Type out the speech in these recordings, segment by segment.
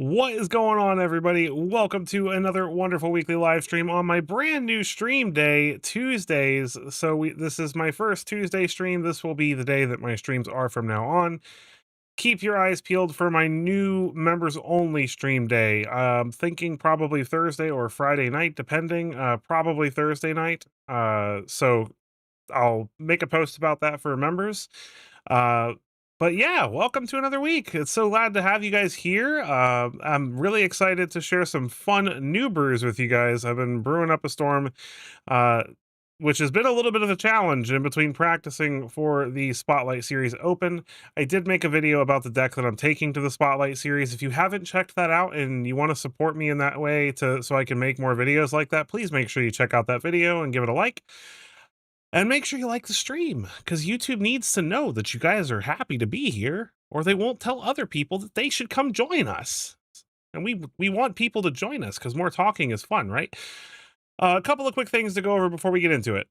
What is going on, everybody? Welcome to another wonderful weekly live stream on my brand new stream day, Tuesdays. This is my first Tuesday stream. This will be the day that my streams are from now on. Keep your eyes peeled for my new members only stream day. Thinking probably Thursday or Friday night, depending. Probably Thursday night. So I'll make a post about that for members. Uh, but yeah, welcome to another week. It's so glad to have you guys here. I'm really excited to share some fun new brews with you guys. I've been brewing up a storm, uh, which has been a little bit of a challenge in between practicing for the Spotlight Series Open. I did make a video about the deck that I'm taking to the Spotlight Series. If you haven't checked that out and you want to support me in that way so I can make more videos like that, please make sure you check out that video and give it a like. And make sure you like the stream, because YouTube needs to know that you guys are happy to be here, or they won't tell other people that they should come join us. And we want people to join us because more talking is fun, right? A couple of quick things to go over before we get into it.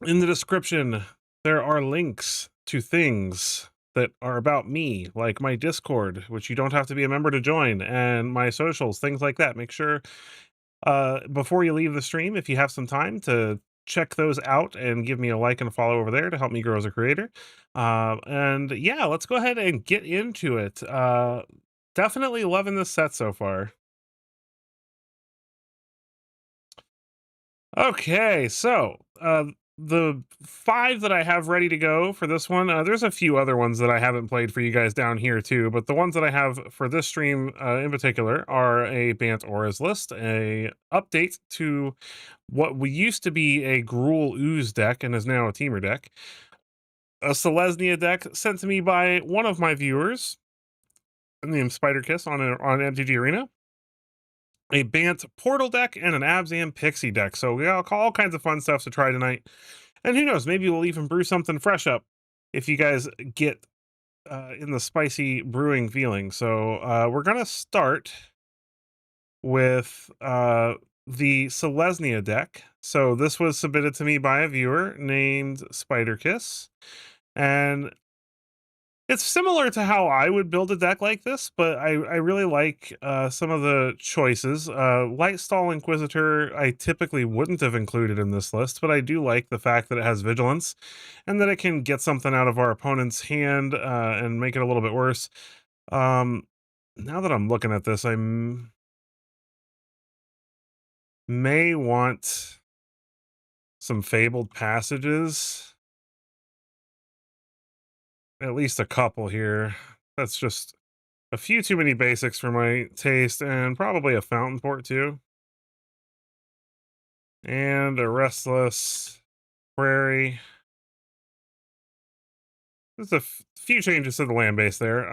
In the description, there are links to things that are about me, like my Discord, which you don't have to be a member to join, and my socials, things like that. Make sure before you leave the stream, if you have some time, to check those out and give me a like and a follow over there to help me grow as a creator. And yeah, let's go ahead and get into it. Definitely loving this set so far. Okay, so the 5 that I have ready to go for this one, there's a few other ones that I haven't played for you guys down here too, but the ones that I have for this stream in particular are a Bant Auras list, a update to what we used to be a Gruul Ooze deck and is now a Teamer deck, a Selesnya deck sent to me by one of my viewers named Spider Kiss on MTG Arena, a Bant Portal deck, and an Abzan Pixie deck. So we got all kinds of fun stuff to try tonight. And who knows, maybe we'll even brew something fresh up if you guys get in the spicy brewing feeling. So we're going to start with the Selesnya deck. So this was submitted to me by a viewer named Spider Kiss. And it's similar to how I would build a deck like this, but I really like some of the choices. Lightstall Inquisitor, I typically wouldn't have included in this list, but I do like the fact that it has Vigilance and that it can get something out of our opponent's hand and make it a little bit worse. Now that I'm looking at this, may want some Fabled Passages. At least a couple here. That's just a few too many basics for my taste, and probably a Fountain Port too. And a Restless Prairie. There's a few changes to the land base there.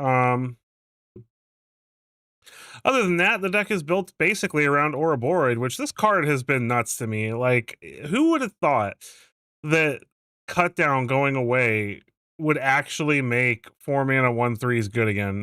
Other than that, the deck is built basically around Ouroboros, which this card has been nuts to me. Like, who would have thought that cut down going away would actually make 4 mana 1/3s good again?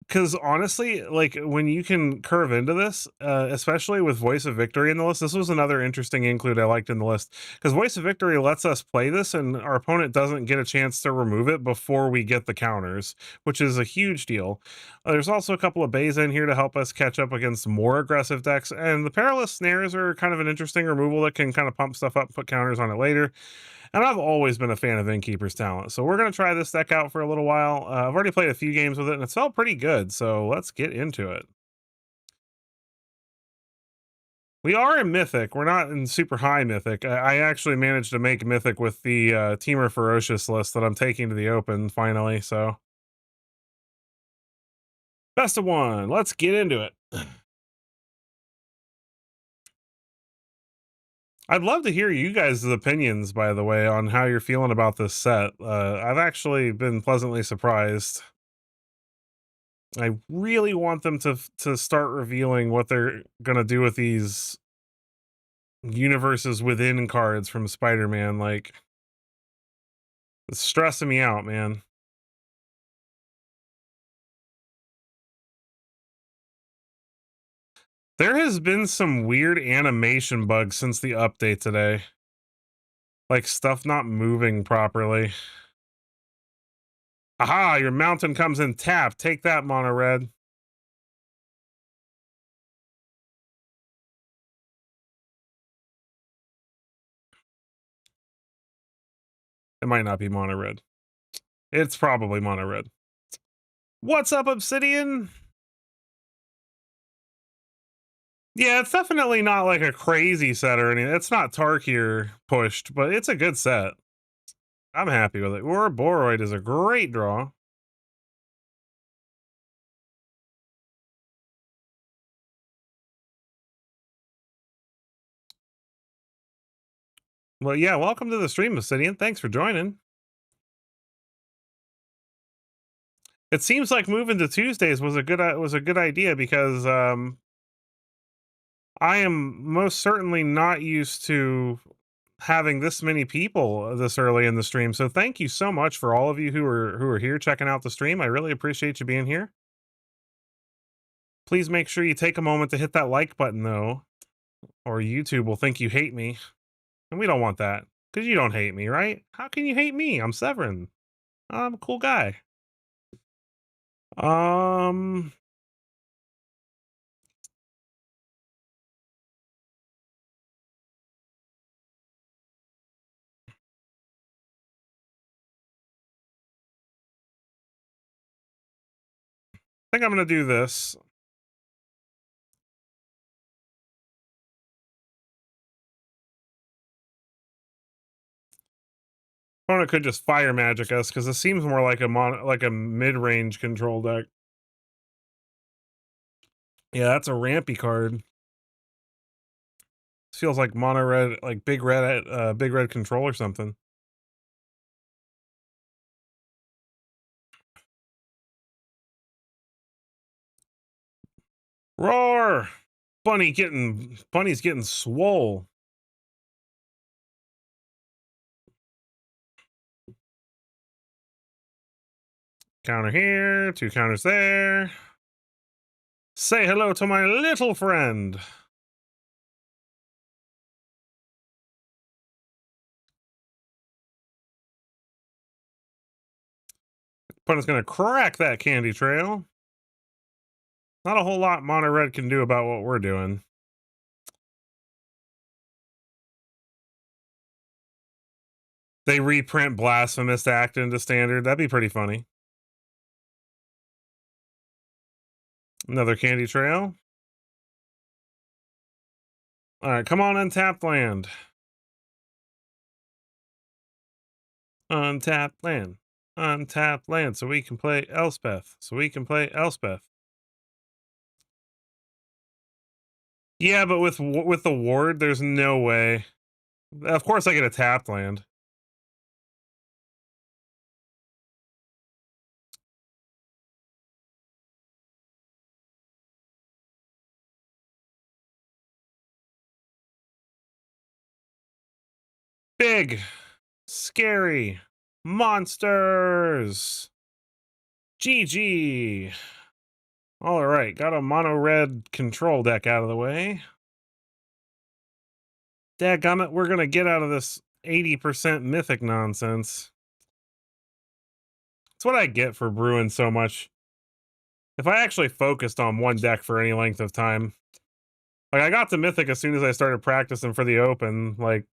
Because honestly, like, when you can curve into this, especially with Voice of Victory in the list, this was another interesting include I liked in the list, because Voice of Victory lets us play this and our opponent doesn't get a chance to remove it before we get the counters, which is a huge deal. There's also a couple of bays in here to help us catch up against more aggressive decks, and the Perilous Snares are kind of an interesting removal that can kind of pump stuff up and put counters on it later. And I've always been a fan of Innkeeper's talent. So we're going to try this deck out for a little while. I've already played a few games with it, and it's felt pretty good. So let's get into it. We are in Mythic. We're not in super high Mythic. I actually managed to make Mythic with the Teamer Ferocious list that I'm taking to the Open finally. So best of one. Let's get into it. I'd love to hear you guys' opinions, by the way, on how you're feeling about this set. I've actually been pleasantly surprised. I really want them to start revealing what they're gonna do with these universes within cards from Spider-Man. Like, it's stressing me out, man. There has been some weird animation bugs since the update today. Like, stuff not moving properly. Aha, your mountain comes in tap. Take that, mono red. It might not be mono red. It's probably mono red. What's up, Obsidian? Yeah, it's definitely not like a crazy set or anything. It's not Tarkier pushed, but it's a good set. I'm happy with it. Or Boroid is a great draw. Well, yeah, welcome to the stream, Obsidian. Thanks for joining. It seems like moving to Tuesdays was a good idea because I am most certainly not used to having this many people this early in the stream. So thank you so much for all of you who are here checking out the stream. I really appreciate you being here. Please make sure you take a moment to hit that like button though, or YouTube will think you hate me. And we don't want that. Because you don't hate me, right? How can you hate me? I'm Severin. I'm a cool guy. Um I think I'm gonna do this. Opponent could just fire magic us because it seems more like a mid-range control deck. Yeah, that's a rampy card. This feels like mono red, like big red control or something. Roar! Bunny's getting swole. Counter here, 2 counters there. Say hello to my little friend. Opponent's gonna crack that candy trail. Not a whole lot mono red can do about what we're doing. They reprint Blasphemous Act into standard. That'd be pretty funny. Another candy trail. All right, come on, untapped land. Untapped land. Untapped land. So we can play Elspeth. Yeah, but with the ward, there's no way. Of course, I get a tapped land. Big, scary monsters. GG. All right, got a mono red control deck out of the way. Dadgummit, we're gonna get out of this 80% mythic nonsense. It's what I get for brewing so much. If I actually focused on one deck for any length of time, like I got to mythic as soon as I started practicing for the open, like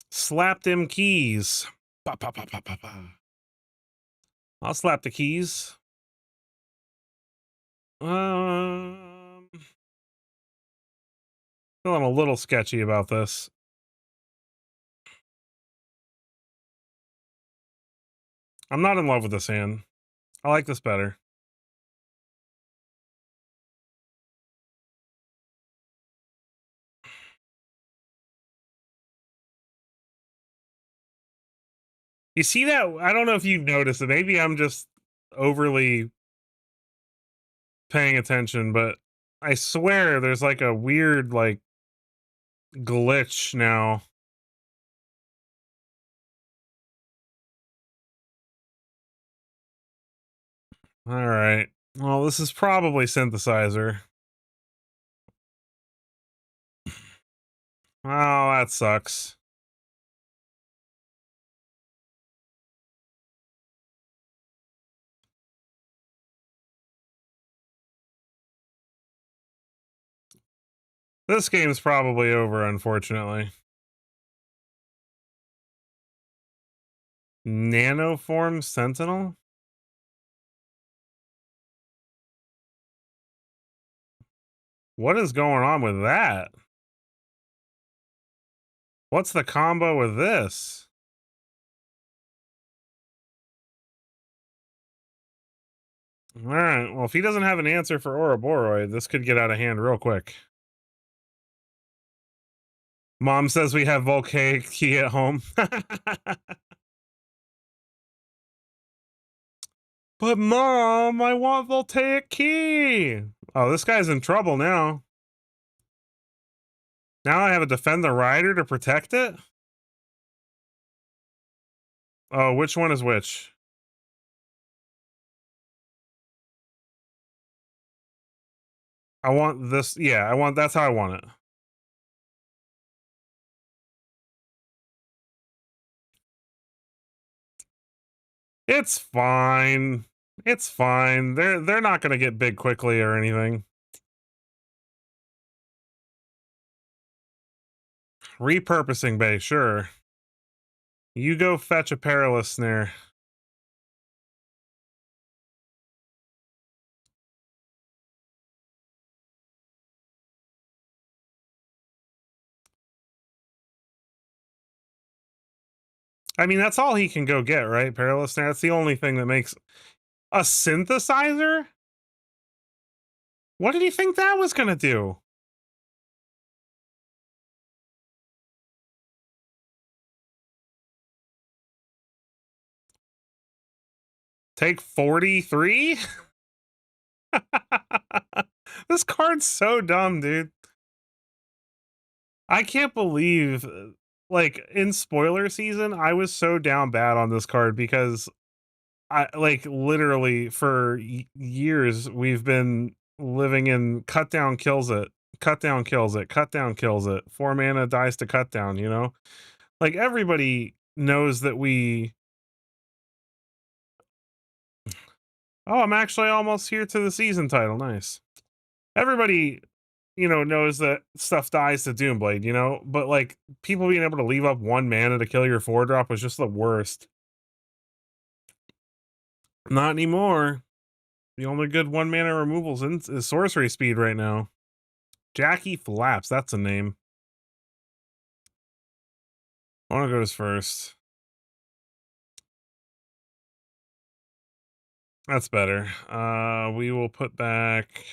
slap them keys. Bah, bah, bah, bah, bah, bah. I'll slap the keys. Feeling a little sketchy about this. I'm not in love with this hand. I like this better. You see that? I don't know if you noticed it. Maybe I'm just overly paying attention, but I swear there's like a weird like glitch now. All right. Well, this is probably synthesizer. Oh, that sucks. This game's probably over, unfortunately. Nanoform Sentinel? What is going on with that? What's the combo with this? Alright, well, if he doesn't have an answer for Ouroboros, this could get out of hand real quick. Mom says we have Volcanic Key at home. But Mom, I want Voltaic Key! Oh, this guy's in trouble now. Now I have to defend the rider to protect it? Oh, which one is which? I want this. Yeah, that's how I want it. It's fine. It's fine. They're not gonna get big quickly or anything. Repurposing bay, sure. You go fetch a perilous snare. I mean, that's all he can go get, right? Perilous snare. That's the only thing that makes a synthesizer. What did he think that was gonna do? Take 43? This card's so dumb, dude. I can't believe, like, in spoiler season, I was so down bad on this card because I like literally for years we've been living in cut down kills it, cut down kills it, cut down kills it. 4 mana dies to cut down, you know? Like everybody knows that we. Oh, I'm actually almost here to the season title. Nice. Everybody, knows that stuff dies to Doomblade, but like people being able to leave up 1 mana to kill your 4-drop was just the worst. Not anymore. The only good 1 mana removals is sorcery speed right now. Jackie Flaps, that's a name. One goes first. That's better. We will put back.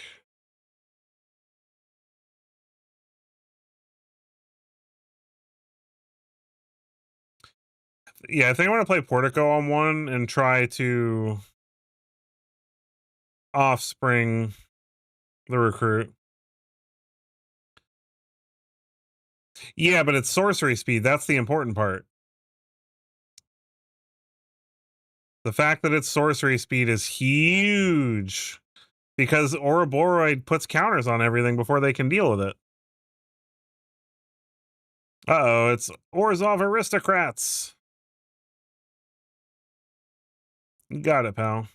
Yeah, I think I want to play Portico on one and try to offspring the recruit. Yeah, but it's sorcery speed. That's the important part. The fact that it's sorcery speed is huge because Ouroboros puts counters on everything before they can deal with it. Uh-oh, it's Orzhov Aristocrats. You got it, pal.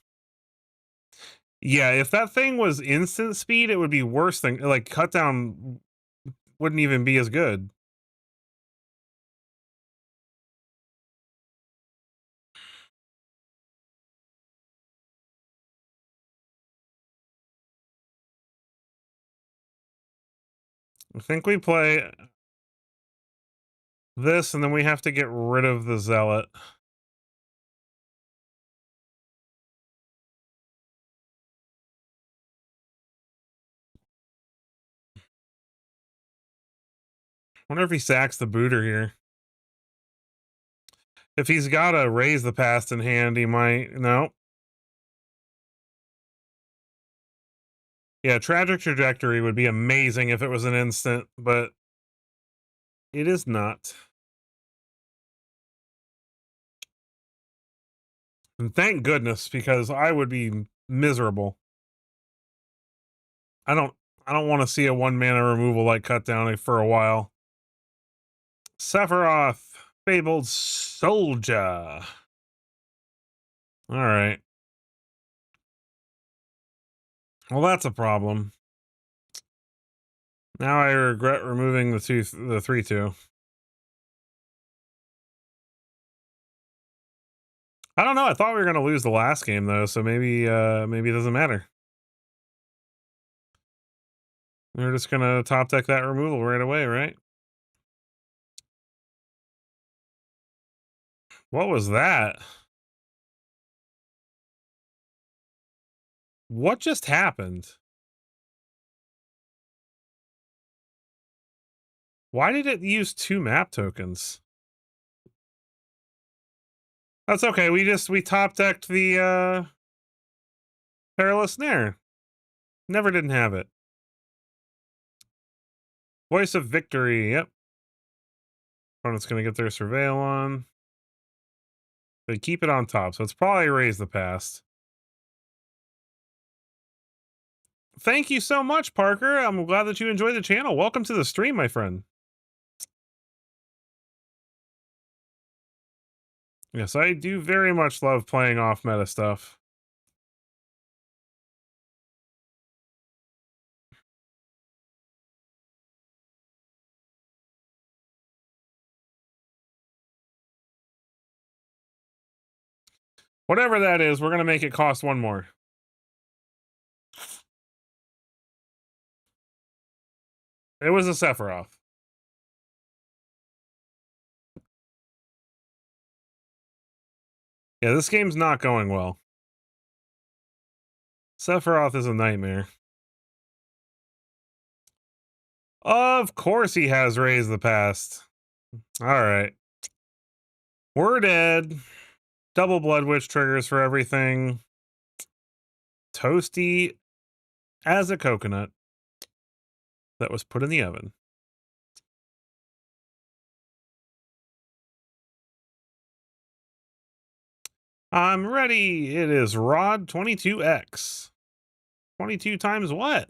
Yeah, if that thing was instant speed, it would be worse than like cut down wouldn't even be as good. I think we play this and then we have to get rid of the zealot. Wonder if he sacks the booter here. If he's got to raise the past in hand, he might. No. Yeah, Tragic Trajectory would be amazing if it was an instant, but it is not. And thank goodness, because I would be miserable. I don't I don't want to see a 1 mana removal like cut down for a while. Sephiroth, Fabled Soldier. All right. Well, that's a problem. Now I regret removing the 3/2. I don't know. I thought we were going to lose the last game though, so maybe it doesn't matter. We're just going to top deck that removal right away, right? What was that? What just happened? Why did it use 2 map tokens? That's okay. We top decked the Perilous Snare. Never didn't have it. Voice of Victory. Yep. Opponent's gonna get their surveil on. They keep it on top, so it's probably Raise the Past. Thank you so much, Parker. I'm glad that you enjoyed the channel. Welcome to the stream, my friend. Yes, I do very much love playing off meta stuff. Whatever that is, we're gonna make it cost 1 more. It was a Sephiroth. Yeah, this game's not going well. Sephiroth is a nightmare. Of course he has Raised the Past. Alright. We're dead. Double Blood Witch triggers for everything. Toasty as a coconut that was put in the oven. I'm ready. It is Rod 22X. 22 times what?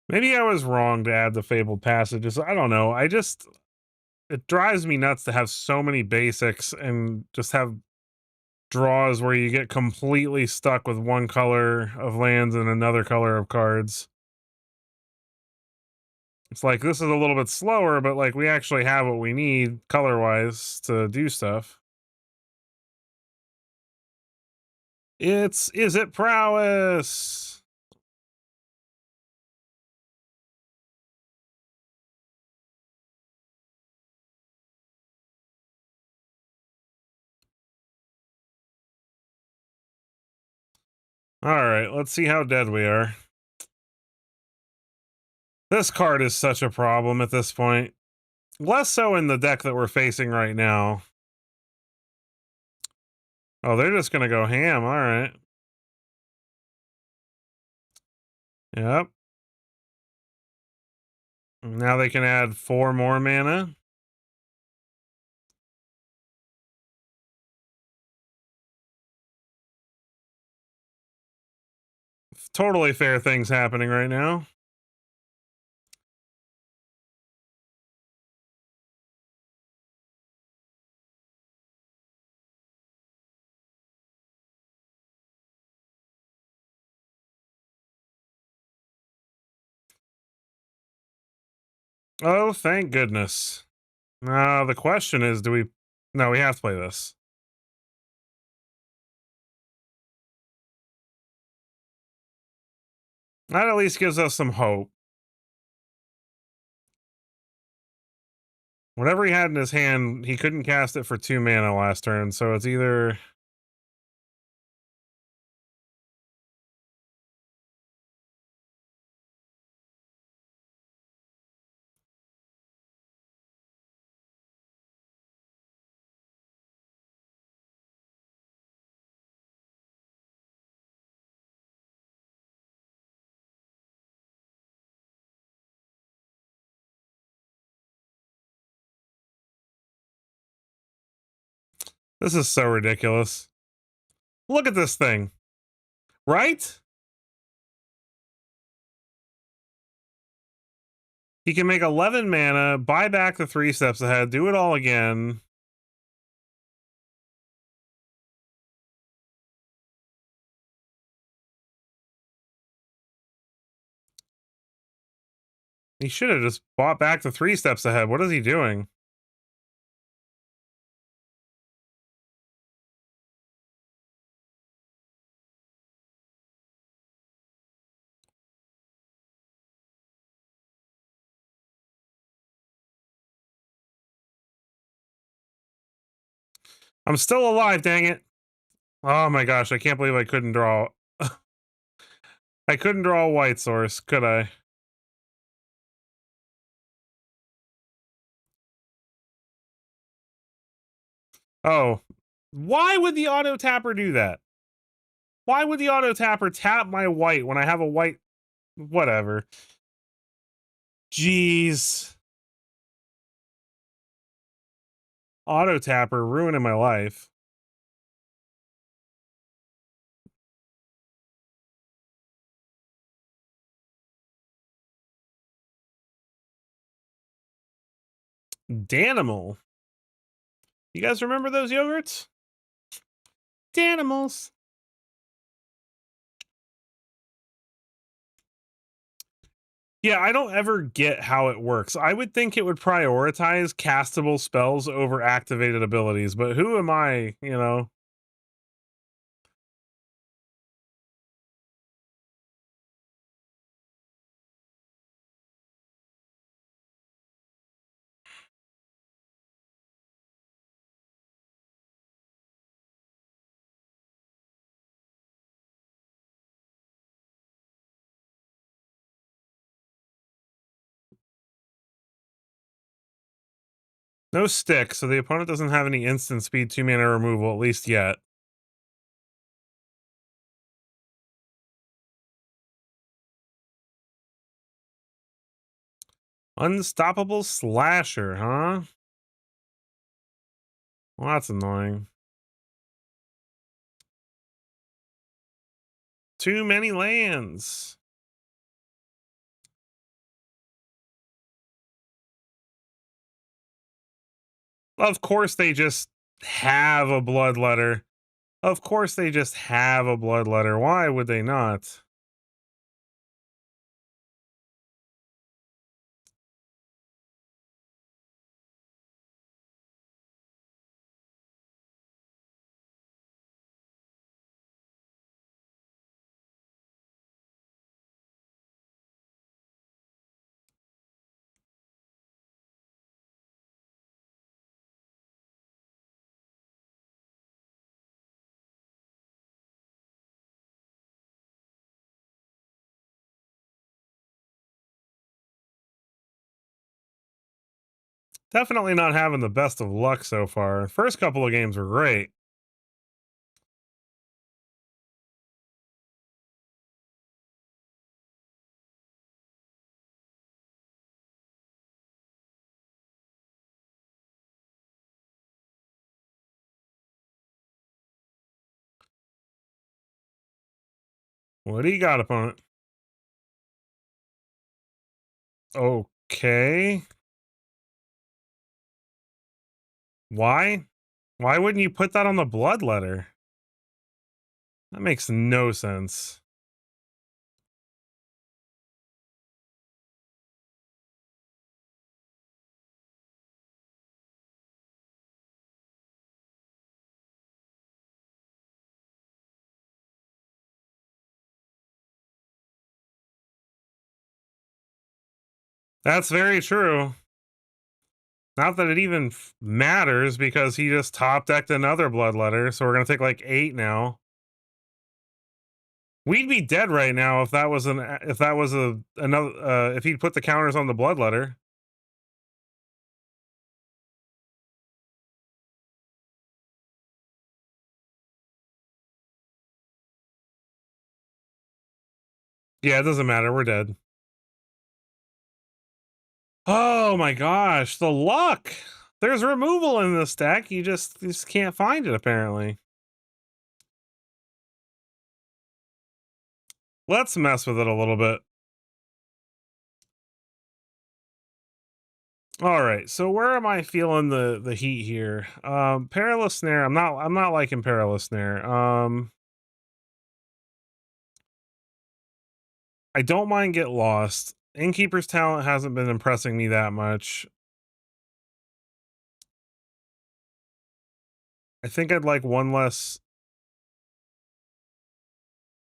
Maybe I was wrong to add the Fabled Passages. I don't know. It drives me nuts to have so many basics and just have draws where you get completely stuck with one color of lands and another color of cards. It's like, this is a little bit slower, but like we actually have what we need color-wise to do stuff. Is it prowess? All right, let's see how dead we are. This card is such a problem at this point. Less so in the deck that we're facing right now. Oh, they're just going to go ham. All right. Yep. Now they can add 4 more mana. Totally fair things happening right now. Oh, thank goodness. The question is, do we... No, we have to play this. That at least gives us some hope. Whatever he had in his hand, he couldn't cast it for 2 mana last turn, so it's either... This is so ridiculous. Look at this thing. Right? He can make 11 mana, buy back the 3 steps ahead, do it all again. He should have just bought back the 3 steps ahead. What is he doing? I'm still alive, dang it. Oh my gosh, I can't believe I couldn't draw. I couldn't draw a white source, could I? Oh. Why would the auto tapper do that? Why would the auto tapper tap my white when I have a white? Whatever. Jeez. Auto tapper ruining my life. Danimal. You guys remember those yogurts? Danimals. Yeah, I don't ever get how it works. I would think it would prioritize castable spells over activated abilities, but who am I, you know? No stick, so the opponent doesn't have any instant speed 2 mana removal, at least yet. Unstoppable Slasher, huh? Well, that's annoying. Too many lands. Of course they just have a bloodletter. Of course they just have a bloodletter. Why would they not? Definitely not having the best of luck so far. First couple of games were great. What do you got, opponent? Okay. Why? Why wouldn't you put that on the bloodletter? That makes no sense. That's very true. Not that it even matters because he just top decked another bloodletter, so we're gonna take like 8 now. We'd be dead right now if that was another if he'd put the counters on the bloodletter. Yeah, it doesn't matter. We're dead. Oh my gosh, the luck. There's removal in this deck. You just can't find it apparently. Let's mess with it a little bit. All right, so where am I feeling the heat here? Perilous Snare. I'm not liking Perilous Snare. I don't mind Get Lost. Innkeeper's Talent hasn't been impressing me that much. I think I'd like one less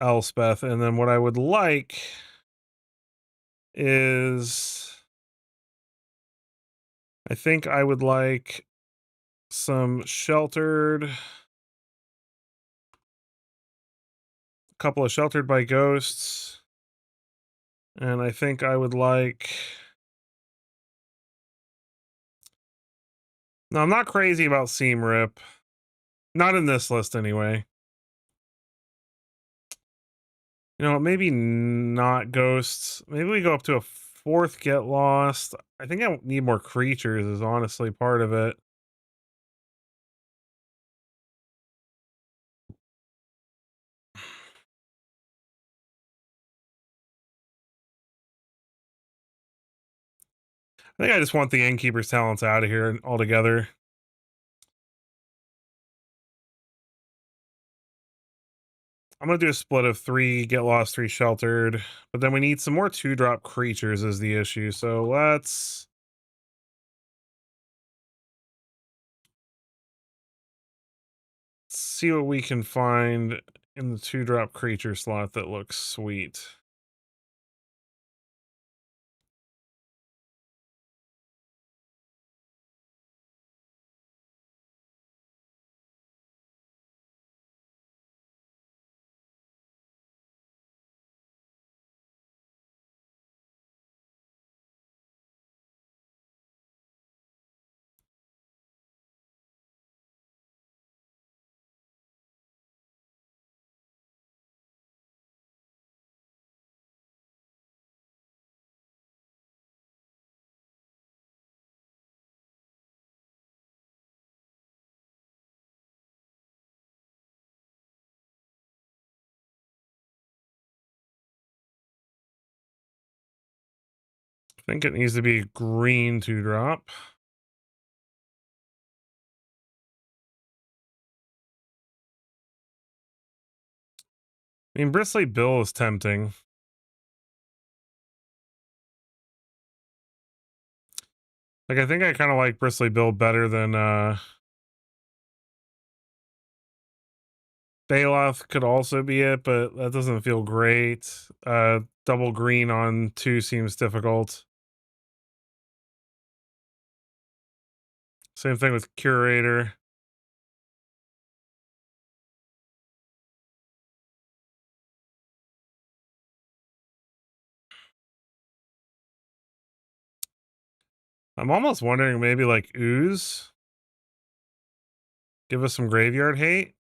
Elspeth, and then what I would like is I think I would like some Sheltered, a couple of Sheltered by Ghosts, and I think I would like. No, I'm not crazy about Seam Rip. Not in this list anyway. You know, maybe not Ghosts. Maybe we go up to a fourth Get Lost. I think I need more creatures is honestly part of it. I think I just want the Innkeeper's Talents out of here altogether. I'm going to do a split of 3 Get Lost, 3 Sheltered. But then we need some more 2-drop creatures is the issue. So let's see what we can find in the 2-drop creature slot that looks sweet. I think it needs to be green 2-drop. I mean, Bristly Bill is tempting. Like, I think I kind of like Bristly Bill better than Baloth could also be it, but that doesn't feel great. Double green on 2 seems difficult. Same thing with Curator. I'm almost wondering maybe like Ooze. Give us some graveyard hate.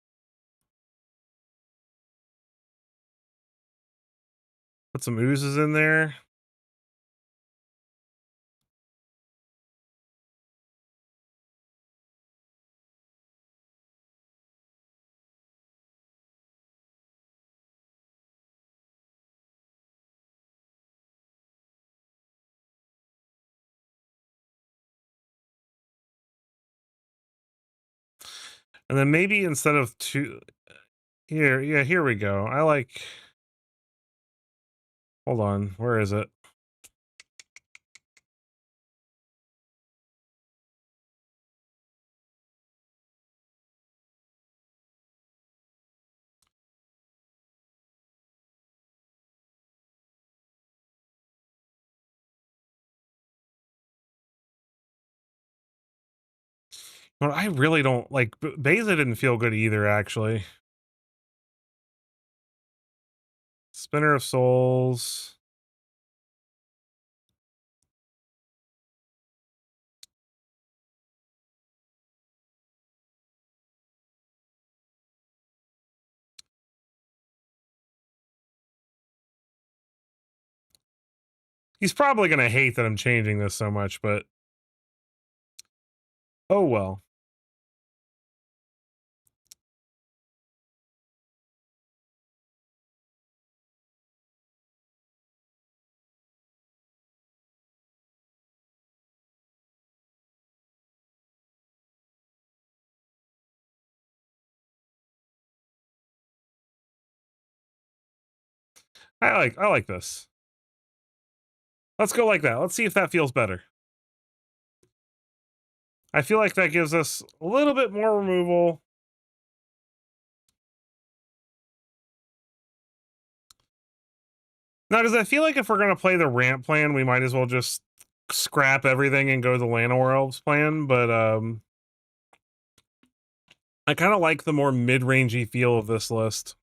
Put some Oozes in there. And then maybe instead of 2 here, yeah, here we go. I like, hold on, where is it? Well, I really don't like Beza didn't feel good either, actually. Spinner of Souls. He's probably gonna hate that I'm changing this so much, but Oh well. I like this. Let's go like that. Let's see if that feels better. I feel like that gives us a little bit more removal. Now, because I feel like if we're going to play the ramp plan, we might as well just scrap everything and go the Llanowar Elves plan. But I kind of like the more mid-rangey feel of this list.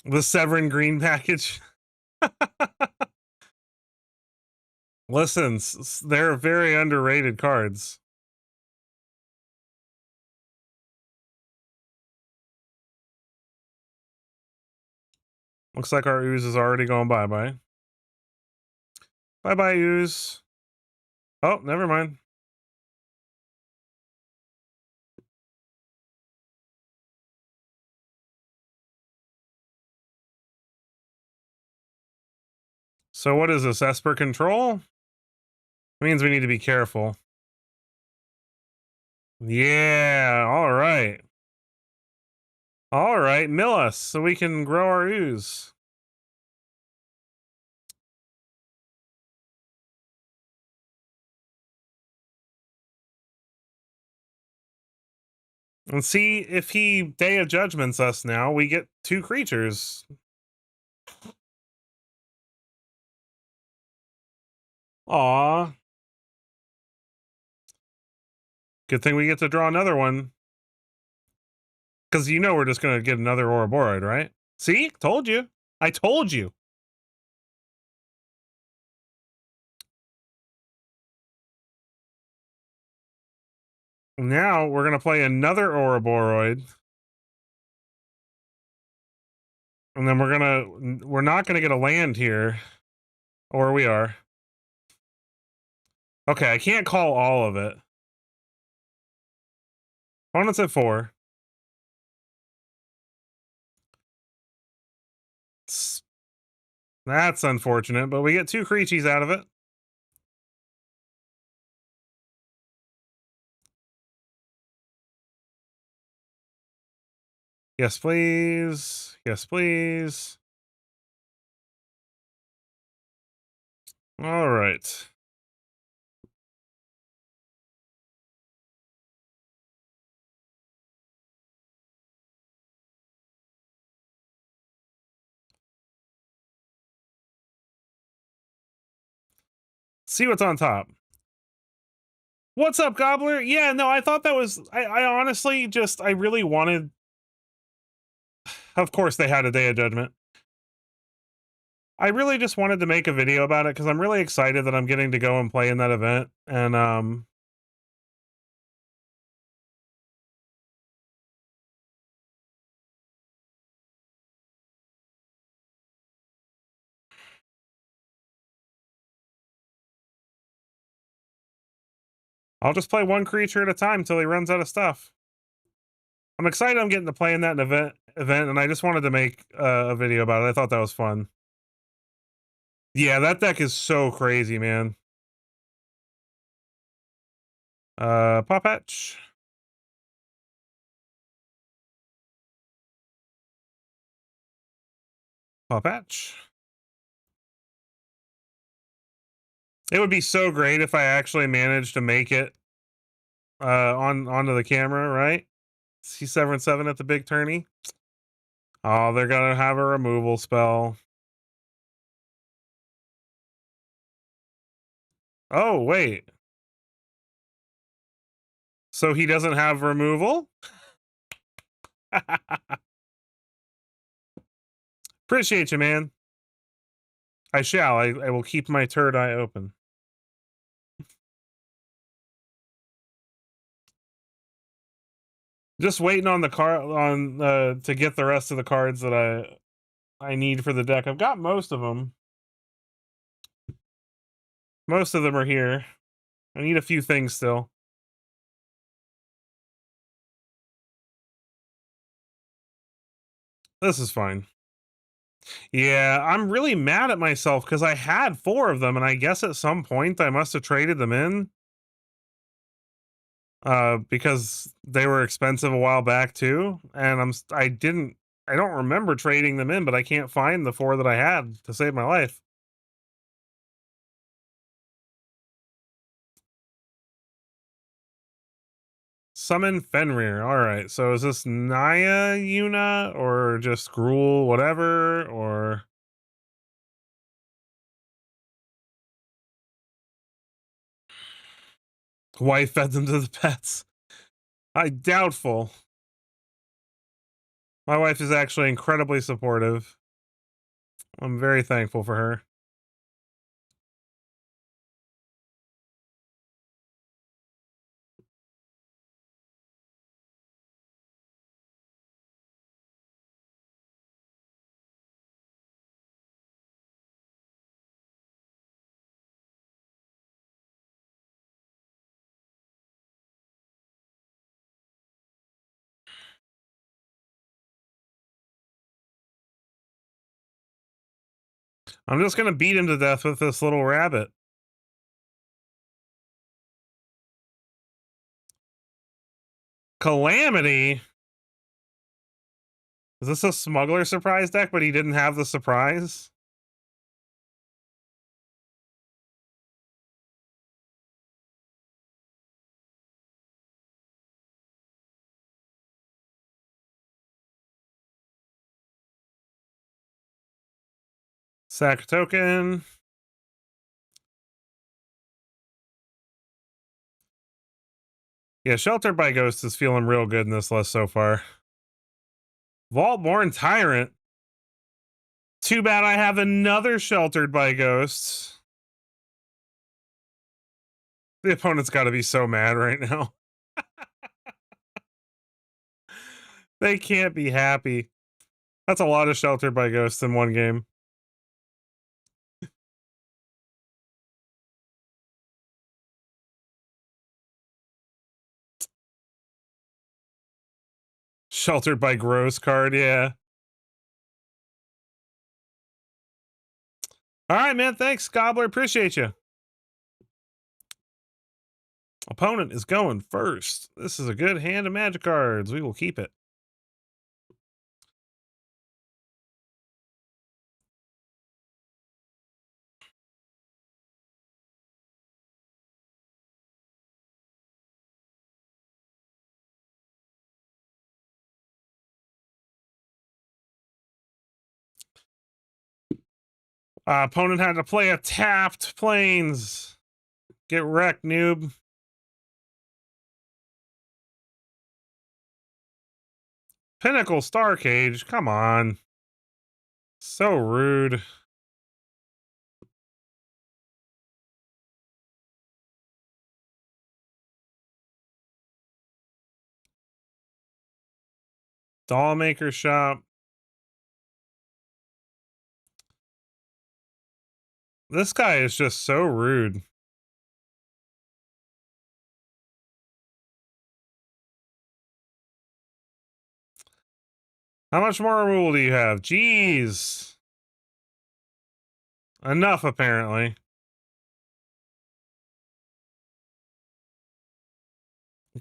The Severin Green package. Listen, they're very underrated cards. Looks like our ooze is already going bye-bye. Bye-bye, ooze. Oh, never mind. So what is this, Esper Control? It means we need to be careful. Yeah, all right. All right, mill us so we can grow our ooze. And see, if he Day of Judgments us now, we get 2 creatures. Aw. Good thing we get to draw another one. Because you know we're just going to get another Ouroboros, right? See? Told you. I told you. Now we're going to play another Ouroboros. And then we're not going to get a land here. Or we are. Okay, I can't call all of it. Opponent's at 4. That's unfortunate, but we get 2 creatures out of it. Yes, please. Yes, please. All right. See what's on top. What's up, Gobbler? Yeah, no, I thought that was... I honestly just... I really wanted... Of course they had a Day of Judgment. I really just wanted to make a video about it because I'm really excited that I'm getting to go and play in that event. And, I'll just play one creature at a time until he runs out of stuff. I'm excited I'm getting to play in that event, and I just wanted to make a video about it. I thought that was fun. Yeah, that deck is so crazy, man. Pop Hatch. Pop Hatch. It would be so great if I actually managed to make it onto the camera, right? See 7-7 at the big tourney. Oh, they're gonna have a removal spell. Oh, wait. So he doesn't have removal? Appreciate you, man. I shall. I will keep my third eye open. Just waiting on the car on to get the rest of the cards that I need for the deck. I've got most of them. Most of them are here. I need a few things still. This is fine. Yeah, I'm really mad at myself because I had 4 of them, and I guess at some point I must have traded them in. Because they were expensive a while back too, and I don't remember trading them in, but I can't find the 4 that I had to save my life. Summon Fenrir. All right. So is this Naya Yuna or just Gruul, whatever, or wife fed them to the pets? I doubtful. My wife is actually incredibly supportive. I'm very thankful for her. I'm just gonna beat him to death with this little rabbit. Calamity. Is this a smuggler surprise deck, but he didn't have the surprise? Sack token. Yeah, Sheltered by Ghosts is feeling real good in this list so far. Vaultborn Tyrant. Too bad I have another Sheltered by Ghosts. The opponent's got to be so mad right now. They can't be happy. That's a lot of Sheltered by Ghosts in one game. Sheltered by Gross card, yeah. All right, man. Thanks, Gobbler. Appreciate you. Opponent is going first. This is a good hand of magic cards. We will keep it. Opponent had to play a tapped planes. Get wrecked, noob. Pinnacle Star Cage. Come on. So rude. Dollmaker Shop. This guy is just so rude. How much more removal do you have? Jeez. Enough, apparently.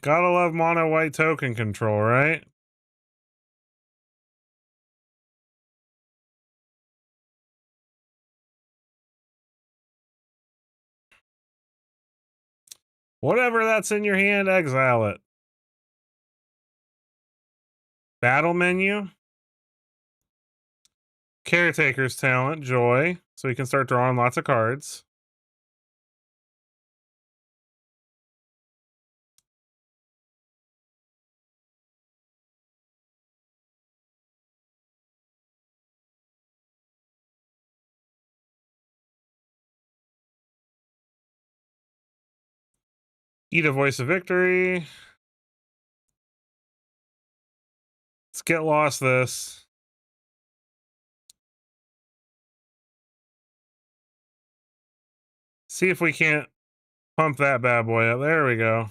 Gotta love mono white token control, right? Whatever that's in your hand, exile it. Battle menu. Caretaker's talent, joy. So we can start drawing lots of cards. Eat a voice of victory. get lost this. See if we can't pump that bad boy up. There we go.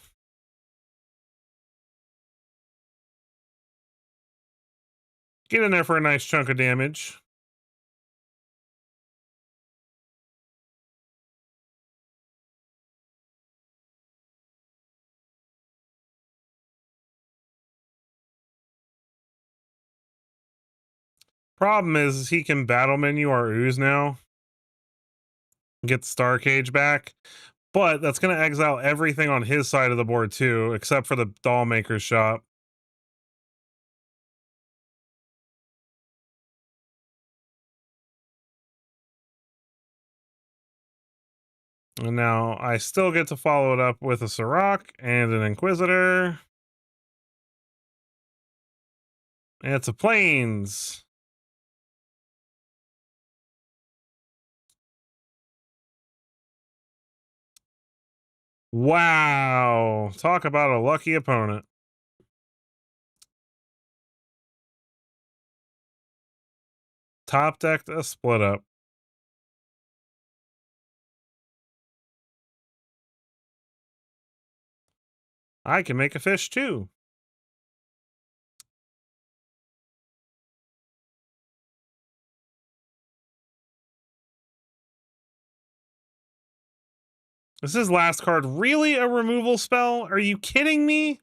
Get in there for a nice chunk of damage. Problem is he can battle menu our ooze now. Get the Star Cage back. But that's going to exile everything on his side of the board too, except for the doll maker's shop. And now I still get to follow it up with a Sirach and an Inquisitor. And it's a Plains. Wow. Talk about a lucky opponent. Top decked a split up. I can make a fish too. Is his last card really a removal spell? Are you kidding me?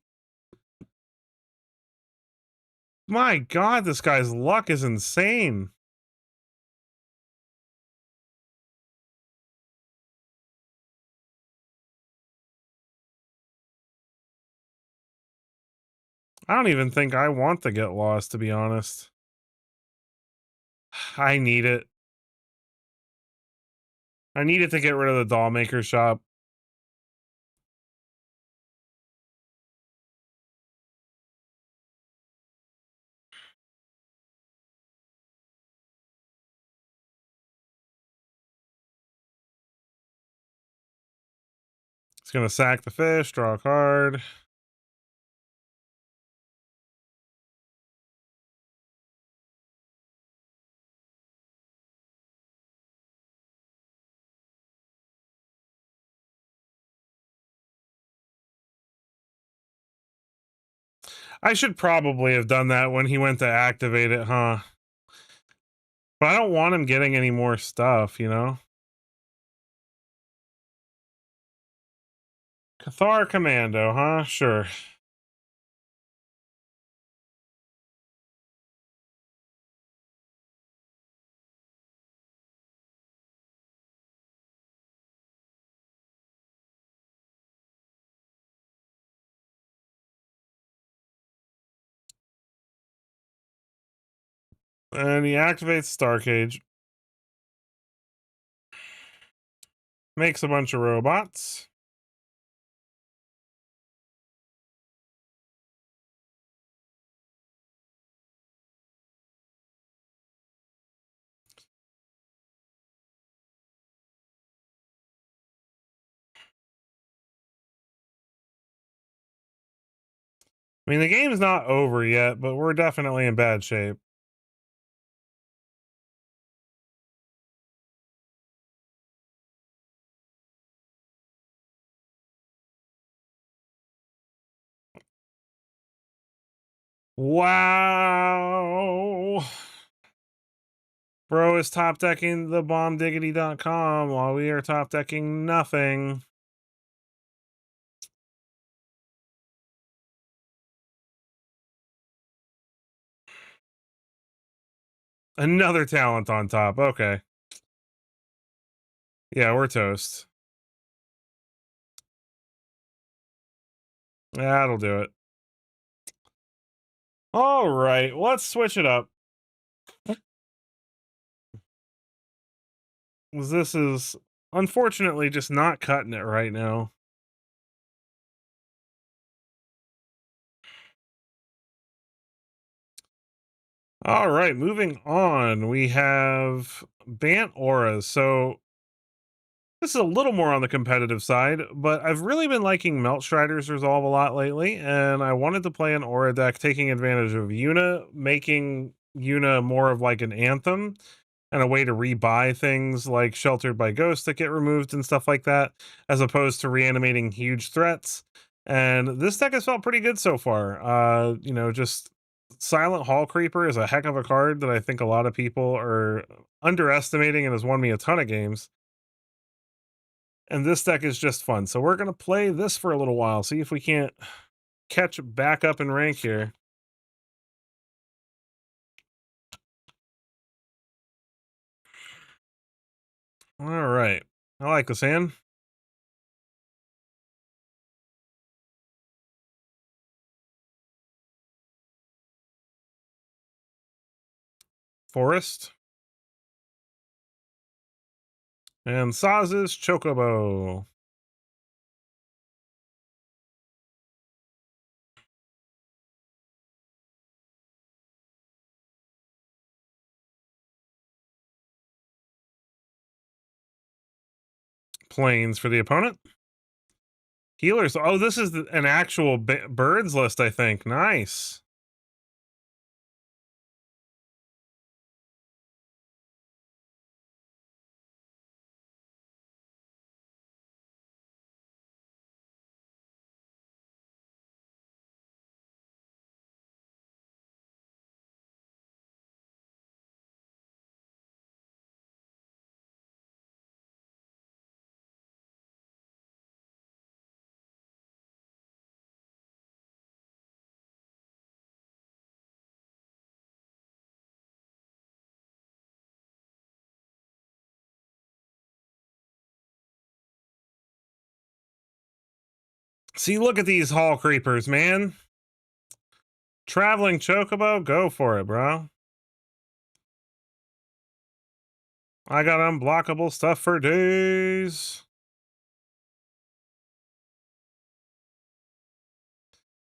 My god, this guy's luck is insane. I don't even think I want to get lost, to be honest. I need it. I needed to get rid of the doll maker shop. It's gonna sack the fish, draw a card. I should probably have done that when he went to activate it, huh? But I don't want him getting any more stuff, you know? Cathar Commando, huh? Sure. And he activates Star Cage. Makes a bunch of robots. I mean, the game's not over yet, but we're definitely in bad shape. Wow. Bro is top decking the bombdiggity.com while we are top decking nothing. Another talent on top. Okay. Yeah, we're toast. That'll do it. All right, let's switch it up. This is unfortunately just not cutting it right now. All right, moving on. We have Bant Auras. So This is a little more on the competitive side, but I've really been liking Melt Strider's Resolve a lot lately, and I wanted to play an Aura deck taking advantage of Yuna, making Yuna more of like an anthem and a way to rebuy things like Sheltered by Ghosts that get removed and stuff like that, as opposed to reanimating huge threats. And this deck has felt pretty good so far. Just Silent Hall Creeper is a heck of a card that I think a lot of people are underestimating and has won me a ton of games. And this deck is just fun. So we're going to play this for a little while, see if we can't catch back up in rank here. All right. I like this hand. Forest. And Saz's Chocobo. Planes for the opponent. Healers. Oh, this is an actual birds list, I think. Nice. See, look at these hall creepers, man. Traveling Chocobo, go for it, bro. I got unblockable stuff for days.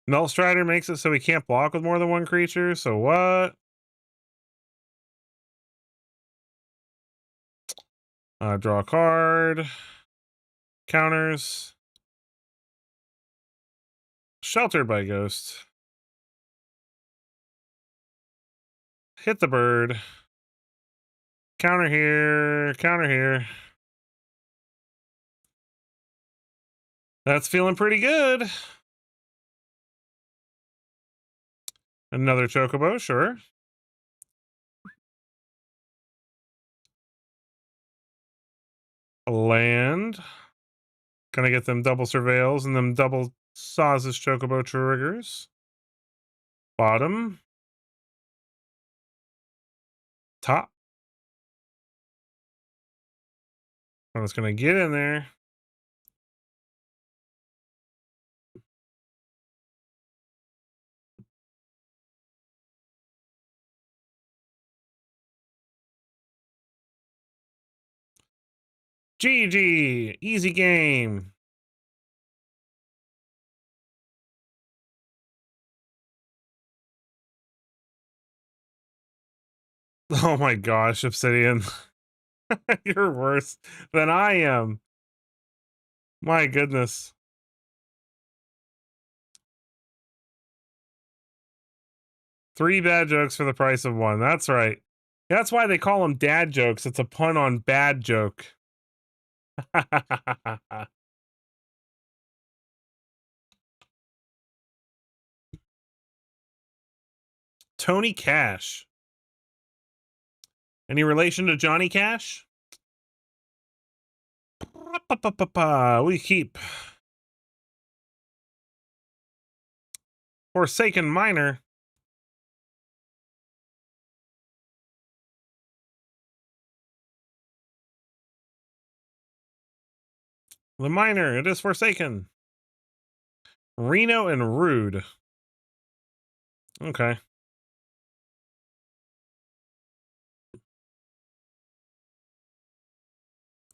Melt Strider makes it so we can't block with more than one creature, so what? Draw a card. Counters. Sheltered by Ghost. Hit the bird. Counter here. Counter here. That's feeling pretty good. Another Chocobo, sure. A land. Gonna get them double surveils and them double Saz's Chocobo triggers. Bottom. Top. I'm just gonna get in there. GG. Easy game. Oh my gosh, Obsidian. You're worse than I am. My goodness. Three bad jokes for the price of one. That's right. That's why they call them dad jokes. It's a pun on bad joke. Tony Cash. Any relation to Johnny Cash? We keep Forsaken Miner. The Miner, it is Forsaken. Reno and Rude. Okay.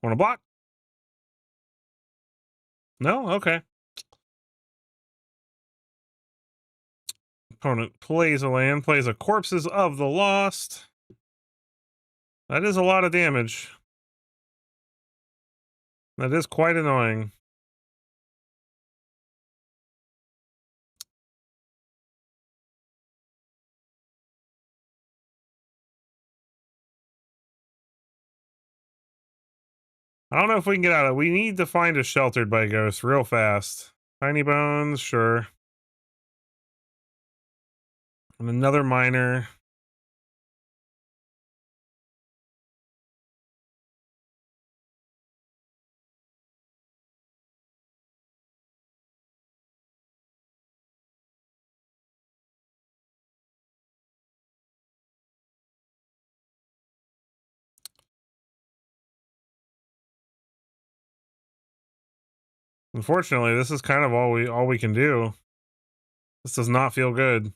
Want to block? No? Okay. Opponent plays a land, plays a Corpses of the Lost. That is a lot of damage. That is quite annoying. I don't know if we can get out of it. We need to find a sheltered by ghost real fast. Tiny bones, sure. And another miner. Unfortunately, this is kind of all we can do. This does not feel good.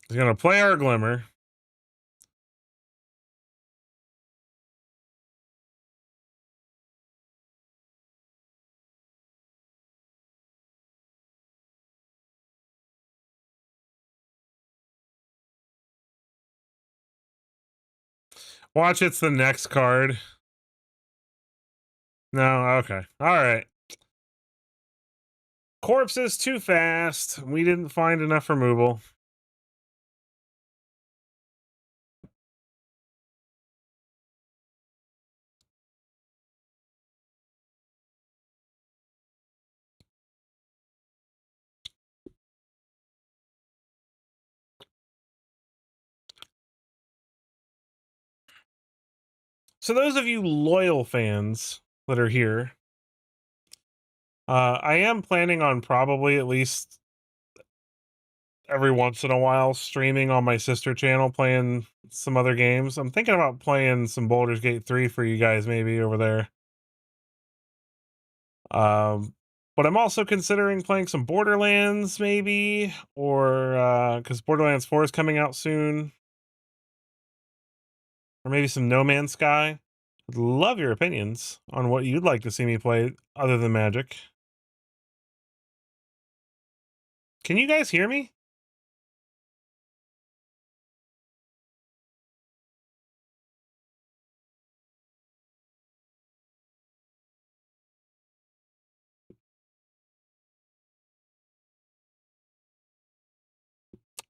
He's gonna play our glimmer. Watch, it's the next card. No, okay. Alright. Corpses too fast. We didn't find enough removal. So those of you loyal fans that are here, I am planning on probably at least every once in a while streaming on my sister channel playing some other games. I'm thinking about playing some Baldur's Gate 3 for you guys maybe over there. But I'm also considering playing some Borderlands maybe, or because Borderlands 4 is coming out soon, or maybe some No Man's Sky. I'd love your opinions on what you'd like to see me play other than Magic. Can you guys hear me?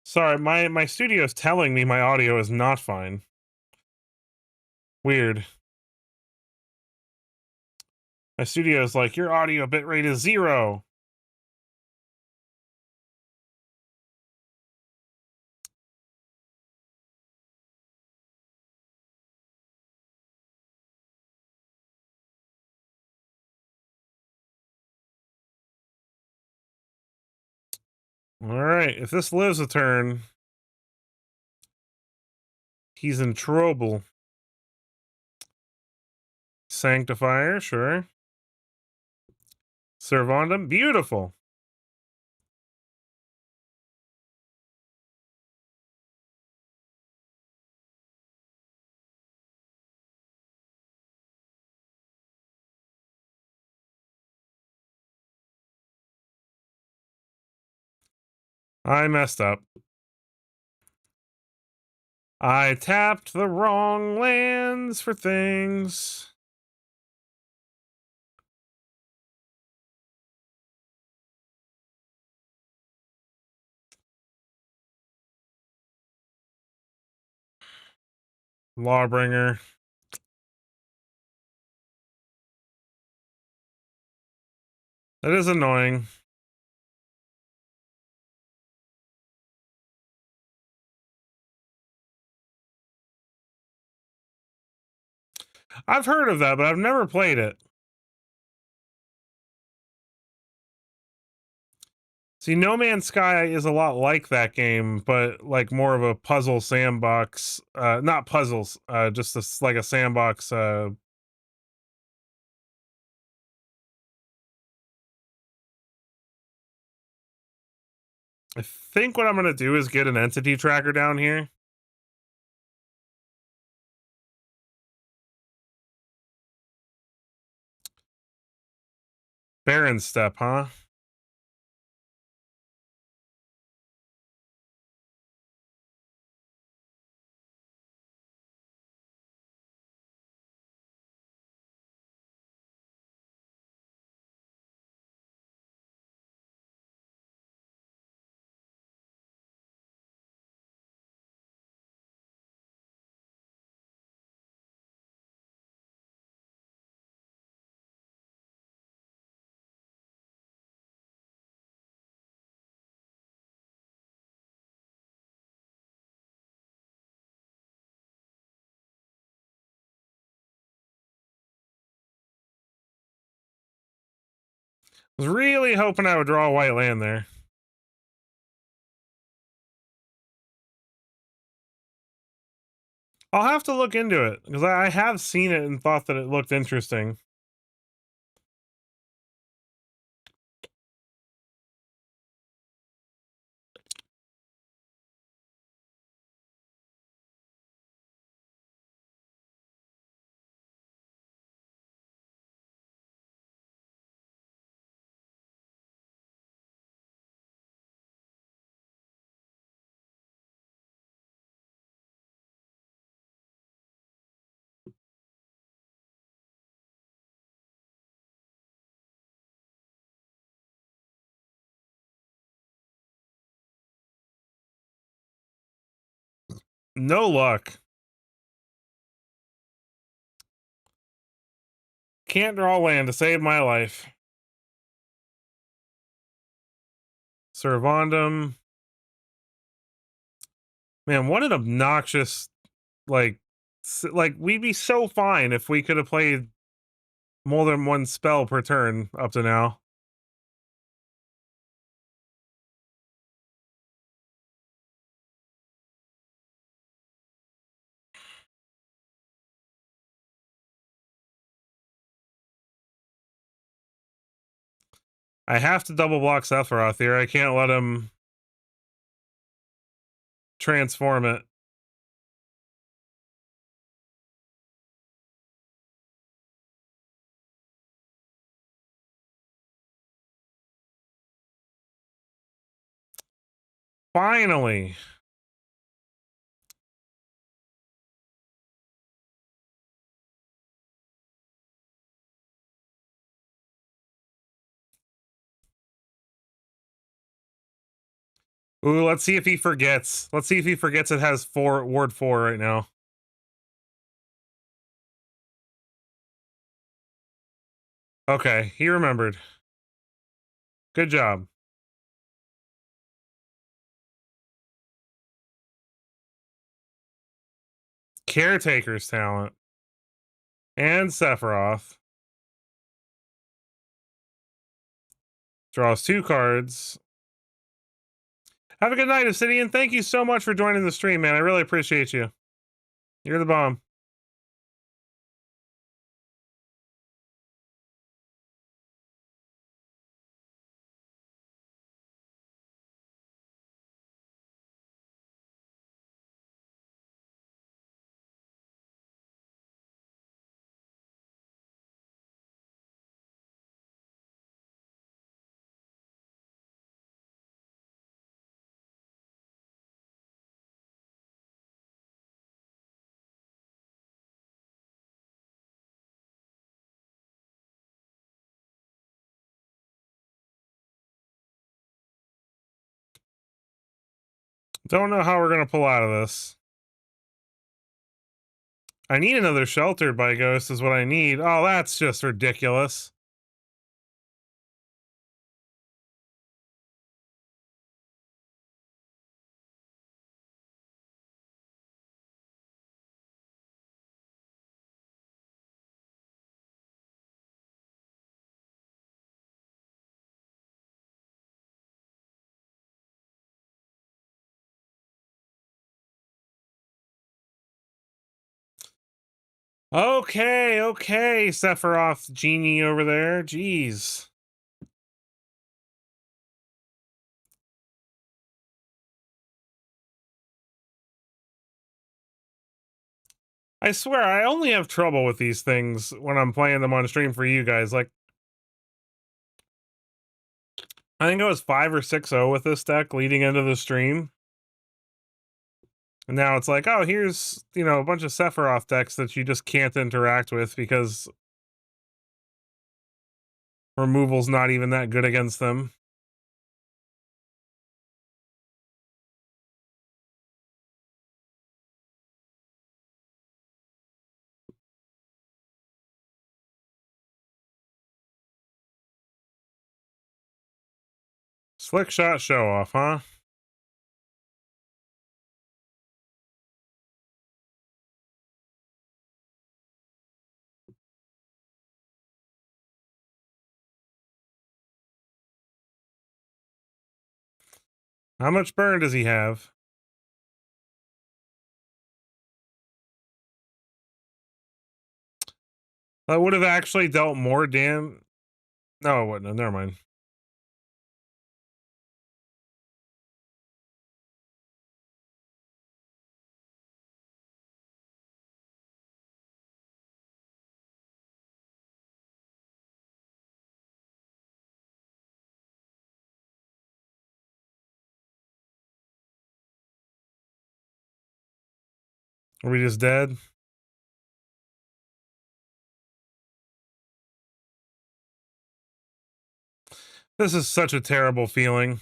Sorry, my studio is telling me my audio is not fine. Weird. My studio is like, your audio bitrate is 0. All right, if this lives a turn, he's in trouble. Sanctifier, sure. Servandum, beautiful. I messed up. I tapped the wrong lands for things. Lawbringer. That is annoying. I've heard of that, but I've never played it. See, No Man's Sky is a lot like that game, but like more of a puzzle sandbox. Not puzzles, just like a sandbox. I think what I'm gonna do is get an entity tracker down here. Baron step, huh? Was really hoping I would draw a white land there. I'll have to look into it because I have seen it and thought that it looked interesting. No luck. Can't draw land to save my life. Servandum. Man, what an obnoxious, like, we'd be so fine if we could have played more than one spell per turn up to now. I have to double block Sephiroth here. I can't let him transform it. Finally. Ooh, let's see if he forgets. Let's see if he forgets it has Ward 4 right now. Okay, he remembered. Good job. Caretaker's talent. And Sephiroth. Draws 2 cards. Have a good night, Obsidian. Thank you so much for joining the stream, man. I really appreciate you. You're the bomb. Don't know how we're going to pull out of this. I need another Sheltered by Ghost is what I need. Oh, that's just ridiculous. Okay, okay, Sephiroth genie over there. Jeez. I swear, I only have trouble with these things when I'm playing them on stream for you guys. Like, I think I was 5 or 6-0 with this deck leading into the stream. And now it's like, oh, here's, a bunch of Sephiroth decks that you just can't interact with because removal's not even that good against them. Slick shot show off, huh? How much burn does he have? That would have actually dealt more damage. No, it wouldn't have. Never mind. Are we just dead? This is such a terrible feeling.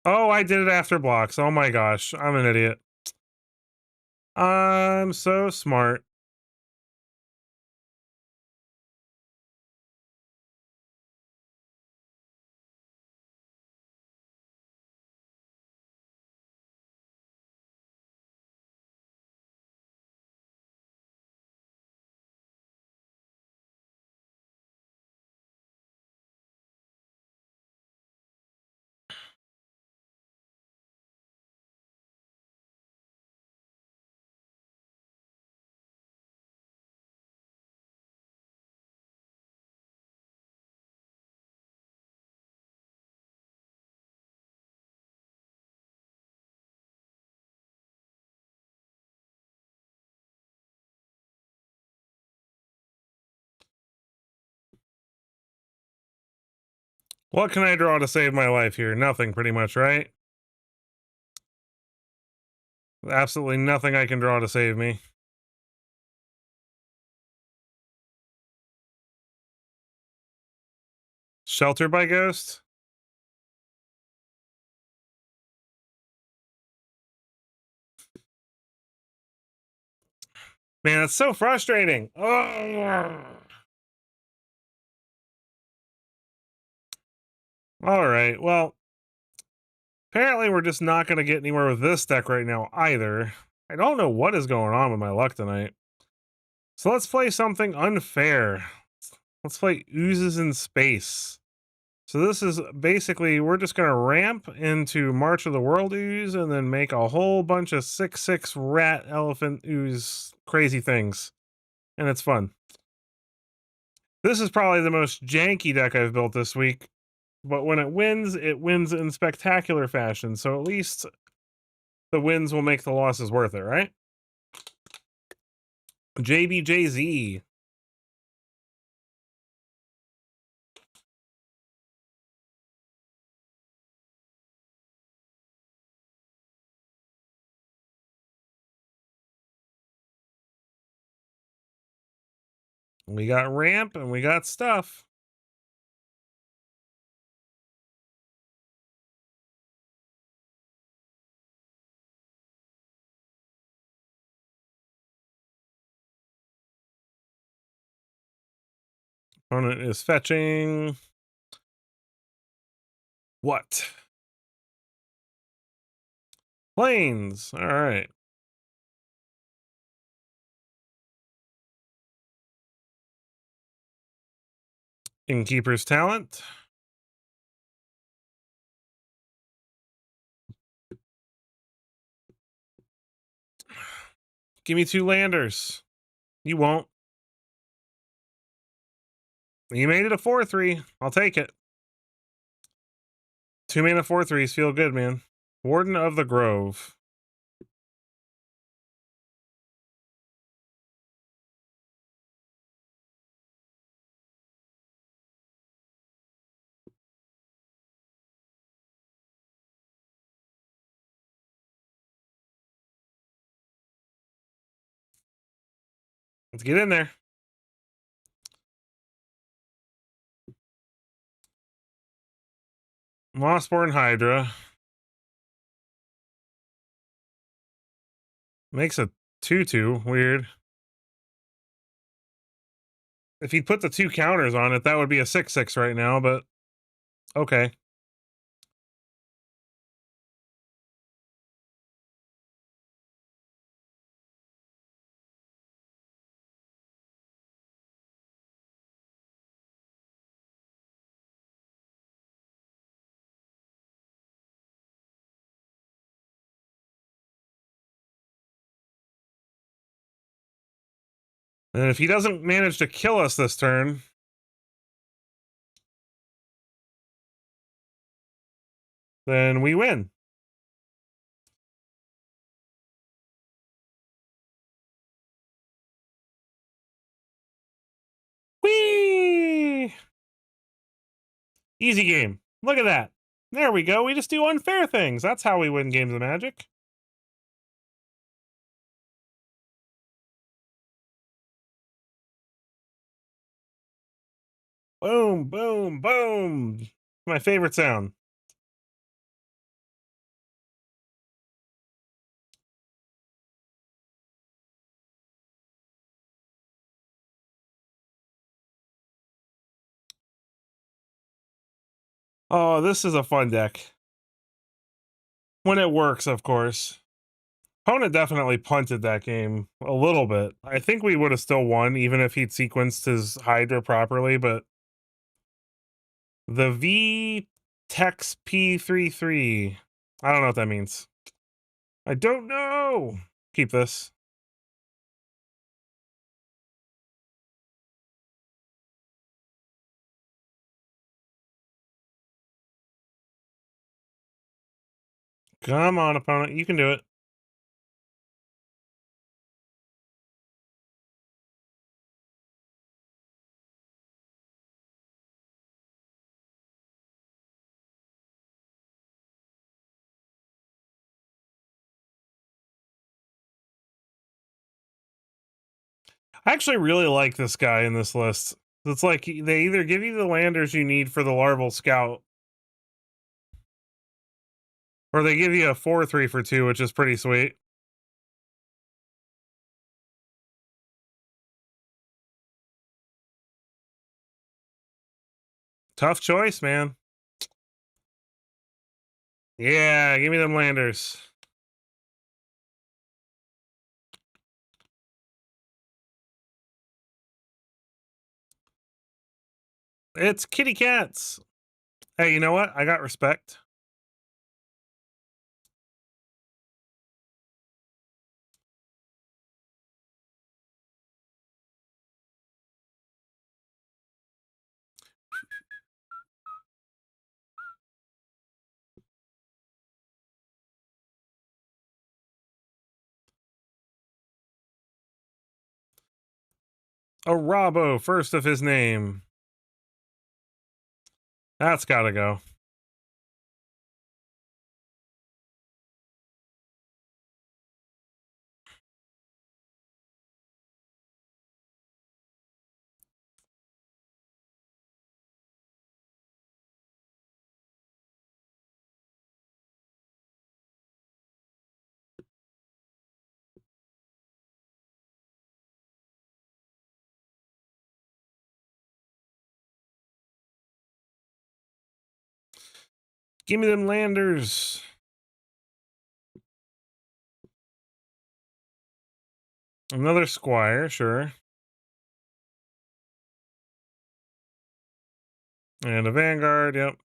Oh, I did it after blocks. Oh my gosh, I'm an idiot. I'm so smart. What can I draw to save my life here? Nothing, pretty much, right? Absolutely nothing I can draw to save me. Shelter by Ghost? Man, it's so frustrating. Oh. All right, well, apparently we're just not going to get anywhere with this deck right now either. I don't know what is going on with my luck tonight. So let's play something unfair. Let's play Oozes in Space. So this is basically, we're just going to ramp into March of the World Ooze and then make a whole bunch of 6/6 rat elephant ooze crazy things. And it's fun. This is probably the most janky deck I've built this week. But when it wins in spectacular fashion. So at least the wins will make the losses worth it, right? JBJZ. We got ramp and we got stuff. Opponent is fetching. What? Planes. All right. Innkeeper's Talent. Give me 2 landers. You won't. You made it a 4/3. I'll take it. 2 mana 4/3s feel good, man. Warden of the Grove. Let's get in there. Mossborn Hydra. Makes a 2/2. Weird. If he'd put the 2 counters on it, that would be a 6/6 right now, but okay. And if he doesn't manage to kill us this turn, then we win. Whee! Easy game. Look at that. There we go. We just do unfair things. That's how we win games of Magic. Boom, boom, boom. My favorite sound. Oh, this is a fun deck. When it works, of course. Opponent definitely punted that game a little bit. I think we would have still won, even if he'd sequenced his Hydra properly, but the V Tex P33. I don't know what that means. I don't know. Keep this. Come on, opponent. You can do it. I actually really like this guy in this list. It's like they either give you the landers you need for the Larval Scout, or they give you a 4/3 for 2, which is pretty sweet. Tough choice, man. Yeah, give me them landers. It's kitty cats. Hey, you know what? I got respect. A Robbo, first of his name. That's gotta go. Give me them landers. Another Squire, sure. And a Vanguard, yep.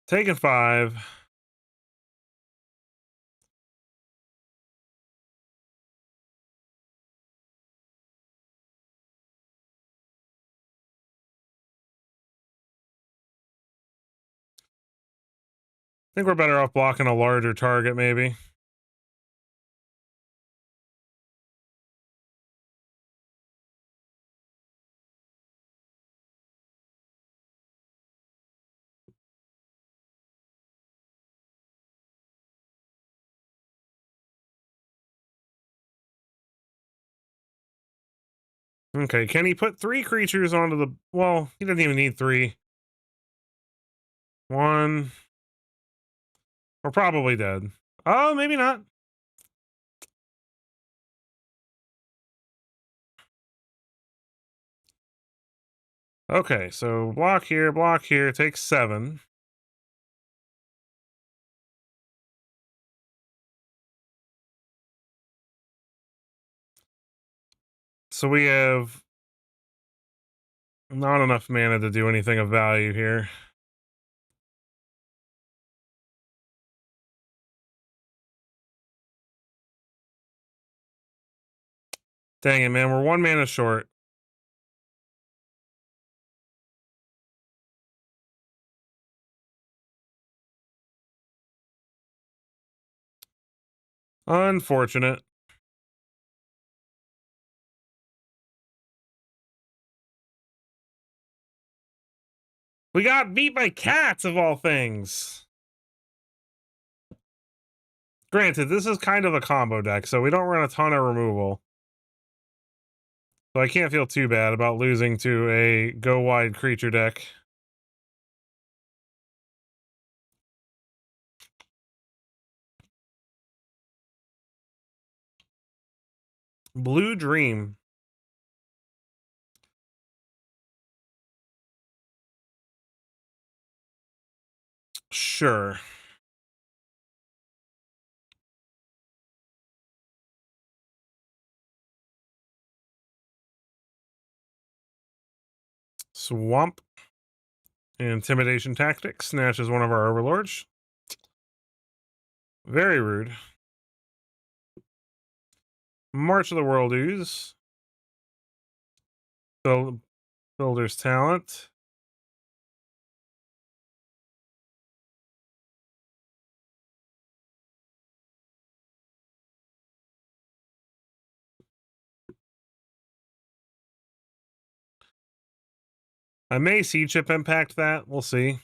Taking 5. I think we're better off blocking a larger target, maybe. Okay, can he put 3 creatures onto the... Well, he doesn't even need 3. 1. We're probably dead. Oh, maybe not. Okay, so block here, takes 7. So we have not enough mana to do anything of value here. Dang it, man, we're 1 mana short. Unfortunate. We got beat by cats, of all things. Granted, this is kind of a combo deck, so we don't run a ton of removal. So I can't feel too bad about losing to a go-wide creature deck. Blue Dream. Sure. Swamp. Intimidation Tactics. Snatches one of our overlords. Very rude. March of the World Ooze. Builder's Talent. I may see chip impact that. We'll see.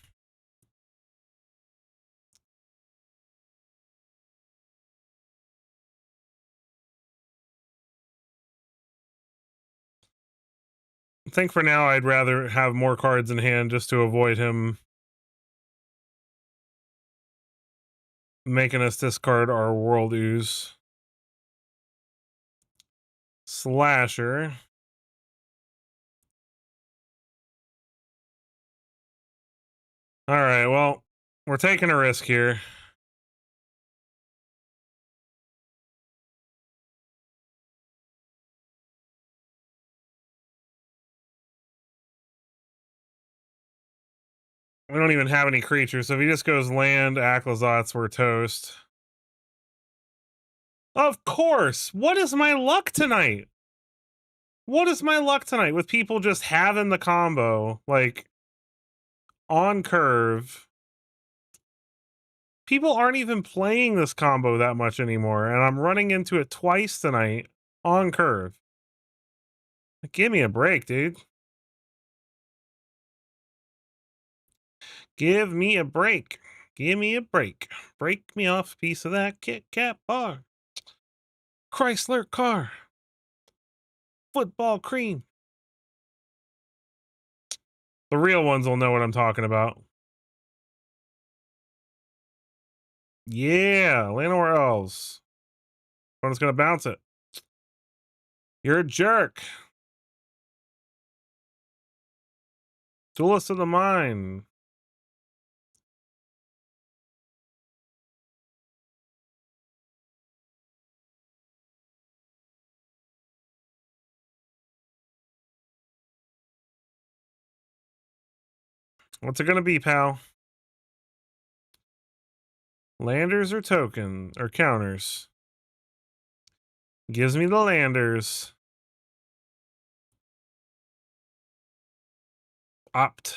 I think for now I'd rather have more cards in hand just to avoid him making us discard our World Ooze. Slasher. All right, well, we're taking a risk here. We don't even have any creatures, so if he just goes land, Aclazotz, we're toast. Of course! What is my luck tonight? What is my luck tonight with people just having the combo, like, on curve? People aren't even playing this combo that much anymore, and I'm running into it twice tonight on curve. Give me a break, dude. Give me a break. Give me a break. Break me off a piece of that Kit Kat bar. Chrysler car. Football cream. The real ones will know what I'm talking about. Yeah, Llanowar Elves. I'm just gonna bounce it. You're a jerk. Duelist of the Mind. What's it gonna be, pal? Landers or token or counters? Gives me the landers. Opt.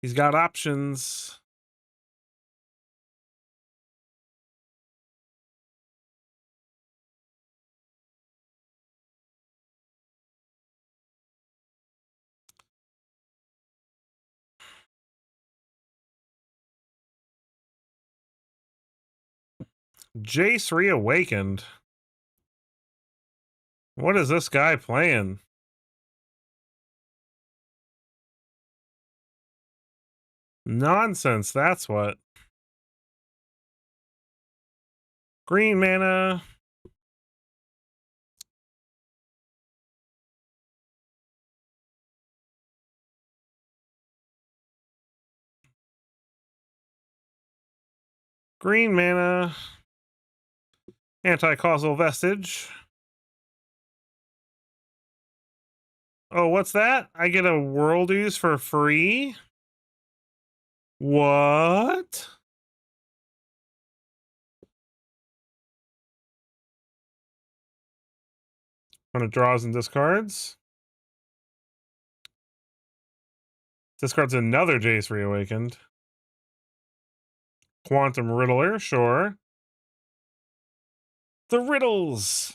He's got options. Jace Reawakened. What is this guy playing? Nonsense, that's what. Green mana. Green mana. Anti-causal vestige. Oh, what's that? I get a world ooze for free? What? When it draws and discards. Discards another Jace Reawakened. Quantum Riddler, sure. The Riddles!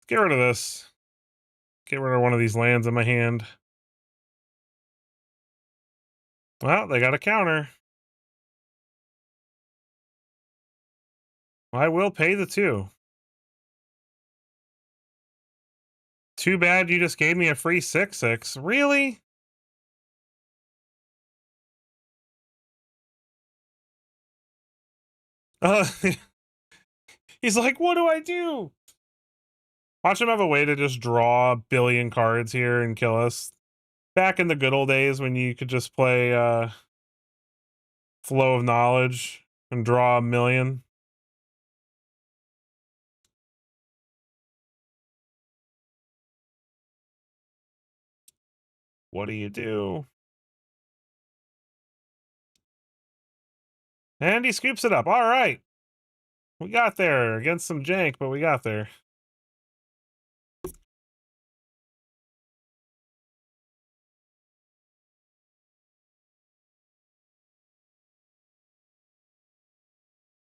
Get rid of this. Get rid of one of these lands in my hand. Well, they got a counter. I will pay the 2. Too bad you just gave me a free 6/6. Really? He's like, what do I do? Watch him have a way to just draw a billion cards here and kill us. Back in the good old days when you could just play Flow of Knowledge and draw a million. What do you do? And he scoops it up. All right. We got there against some jank, but we got there.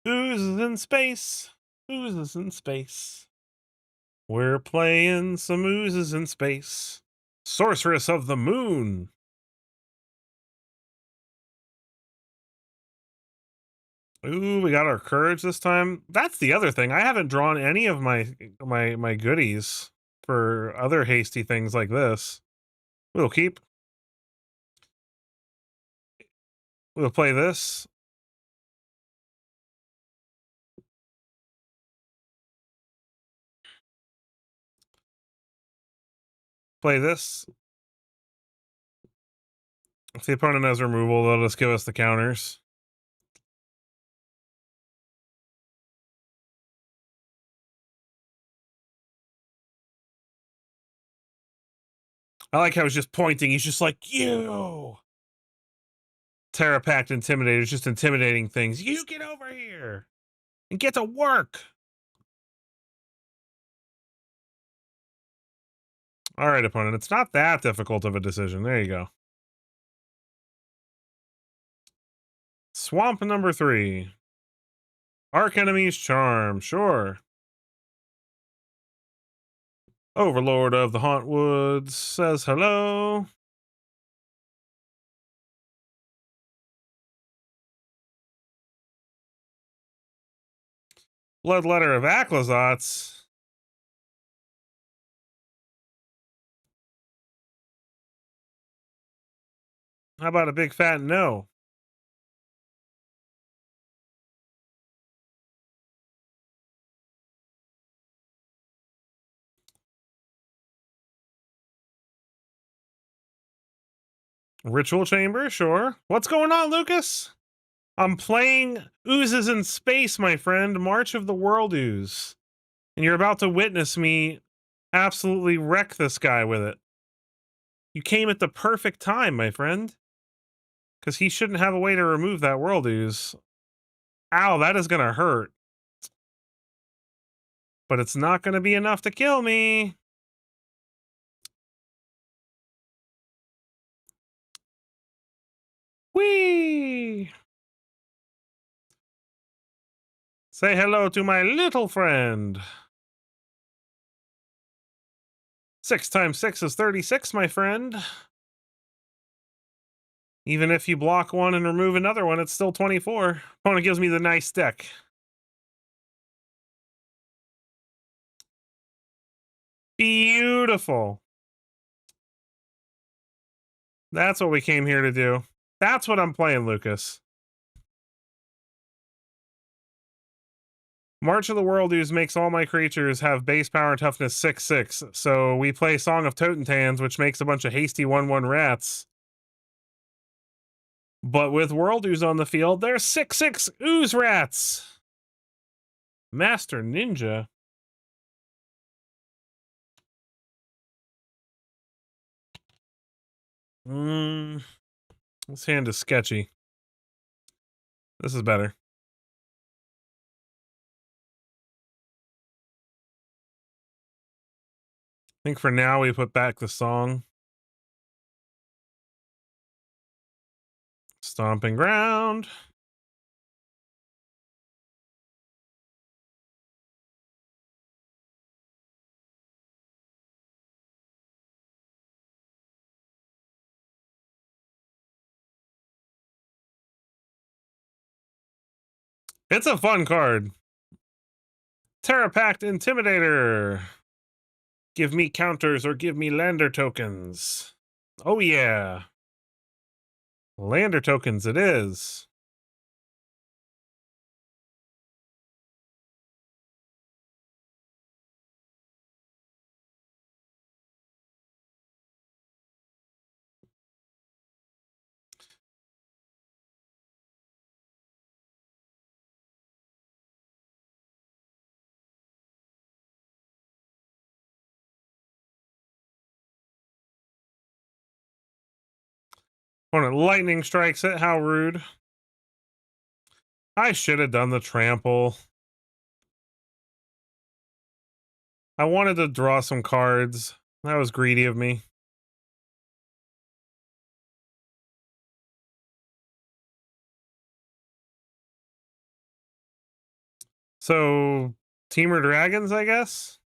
Oozes in space. Oozes in space. We're playing some oozes in space. Sorceress of the Moon. Ooh, we got our courage this time. That's the other thing. I haven't drawn any of my goodies for other hasty things like this. We'll keep. We'll play this. Play this. If the opponent has removal, they'll just give us the counters. I like how he's just pointing. He's just like, you! Terra Pact Intimidator is just intimidating things. You get over here! And get to work! Alright, opponent. It's not that difficult of a decision. There you go. Swamp number 3. Archenemy's Charm. Sure. Overlord of the Hauntwoods says hello. Bloodletter of Aclazotz. How about a big fat no? Ritual Chamber, sure. What's going on, Lucas? I'm playing Oozes in Space, my friend. March of the World Ooze. And you're about to witness me absolutely wreck this guy with it. You came at the perfect time, my friend. Because he shouldn't have a way to remove that World Ooze. Ow, that is going to hurt. But it's not going to be enough to kill me. Whee! Say hello to my little friend. 6 times 6 is 36, my friend. Even if you block one and remove another one, it's still 24. Opponent gives me the nice deck. Beautiful. That's what we came here to do. That's what I'm playing, Lucas. March of the Worldoos makes all my creatures have base power and toughness 6/6. So we play Song of Totentans, which makes a bunch of hasty 1/1 rats. But with Worldoos on the field, they're 6/6 ooze rats. Master Ninja. This hand is sketchy. This is better. I think for now we put back the song. Stomping Ground. It's a fun card. Terra Pact Intimidator. Give me counters or give me lander tokens. Oh yeah. Lander tokens it is. Opponent lightning strikes it. How rude. I should have done the trample. I wanted to draw some cards. That was greedy of me. So, Teamer Dragons, I guess?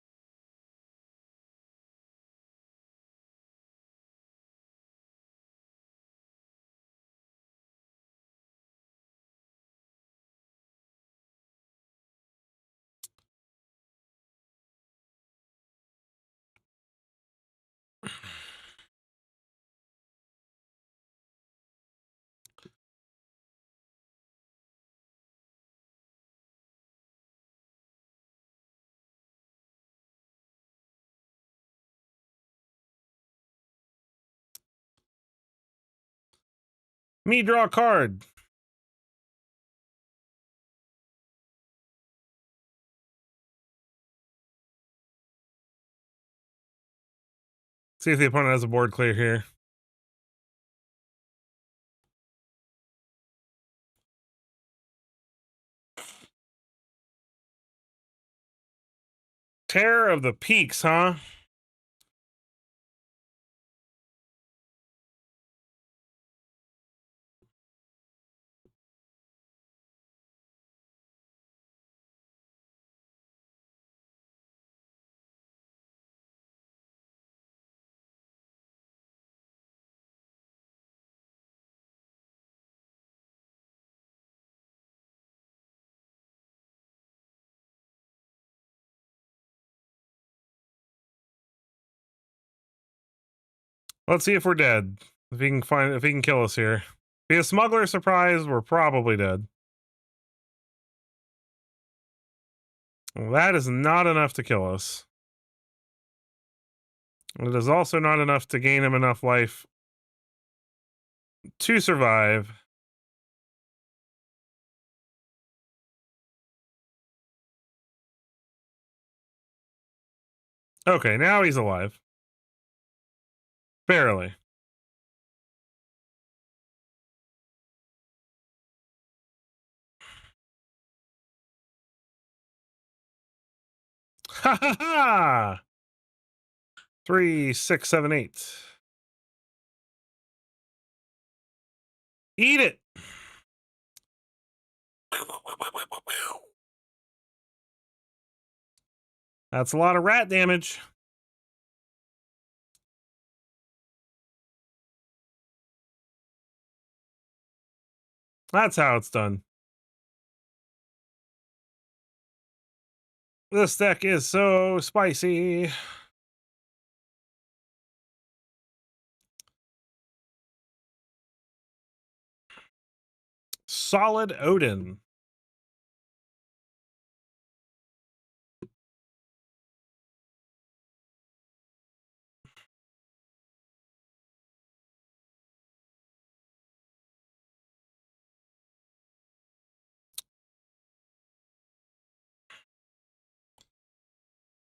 Me draw a card. See if the opponent has a board clear here. Terror of the Peaks, huh? Let's see if we're dead. If he can kill us here. Be a smuggler surprise, we're probably dead. Well, that is not enough to kill us. It is also not enough to gain him enough life to survive. Okay, now he's alive. Barely. Ha ha ha! 3, 6, 7, 8. Eat it! That's a lot of rat damage. That's how it's done. This deck is so spicy. Solid Odin.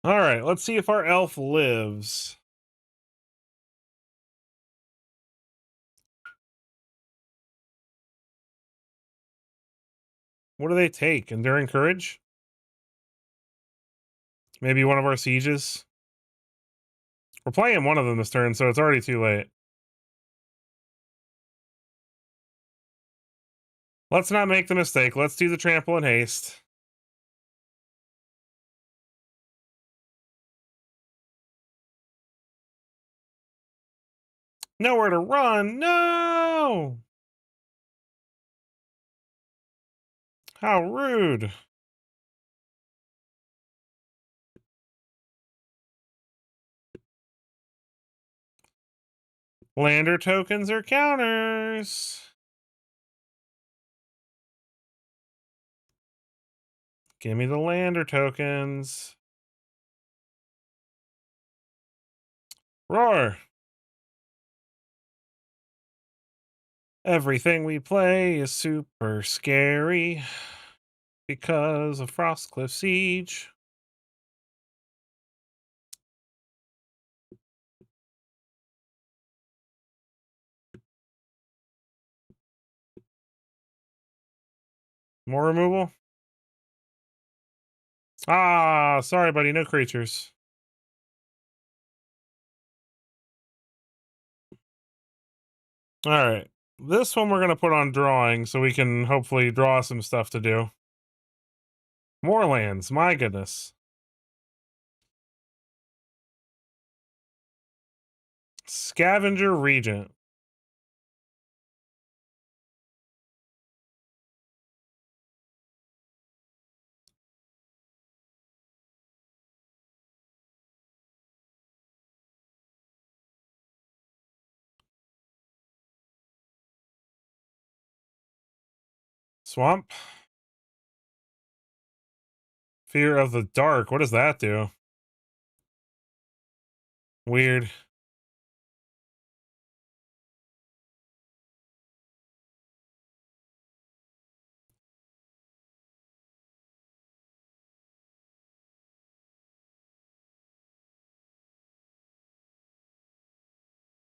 All right, let's see if our elf lives. What do they take? Enduring Courage? Maybe one of our sieges? We're playing one of them this turn, so it's already too late. Let's not make the mistake. Let's do the trample in haste. Nowhere to run. No! How rude. Lander tokens or counters. Give me the lander tokens. Roar. Everything we play is super scary because of Frostcliff Siege. More removal? Ah, sorry, buddy. No creatures. All right. This one we're going to put on drawing so we can hopefully draw some stuff to do. More lands. My goodness. Scavenger Regent. Swamp. Fear of the Dark. What does that do? Weird.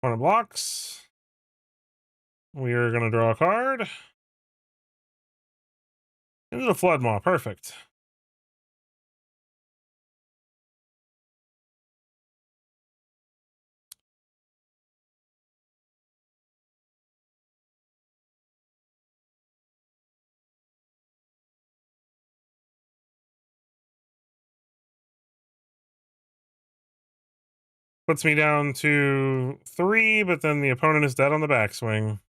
One of blocks. We are going to draw a card. Into the Flood Maw. Perfect. Puts me down to 3, but then the opponent is dead on the backswing.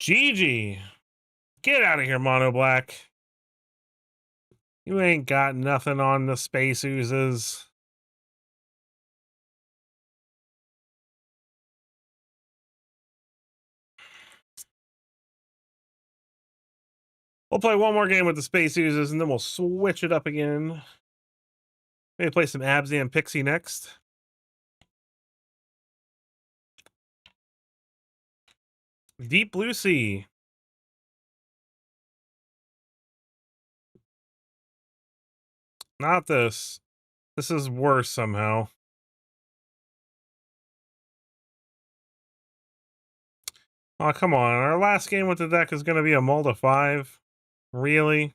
GG. Get out of here, Mono Black. You ain't got nothing on the Space Oozes. We'll play one more game with the Space Oozes, and then we'll switch it up again. Maybe play some Abzan Pixie next. Deep Blue Sea. Not this. This is worse somehow. Oh, come on. Our last game with the deck is going to be a Mulda 5. Really?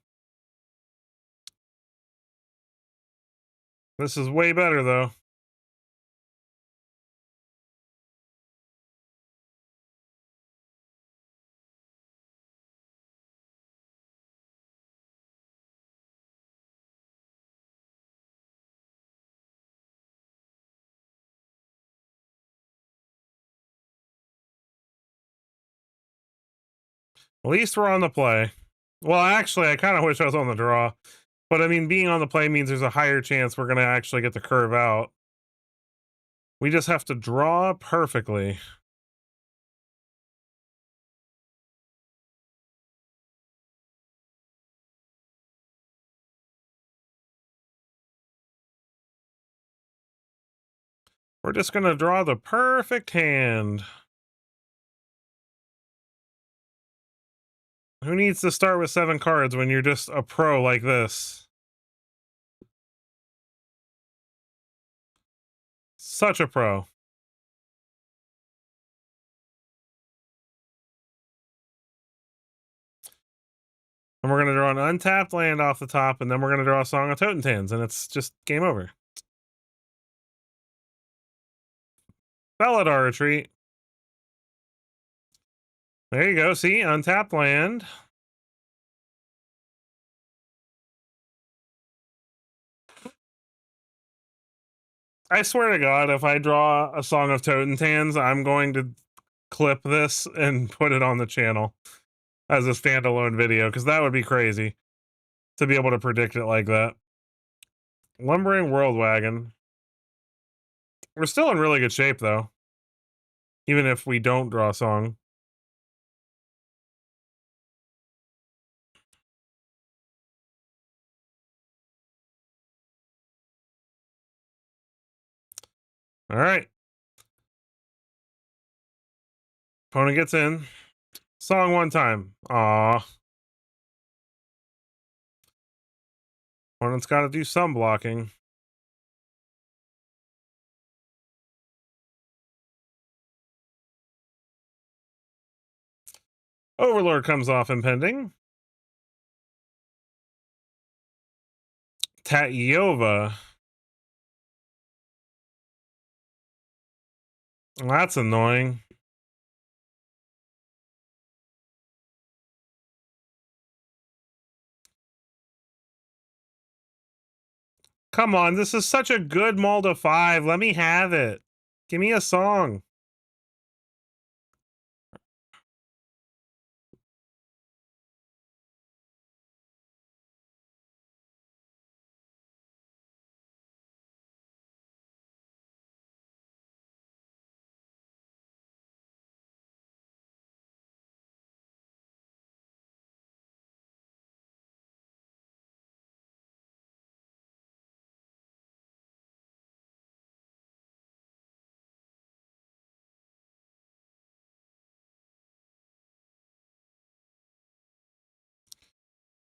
This is way better, though. At least we're on the play. Well, actually, I kind of wish I was on the draw. But I mean, being on the play means there's a higher chance we're going to actually get the curve out. We just have to draw perfectly. We're just going to draw the perfect hand. Who needs to start with 7 cards when you're just a pro like this? Such a pro. And we're going to draw an untapped land off the top, and then we're going to draw a Song of Totentans, and it's just game over. Felidar Retreat. There you go. See? Untapped land. I swear to God, if I draw a Song of Totentans, I'm going to clip this and put it on the channel as a standalone video, because that would be crazy to be able to predict it like that. Lumbering World Wagon. We're still in really good shape, though. Even if we don't draw a song. All right. Opponent gets in. Song one time. Aw. Opponent's got to do some blocking. Overlord comes off impending. Tatyova. That's annoying. Come on, this is such a good Mulda 5. Let me have it. Give me a song.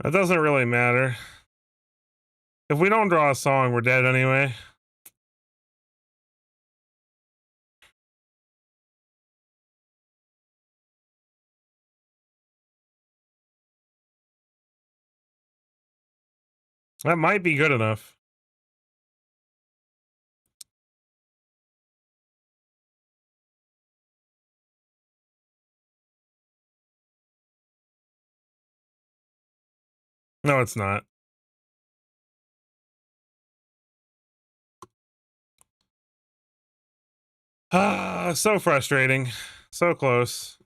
That doesn't really matter. If we don't draw a song, we're dead anyway. That might be good enough. No, it's not. Ah, so frustrating. So close.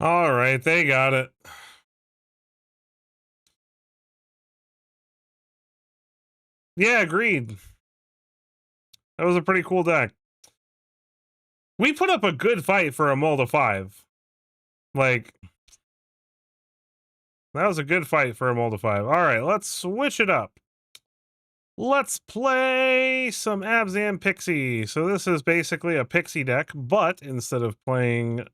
All right, they got it. Yeah, agreed. That was a pretty cool deck. We put up a good fight for a Mulda 5. Like, that was a good fight for a Mulda 5. All right, let's switch it up. Let's play some Abzan Pixie. So this is basically a Pixie deck, but instead of playing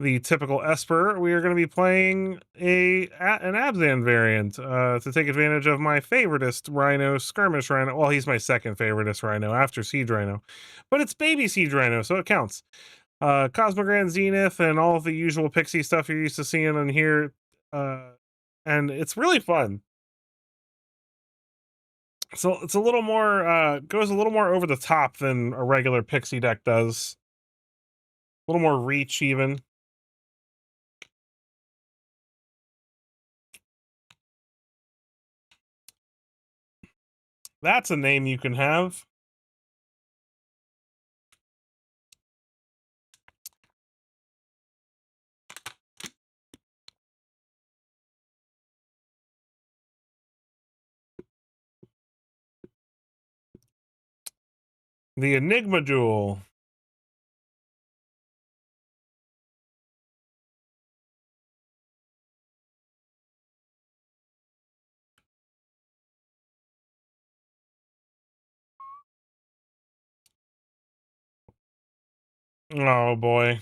the typical Esper, we are going to be playing an Abzan variant to take advantage of my favoritist Rhino, Skirmish Rhino. Well, he's my second favoritist Rhino after Siege Rhino, but it's baby Siege Rhino, so it counts. Cosmogrand Zenith and all of the usual pixie stuff you're used to seeing on here. And it's really fun. So it's a little more goes a little more over the top than a regular pixie deck does. A little more reach even. That's a name you can have. The Enigma Jewel. Oh boy.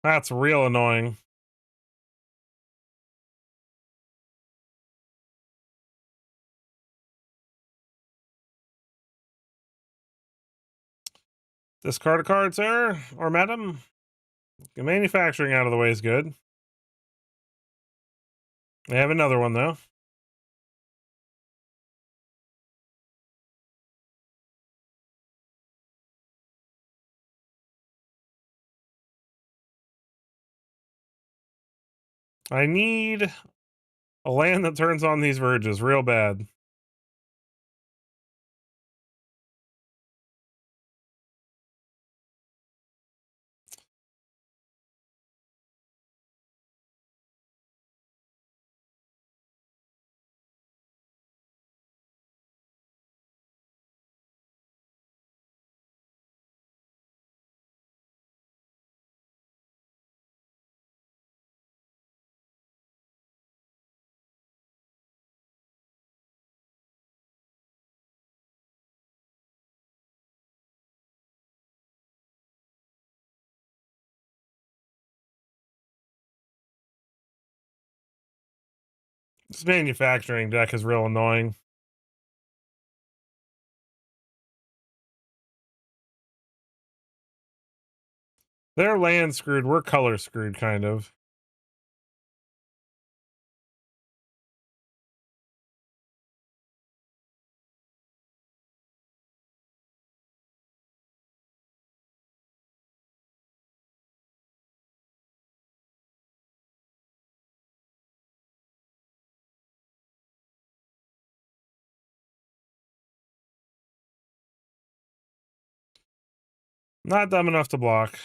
That's real annoying. Discard a card, sir, or madam. The manufacturing out of the way is good. They have another one, though. I need a land that turns on these verges real bad. This manufacturing deck is real annoying. They're land screwed. We're color screwed, kind of. Not dumb enough to block.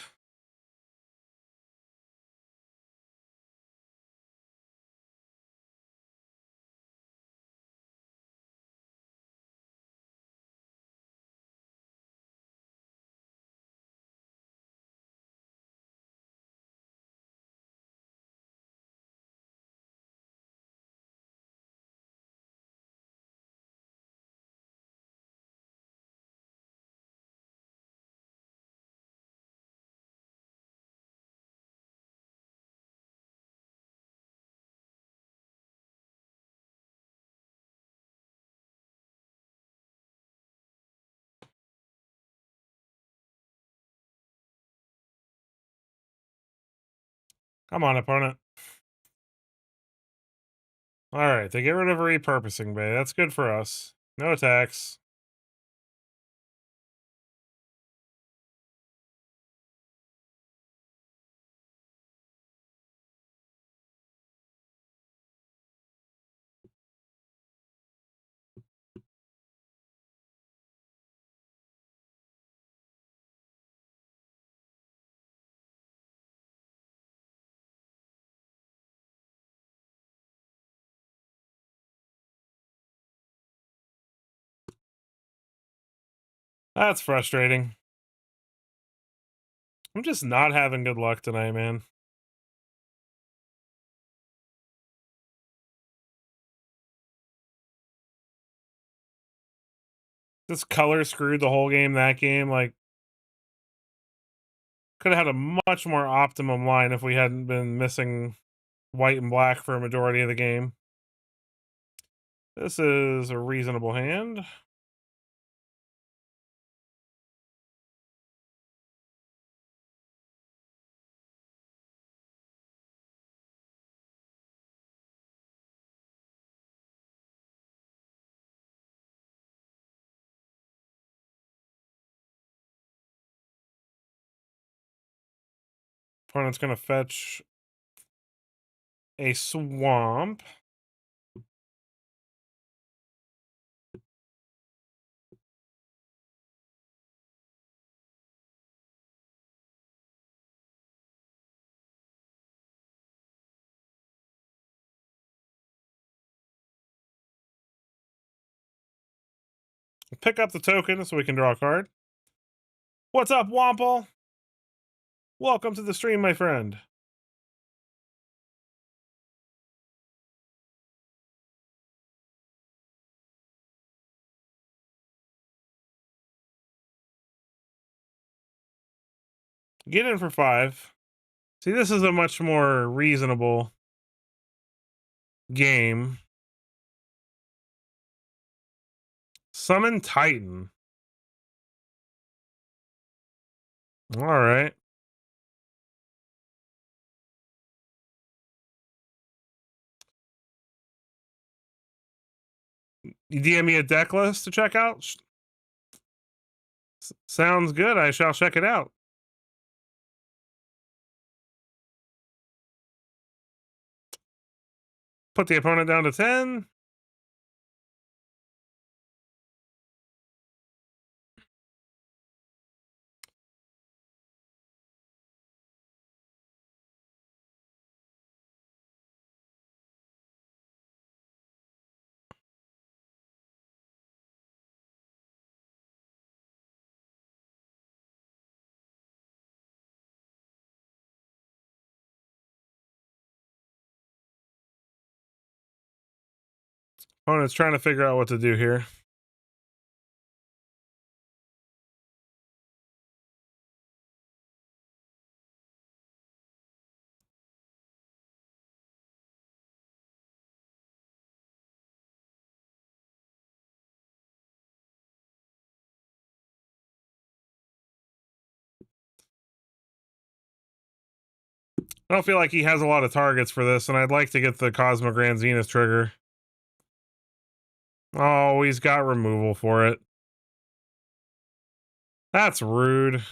Come on, opponent. All right, they get rid of a repurposing bay. That's good for us. No attacks. That's frustrating. I'm just not having good luck tonight, man. This color screwed the whole game that game. Like, could have had a much more optimum line if we hadn't been missing white and black for a majority of the game. This is a reasonable hand. Opponent's going to fetch a swamp. Pick up the token so we can draw a card. What's up, Womple? Welcome to the stream, my friend. Get in for 5. See, this is a much more reasonable game. Summon Titan. All right. You DM me a deck list to check out? Sounds good. I shall check it out. Put the opponent down to 10. Opponent's trying to figure out what to do here. I don't feel like he has a lot of targets for this, and I'd like to get the Cosmo Grand Zenith trigger. Oh, he's got removal for it. That's rude.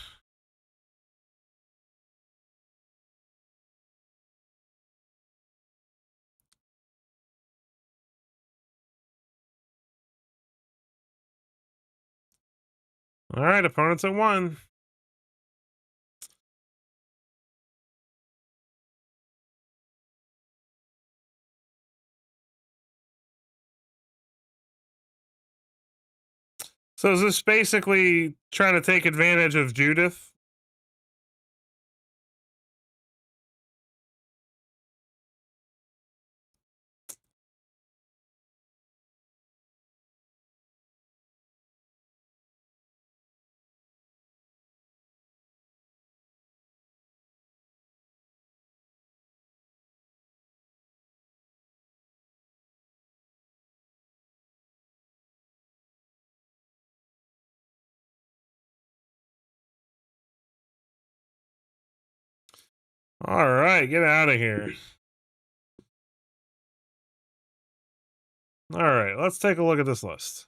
All right, opponent's at 1. So is this basically trying to take advantage of Judith? All right, get out of here. All right, let's take a look at this list.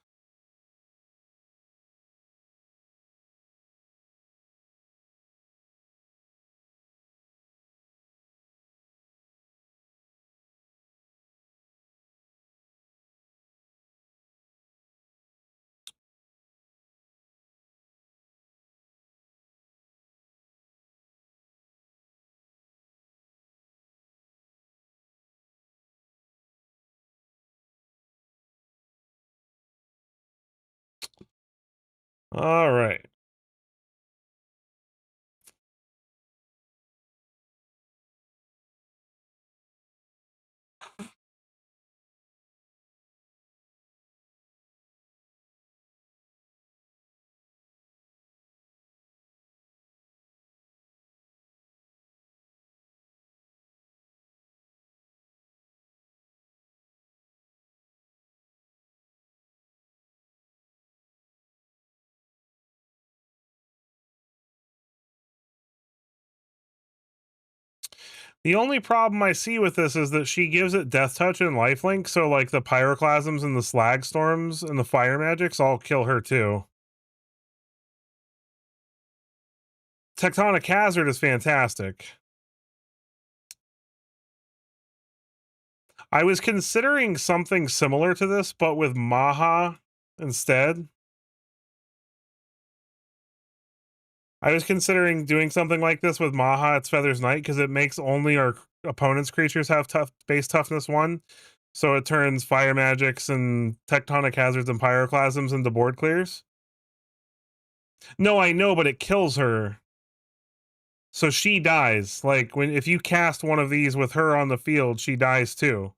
All right. The only problem I see with this is that she gives it Death Touch and Lifelink, so like the Pyroclasms and the Slag Storms and the Fire Magics all kill her too. Tectonic Hazard is fantastic. I was considering something similar to this, but with Maha instead. I was considering doing something like this with Maha, its Feathers Knight, because it makes only our opponent's creatures have base toughness 1. So it turns fire magics and tectonic hazards and pyroclasms into board clears. No, I know, but it kills her. So she dies. Like if you cast one of these with her on the field, she dies too.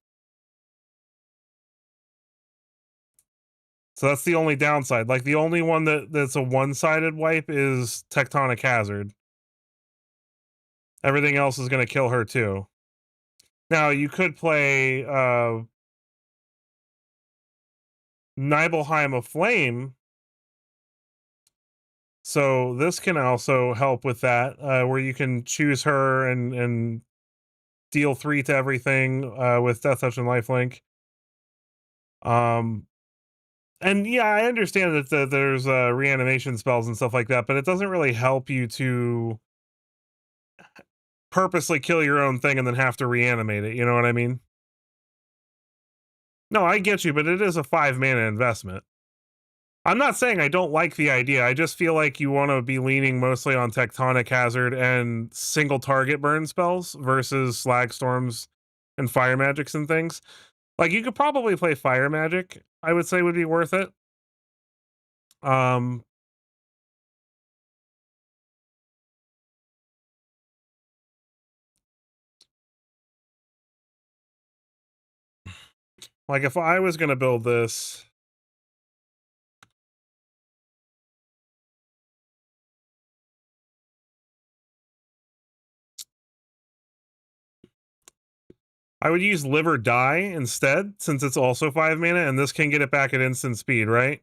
So that's the only downside. Like the only one that's a one-sided wipe is Tectonic Hazard. Everything else is going to kill her too. Now you could play Nibelheim of Flame. So this can also help with that, where you can choose her and deal 3 to everything with Death Touch and Lifelink. And yeah, I understand that there's reanimation spells and stuff like that, but it doesn't really help you to purposely kill your own thing and then have to reanimate it. You know what I mean? No, I get you, but it is a 5 mana investment. I'm not saying I don't like the idea. I just feel like you want to be leaning mostly on Tectonic Hazard and single target burn spells versus Slag Storms and Fire Magics and things. Like you could probably play Fire Magic, I would say would be worth it. Like if I was going to build this, I would use Live or Die instead, since it's also 5 mana, and this can get it back at instant speed, right?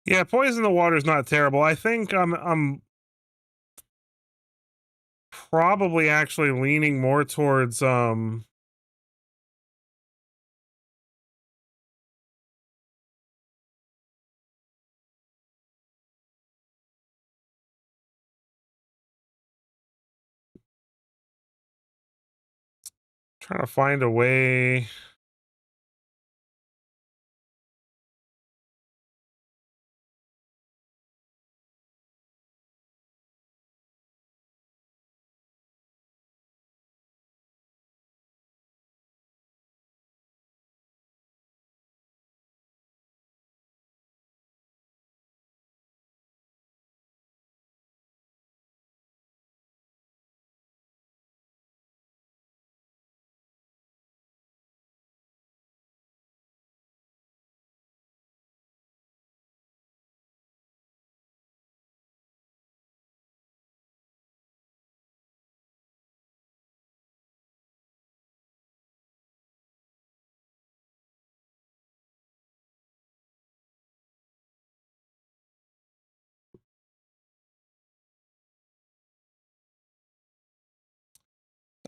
Yeah, Poison the Water is not terrible. I think I'm probably actually leaning more towards Trying to find a way.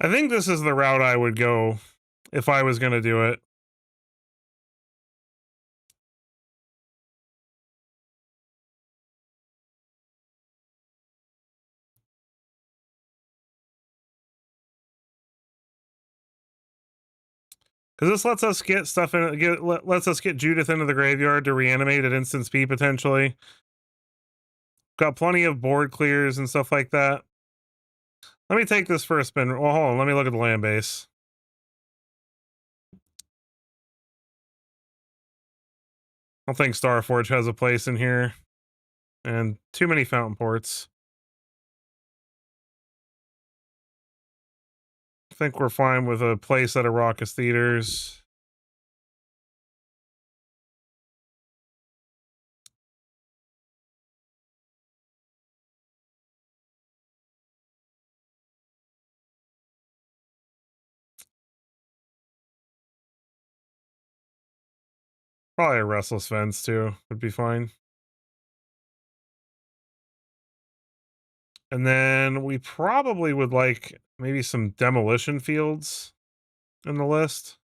I think this is the route I would go if I was going to do it. Because this lets us get stuff in, lets us get Judith into the graveyard to reanimate at instant speed potentially. Got plenty of board clears and stuff like that. Let me take this for a spin. Well, hold on. Let me look at the land base. I don't think Starforge has a place in here. And too many fountain ports. I think we're fine with a place at Arrakis Theaters. Probably a Restless Fence too would be fine. And then we probably would like maybe some demolition fields in the list.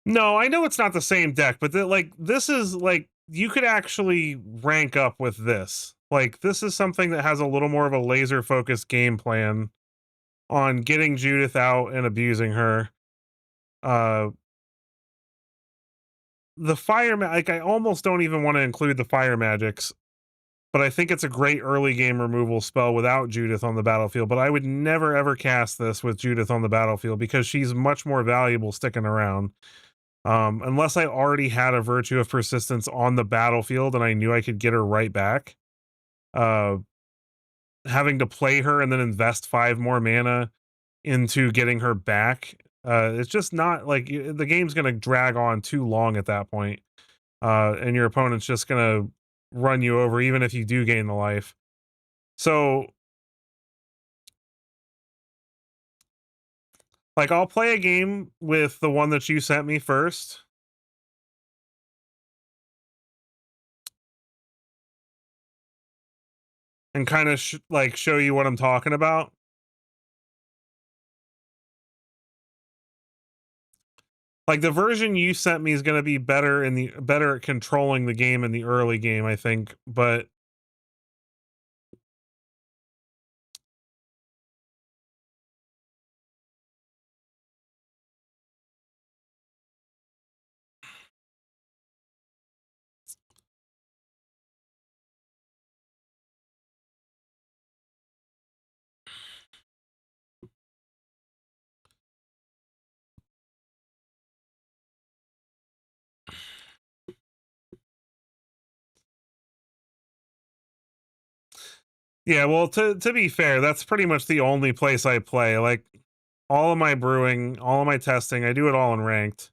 No, I know it's not the same deck, but this is like you could actually rank up with this. Like this is something that has a little more of a laser focused game plan on getting Judith out and abusing her. The like I almost don't even want to include the fire magics, but I think it's a great early game removal spell without Judith on the battlefield. But I would never ever cast this with Judith on the battlefield because she's much more valuable sticking around. Unless I already had a Virtue of Persistence on the battlefield and I knew I could get her right back. Uh, Having to play her and then invest 5 more mana into getting her back, it's just not like the game's going to drag on too long at that point. And your opponent's just going to run you over even if you do gain the life. So, like, I'll play a game with the one that you sent me first. And kind of like show you what I'm talking about. Like the version you sent me is going to be better at controlling the game in the early game, I think. But yeah, well, to be fair, that's pretty much the only place I play. Like all of my brewing, all of my testing, I do it all in ranked.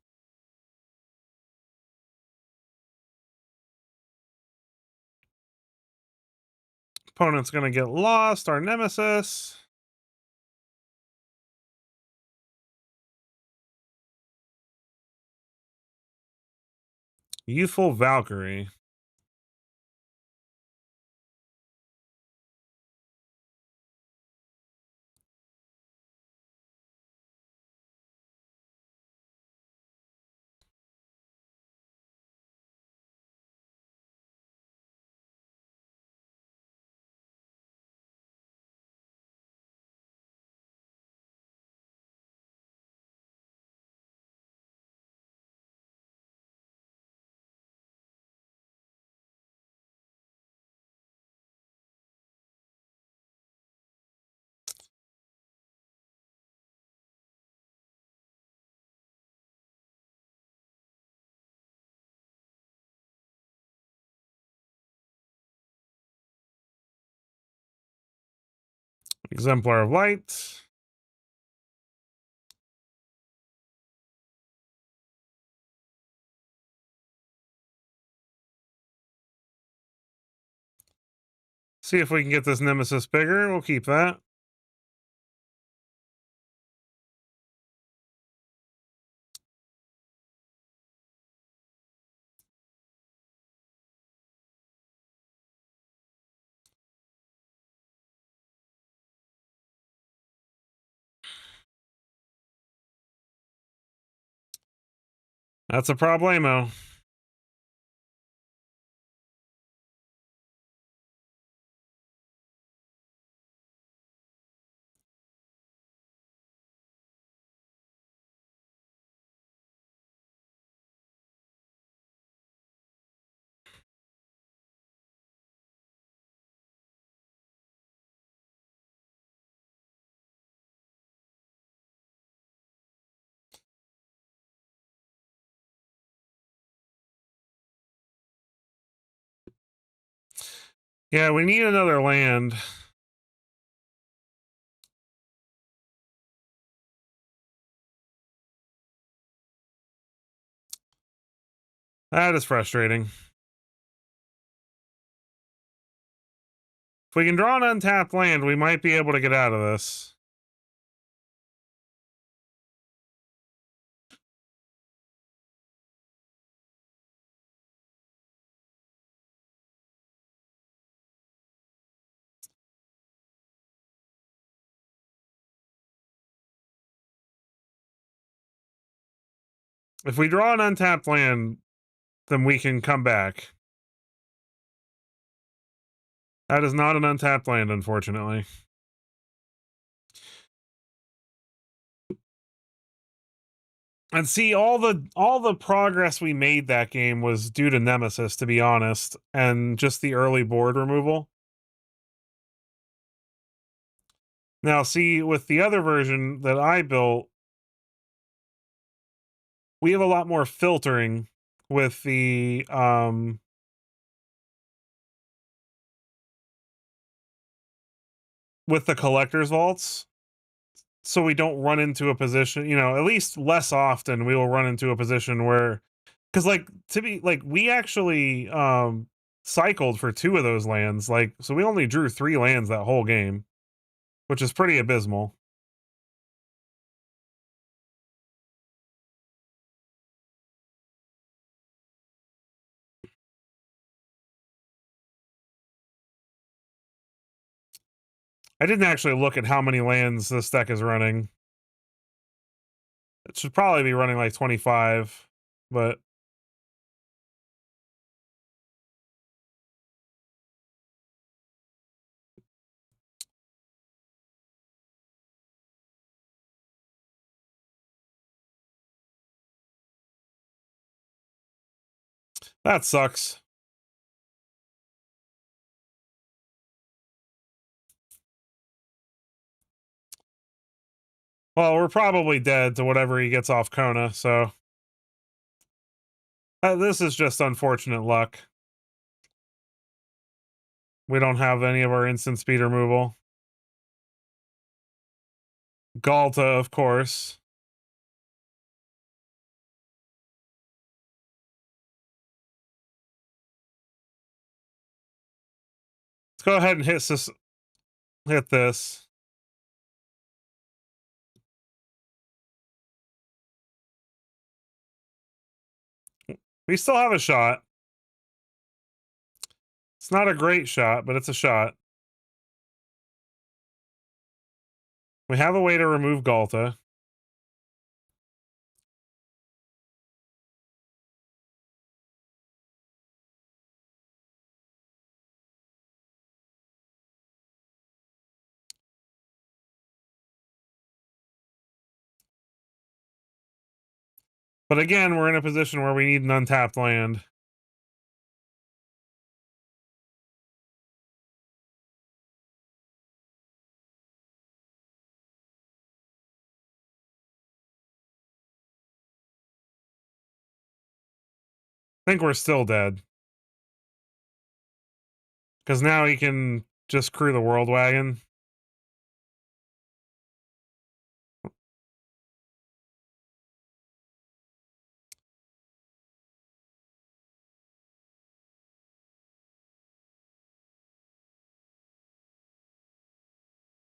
Opponent's gonna get lost, our nemesis. Youthful Valkyrie. Exemplar of Light. See if we can get this Nemesis bigger. We'll keep that. That's a problemo. Yeah, we need another land. That is frustrating. If we can draw an untapped land, we might be able to get out of this. If we draw an untapped land, then we can come back. That is not an untapped land, unfortunately. And see, all the progress we made that game was due to Nemesis, to be honest, and just the early board removal. Now, see, with the other version that I built, we have a lot more filtering with the collector's vaults, so we don't run into a position, you know, at least less often we will run into a position where, because like, to be like, we actually cycled for 2 of those lands, like, so we only drew 3 lands that whole game, which is pretty abysmal. I didn't actually look at how many lands this deck is running. It should probably be running like 25, but that sucks. Well, we're probably dead to whatever he gets off Kona, so this is just unfortunate luck. We don't have any of our instant speed removal. Galta, of course. Let's go ahead and hit this. We still have a shot. It's not a great shot, but it's a shot. We have a way to remove Galta. But again, we're in a position where we need an untapped land. I think we're still dead. Because now he can just crew the World Wagon.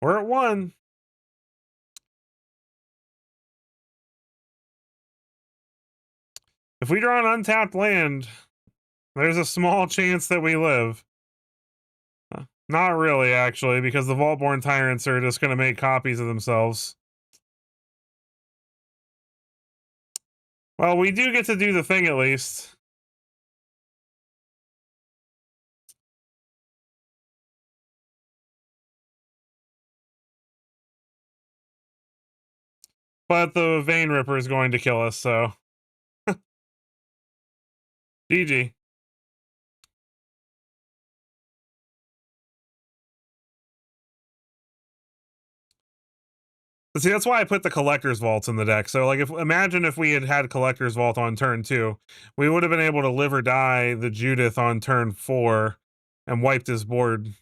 We're at 1. If we draw an untapped land, there's a small chance that we live. Not really, actually, because the Vaultborn Tyrants are just going to make copies of themselves. Well, we do get to do the thing at least. But the Vein Ripper is going to kill us, so. GG. See, that's why I put the Collector's Vaults in the deck. So, like, imagine if we had Collector's Vault on turn 2, we would have been able to live or die the Judith on turn 4 and wiped his board.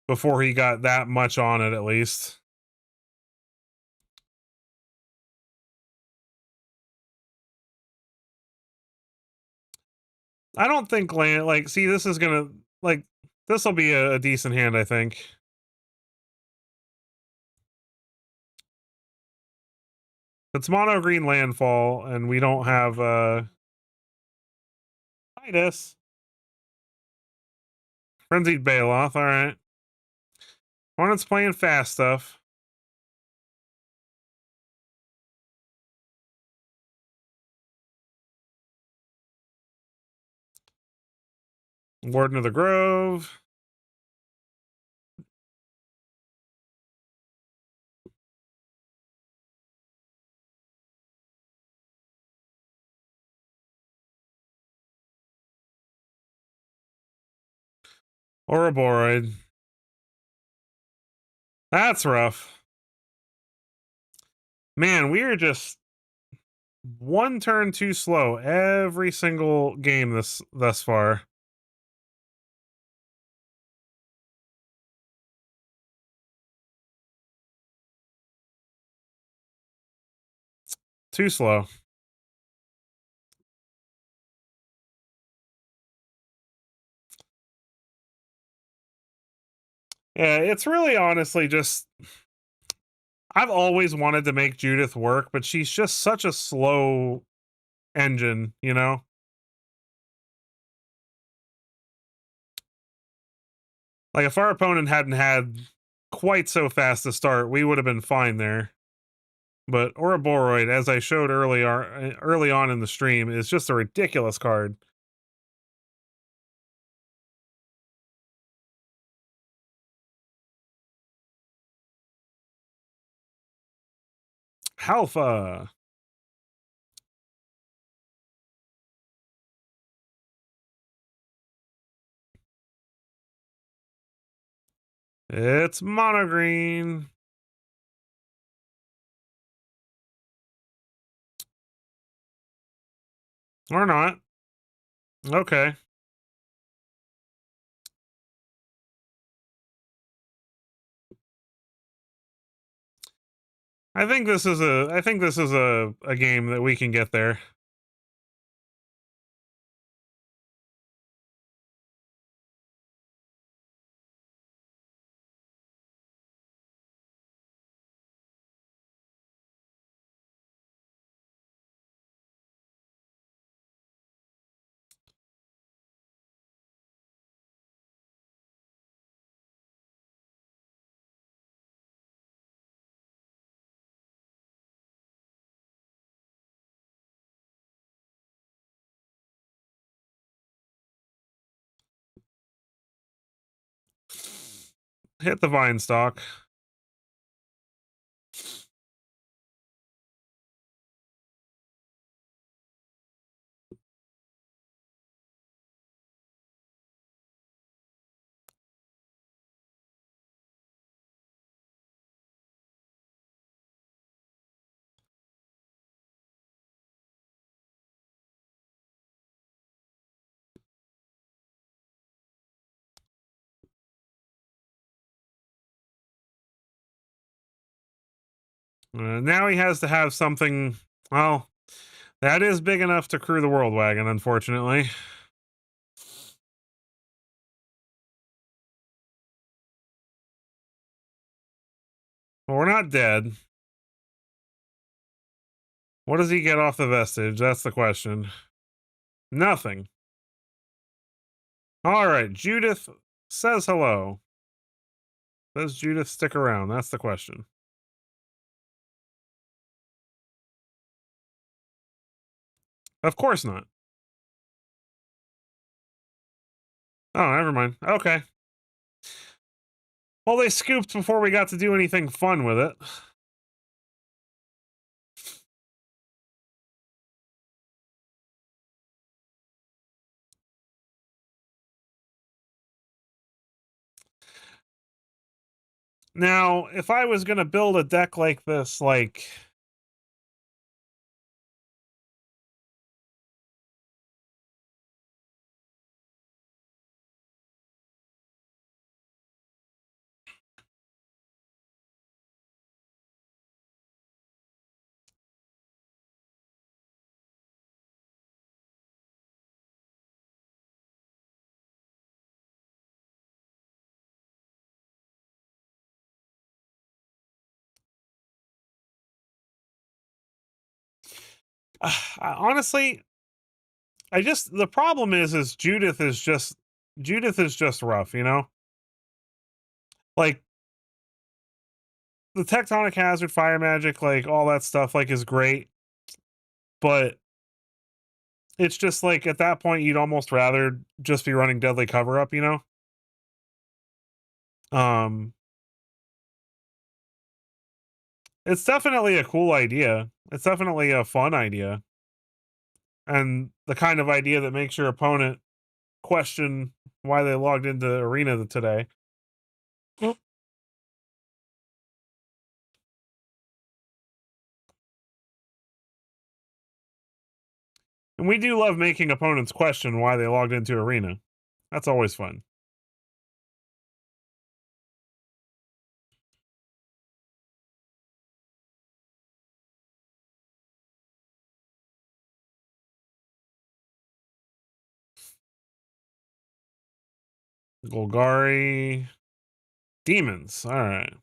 Before he got that much on it, at least. I don't think land, like, see, this is gonna, like, this will be a decent hand, I think. It's mono green landfall, and we don't have, Titus. Frenzied Baloth, alright. Hornet's playing fast stuff. Warden of the Grove. Ouroboros. That's rough. Man, we are just one turn too slow every single game thus far. Too slow. Yeah, it's really honestly just, I've always wanted to make Judith work, but she's just such a slow engine, you know? Like, if our opponent hadn't had quite so fast a start, we would have been fine there. But Ouroboros, as I showed early on in the stream, is just a ridiculous card. Halfa. It's mono green. Or not. Okay. I think this is a game that we can get there. Hit the vine stalk. Now he has to have something. Well, that is big enough to crew the world wagon, unfortunately. Well, we're not dead. What does he get off the vestige? That's the question. Nothing. All right, Judith says hello. Does Judith stick around? That's the question. Of course not. Oh, never mind. Okay. Well, they scooped before we got to do anything fun with it. Now, if I was going to build a deck like this, like... honestly, the problem is Judith is just rough, you know? Like, the Tectonic Hazard, Fire Magic, like, all that stuff, like, is great. But it's just like, at that point, you'd almost rather just be running Deadly Cover Up, you know? Um, it's definitely a cool idea. It's definitely a fun idea. And the kind of idea that makes your opponent question why they logged into Arena today. And we do love making opponents question why they logged into Arena. That's always fun. Golgari. Demons. All right.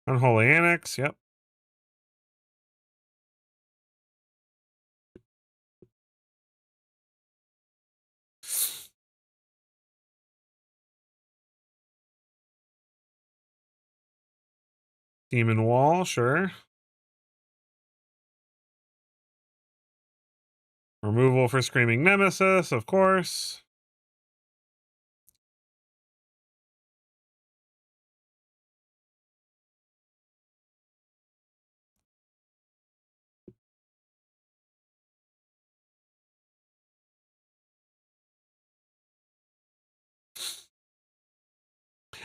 Unholy Annex. Yep. Demon Wall. Sure. Removal for Screaming Nemesis, of course.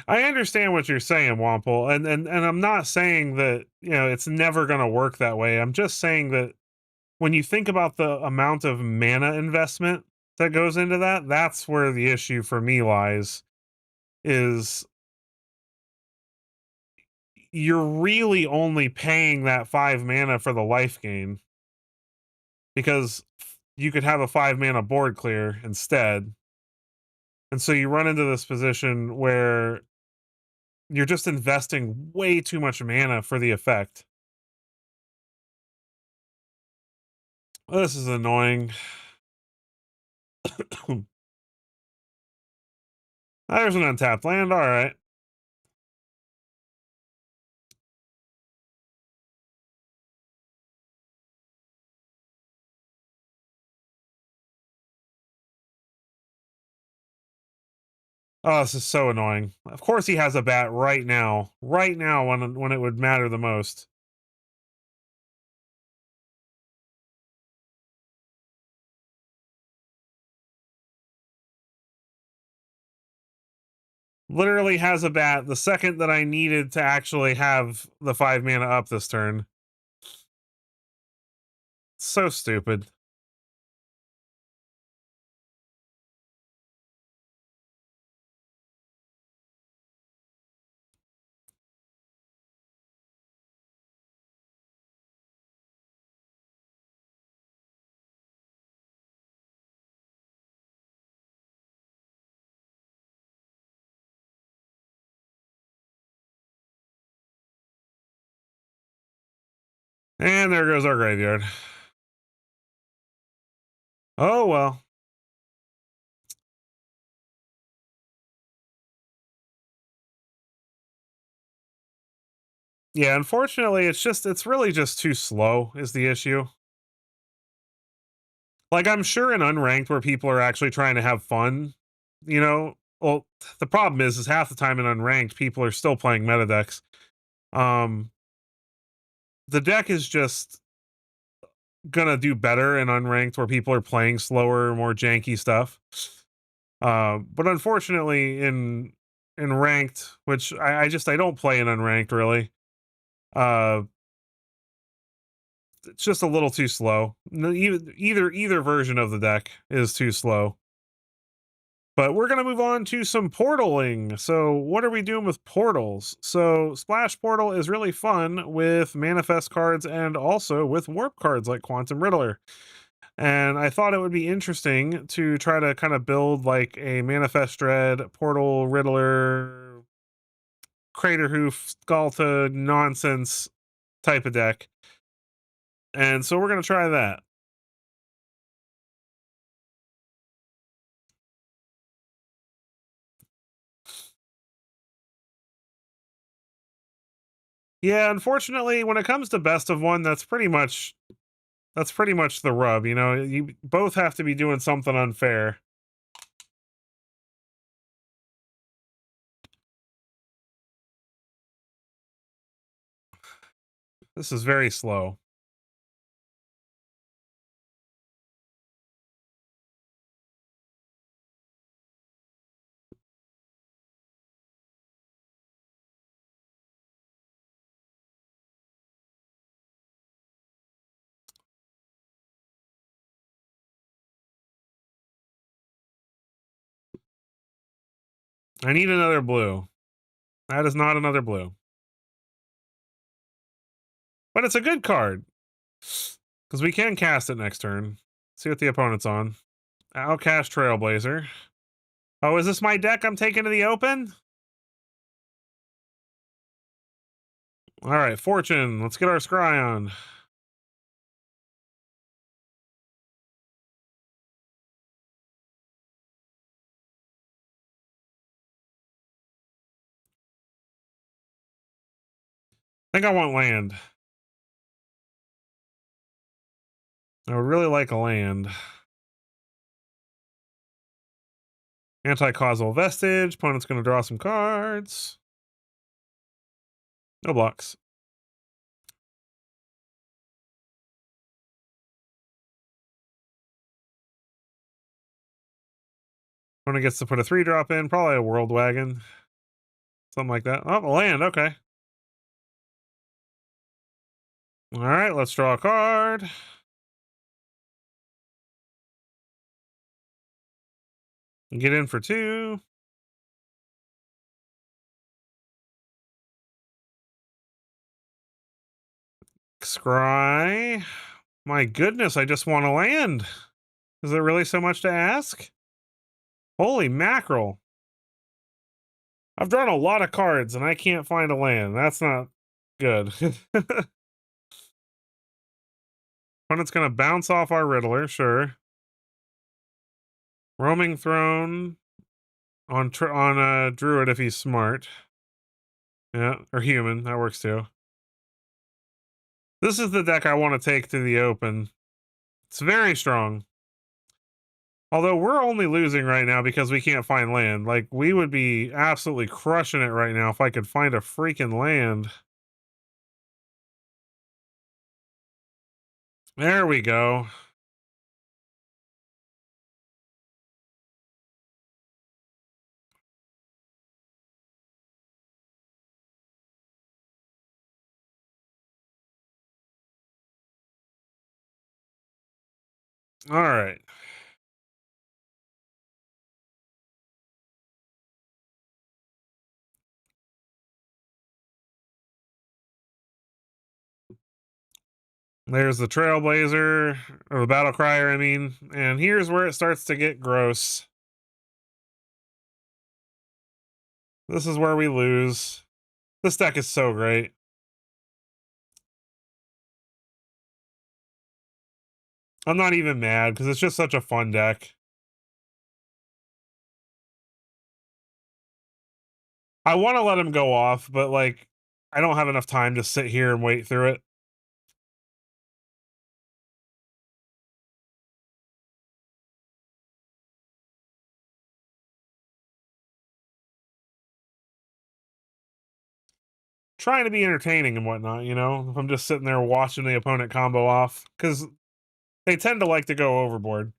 I understand what you're saying, Wample, and I'm not saying that, you know, it's never going to work that way. I'm just saying that when you think about the amount of mana investment that goes into that, that's where the issue for me lies. Is you're really only paying that 5 mana for the life gain, because you could have a 5 mana board clear instead. And so you run into this position where you're just investing way too much mana for the effect. This is annoying. There's an untapped land. All right. Oh, this is so annoying. Of course he has a bat right now. Right now when it would matter the most. Literally has a bat the second that I needed to actually have the 5 mana up this turn. So stupid. And there goes our graveyard. Oh well. Yeah, unfortunately, it's really just too slow is the issue. Like, I'm sure in unranked where people are actually trying to have fun, well, the problem is half the time in unranked, people are still playing meta decks. Um, the deck is just gonna do better in unranked where people are playing slower, more janky stuff. But unfortunately, in ranked, which I don't play in unranked really. Uh, it's just a little too slow. Either version of the deck is too slow. But we're going to move on to some portaling. So, what are we doing with portals? So, Splash Portal is really fun with manifest cards and also with warp cards like Quantum Riddler. And I thought it would be interesting to try to kind of build like a Manifest Dread, Portal, Riddler, Crater Hoof, Galta nonsense type of deck. And so we're going to try that. Yeah, unfortunately, when it comes to best of one, that's pretty much the rub. You both have to be doing something unfair. This is very slow. I need another blue. That is not another blue. But it's a good card. Because we can cast it next turn. See what the opponent's on. I'll cast Trailblazer. Oh, is this my deck I'm taking to the open? Alright, Fortune. Let's get our scry on. I think I want land. I would really like a land. Anti-causal vestige. Opponent's going to draw some cards. No blocks. Opponent gets to put a 3-drop in. Probably a World Wagon. Something like that. Oh, a land. Okay. All right, let's draw a card. Get in for 2. Scry. My goodness, I just want to land. Is it really so much to ask? Holy mackerel. I've drawn a lot of cards and I can't find a land. That's not good. Opponent's going to bounce off our Riddler, sure. Roaming Throne on Druid if he's smart. Yeah, or human. That works too. This is the deck I want to take to the open. It's very strong. Although we're only losing right now because we can't find land. Like, we would be absolutely crushing it right now if I could find a freaking land. There we go. All right. There's the Trailblazer, or the Battle Crier, I mean. And here's where it starts to get gross. This is where we lose. This deck is so great. I'm not even mad because it's just such a fun deck. I want to let him go off, but like, I don't have enough time to sit here and wait through it. Trying to be entertaining and whatnot, you know, if I'm just sitting there watching the opponent combo off, because they tend to like to go overboard.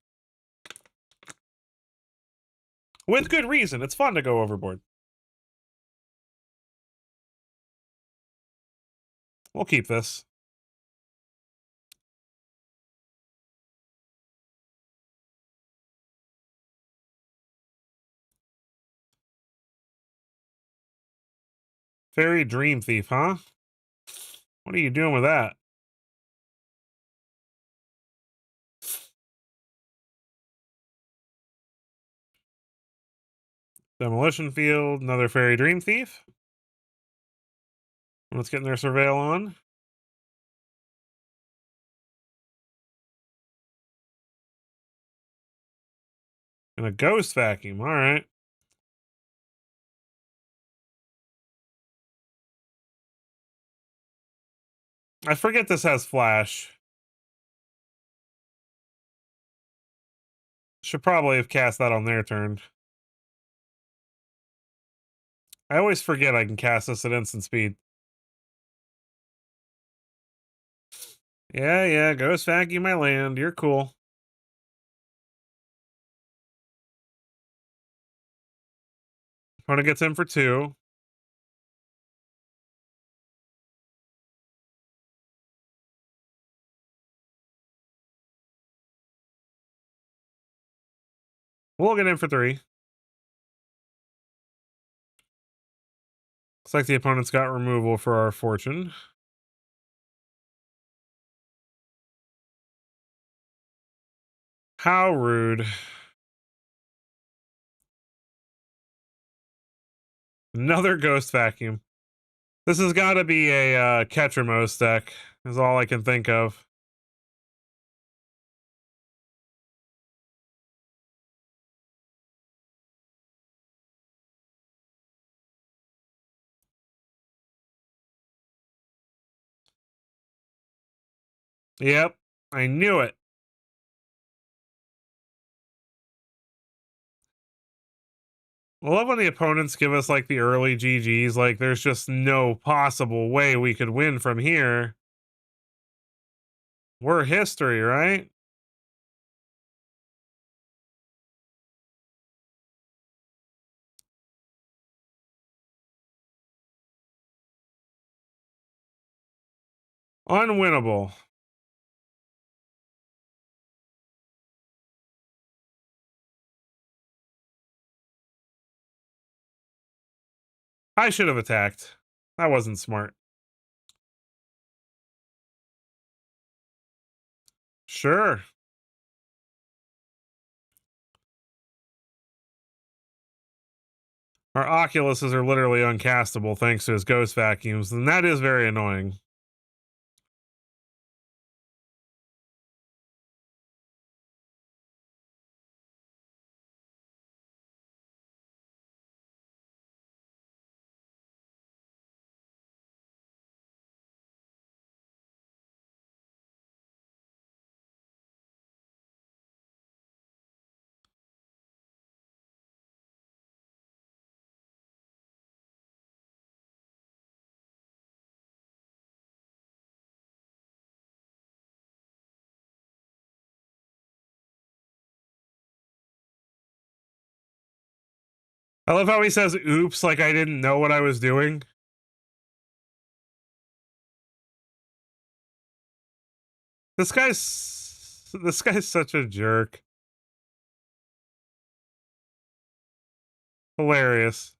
With good reason. It's fun to go overboard. We'll keep this. Fairy Dream Thief, huh? What are you doing with that? Demolition Field, another Fairy Dream Thief. Let's get their surveil on. And a Ghost Vacuum, alright. I forget this has Flash. Should probably have cast that on their turn. I always forget I can cast this at instant speed. Yeah, Ghost Vacuum my land. You're cool. Opponent gets in for 2. We'll get in for 3. Looks like the opponent's got removal for our fortune. How rude. Another Ghost Vacuum. This has got to be a Ketramos deck, is all I can think of. Yep, I knew it. I love when the opponents give us like the early GGs, like there's just no possible way we could win from here. We're history, right? Unwinnable. I should have attacked. That wasn't smart. Sure. Our Oculuses are literally uncastable thanks to his Ghost Vacuums, and that is very annoying. I love how he says, oops, like I didn't know what I was doing. This guy's such a jerk. Hilarious.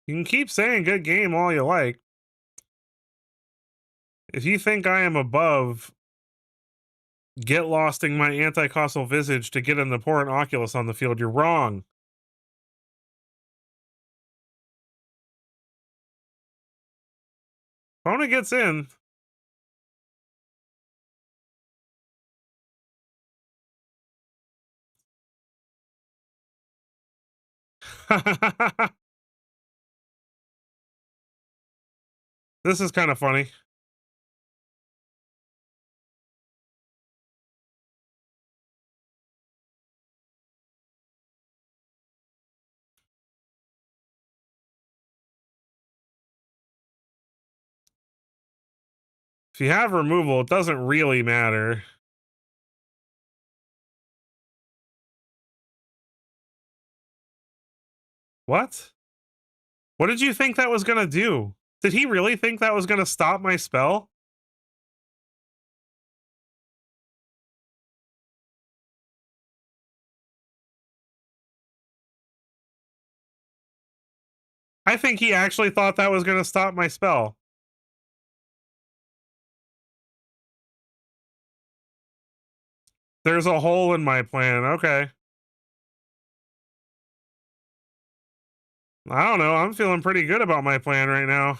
You can keep saying good game all you like. If you think I am above Get losting my anti-causal visage to get an abhorrent Oculus on the field. You're wrong. Opponent gets in. This is kind of funny. If you have removal, it doesn't really matter. What? What did you think that was gonna do? Did he really think that was gonna stop my spell? I think he actually thought that was gonna stop my spell. There's a hole in my plan. Okay. I don't know. I'm feeling pretty good about my plan right now.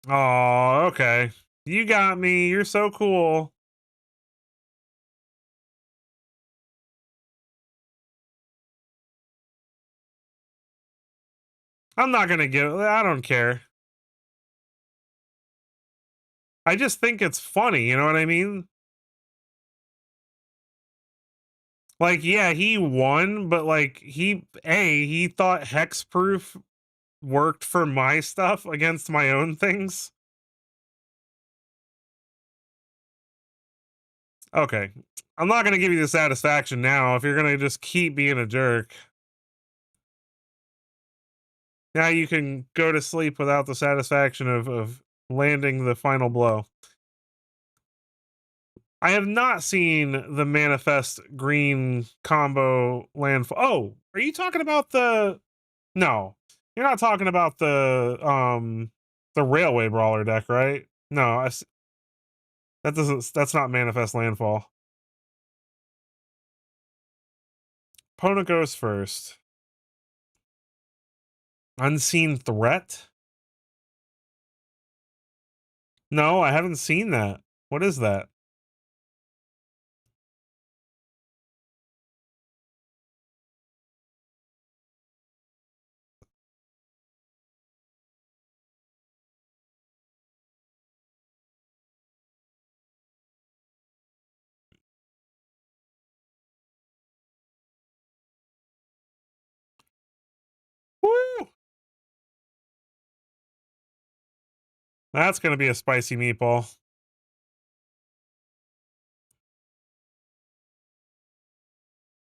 Oh, okay. You got me. You're so cool. I'm not gonna give. I don't care. I just think it's funny. You know what I mean? Like, yeah, he won, but like he thought hexproof worked for my stuff against my own things. Okay. I'm not gonna give you the satisfaction now if you're gonna just keep being a jerk. Now you can go to sleep without the satisfaction of landing the final blow. I have not seen the manifest green combo landfall. Oh, are you talking about the? No, you're not talking about the railway brawler deck, right? No, that doesn't. That's not manifest landfall. Opponent goes first. Unseen threat. No, I haven't seen that. What is that? Woo! That's gonna be a spicy meatball.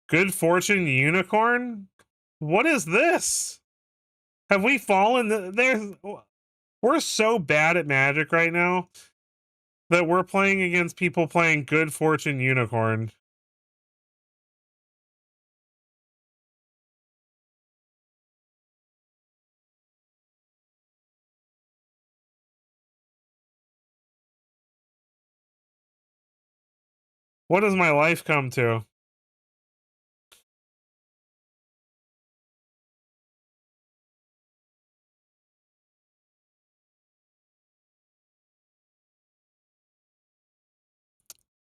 Good fortune unicorn. What is this? Have we fallen? There's. We're so bad at Magic right now that we're playing against people playing Good Fortune Unicorn. What does my life come to?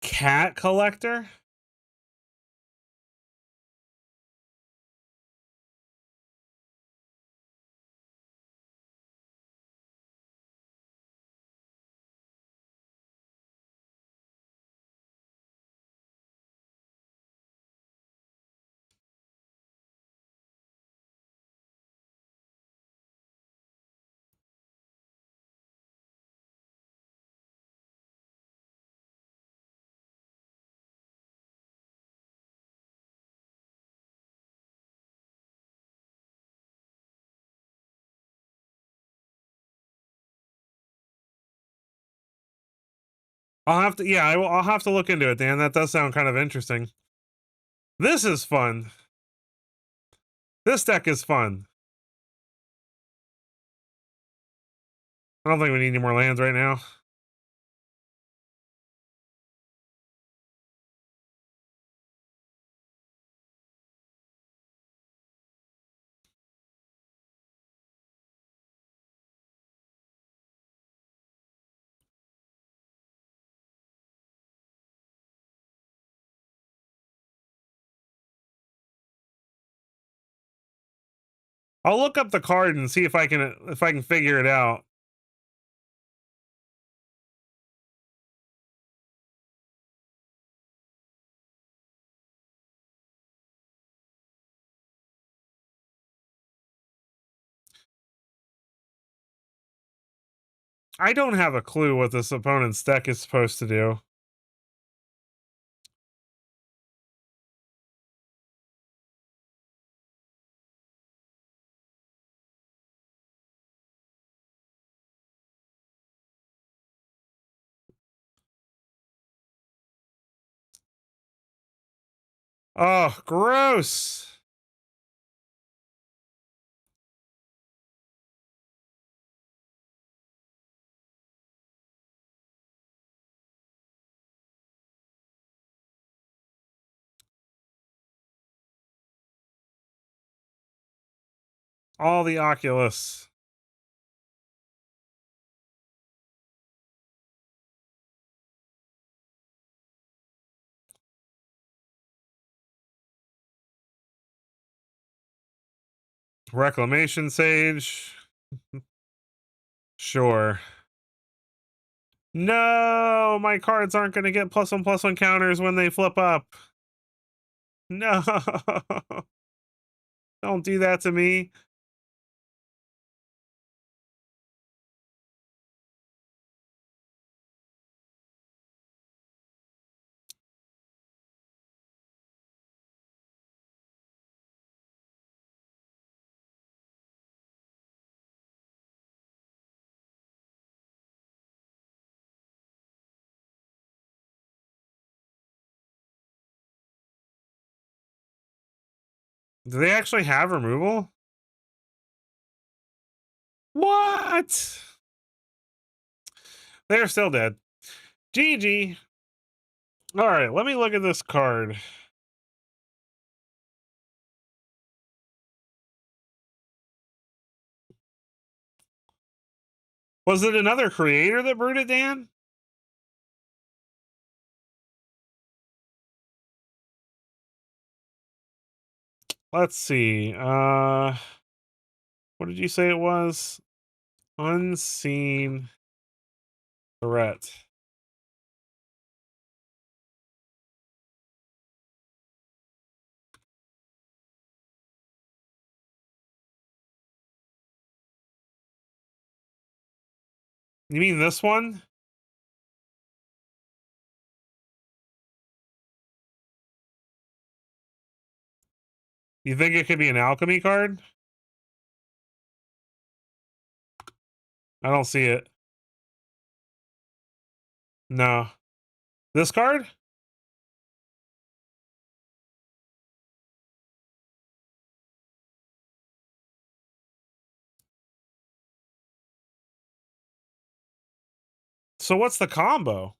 Cat collector? I'll have to, yeah, I'll have to look into it, Dan. That does sound kind of interesting. This is fun. This deck is fun. I don't think we need any more lands right now. I'll look up the card and see if I can figure it out. I don't have a clue what this opponent's deck is supposed to do. Oh, gross. All the Oculus. Reclamation Sage. Sure. No, my cards aren't going to get +1/+1 counters when they flip up. No. Don't do that to me. Do they actually have removal? What? They're still dead. GG. All right, let me look at this card. Was it another creator that brewed it, Dan? Let's see. What did you say it was? Unseen threat. You mean this one? You think it could be an alchemy card? I don't see it. No. This card? So what's the combo?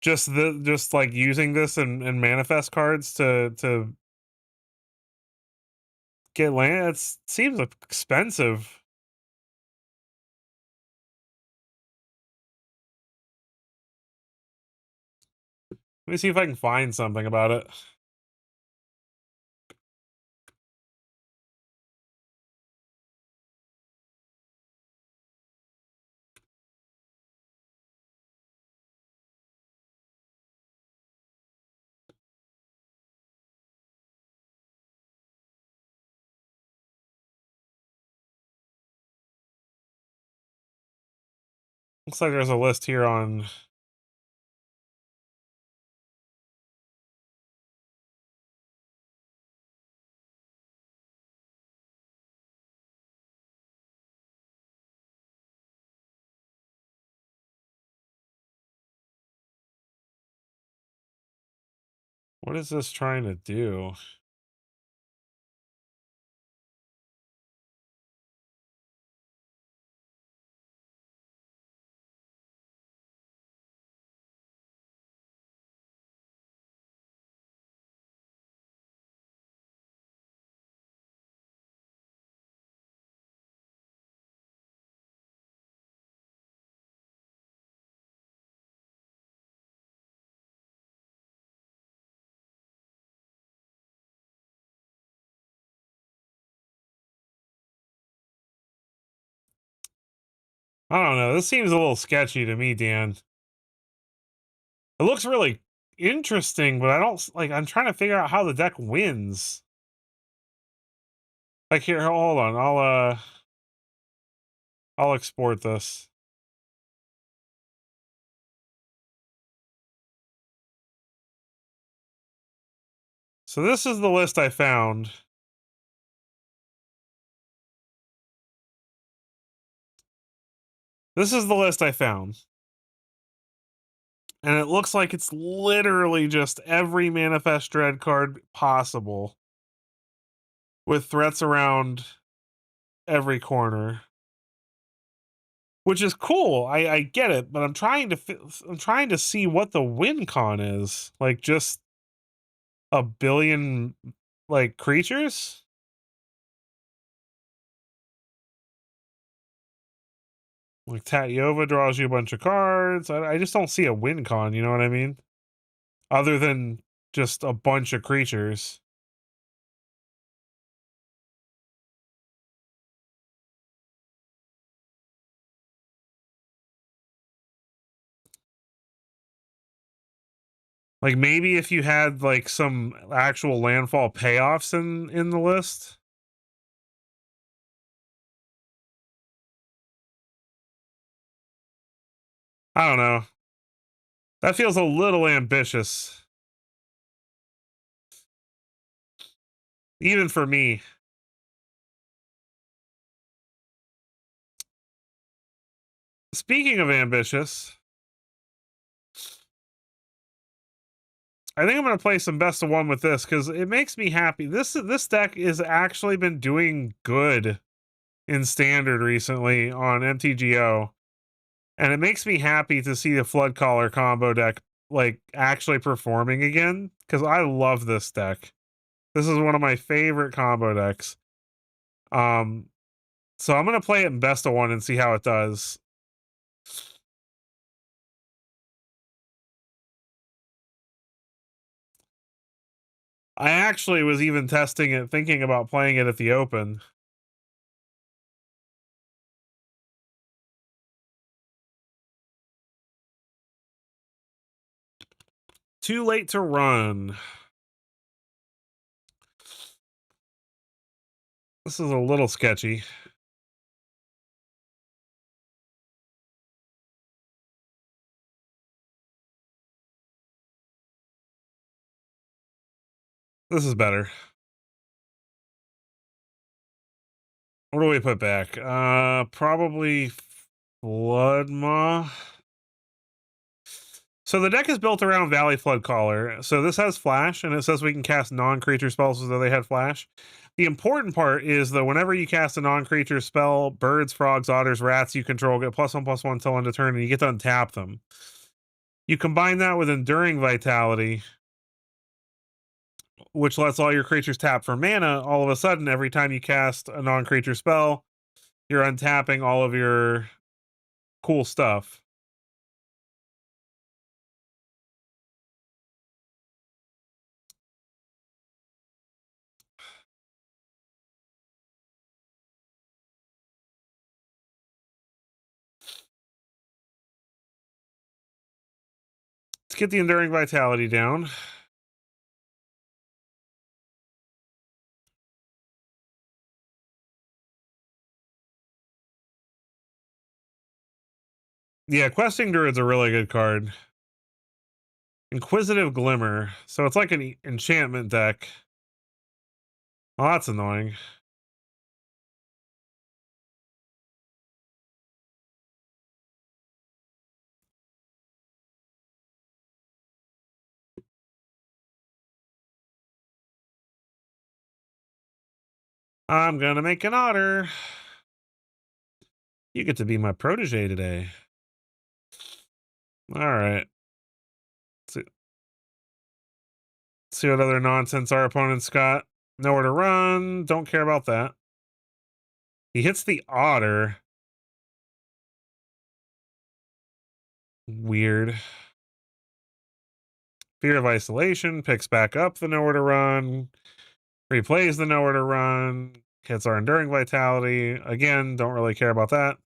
Just like using this and manifest cards to get land. It seems expensive. Let me see if I can find something about it. Looks like there's a list here on What is this trying to do? I don't know. This seems a little sketchy to me, Dan. It looks really interesting, but I don't like. I'm trying to figure out how the deck wins. Like here, hold on. I'll export this. So this is the list I found. This is the list I found. And it looks like it's literally just every Manifest Dread card possible with threats around every corner. Which is cool. I get it, but I'm trying to see what the win con is. Like just a billion like creatures? Like Tatyova draws you a bunch of cards. I just don't see a win con, you know what I mean? Other than just a bunch of creatures. Like maybe if you had like some actual landfall payoffs in the list. I don't know. That feels a little ambitious. Even for me. Speaking of ambitious, I think I'm going to play some best of one with this because it makes me happy. This deck has actually been doing good in standard recently on MTGO, and it makes me happy to see the Flood Caller combo deck like actually performing again because I love this deck. This is one of my favorite combo decks. Um, so I'm going to play it in best of one and see how it does. I actually was even testing it, thinking about playing it at the open. Too late to run. This is a little sketchy. This is better. What do we put back? Probably Flood Maw. So the deck is built around Valley Flood Caller. So this has flash, and it says we can cast non-creature spells as though they had flash. The important part is that whenever you cast a non-creature spell, birds, frogs, otters, rats you control get +1/+1 till end of turn, and you get to untap them. You combine that with Enduring Vitality, which lets all your creatures tap for mana. All of a sudden, every time you cast a non-creature spell, you're untapping all of your cool stuff. Let's get the Enduring Vitality down. Yeah, Questing Druid's a really good card. Inquisitive Glimmer. So it's like an enchantment deck. Oh, that's annoying. I'm gonna make an otter. You get to be my protege today. All right. See, see what other nonsense our opponent's got. Nowhere to run. Don't care about that. He hits the otter. Weird. Fear of isolation. Picks back up the nowhere to run. Replays the nowhere to run. Hits our enduring vitality. Again, don't really care about that.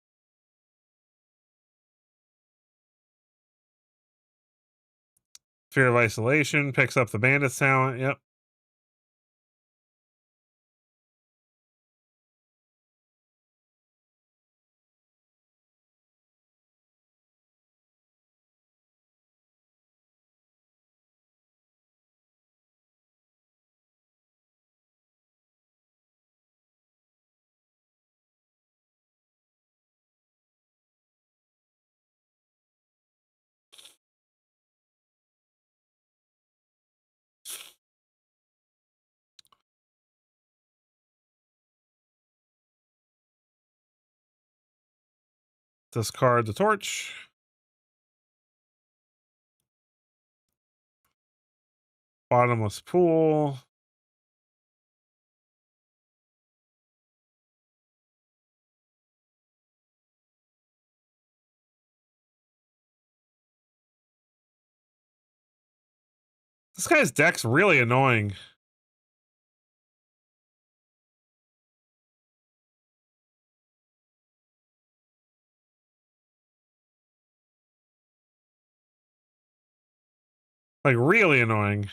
Fear of isolation. Picks up the bandit's talent. Yep. Discard the torch. Bottomless pool. This guy's deck's really annoying. Like, really annoying.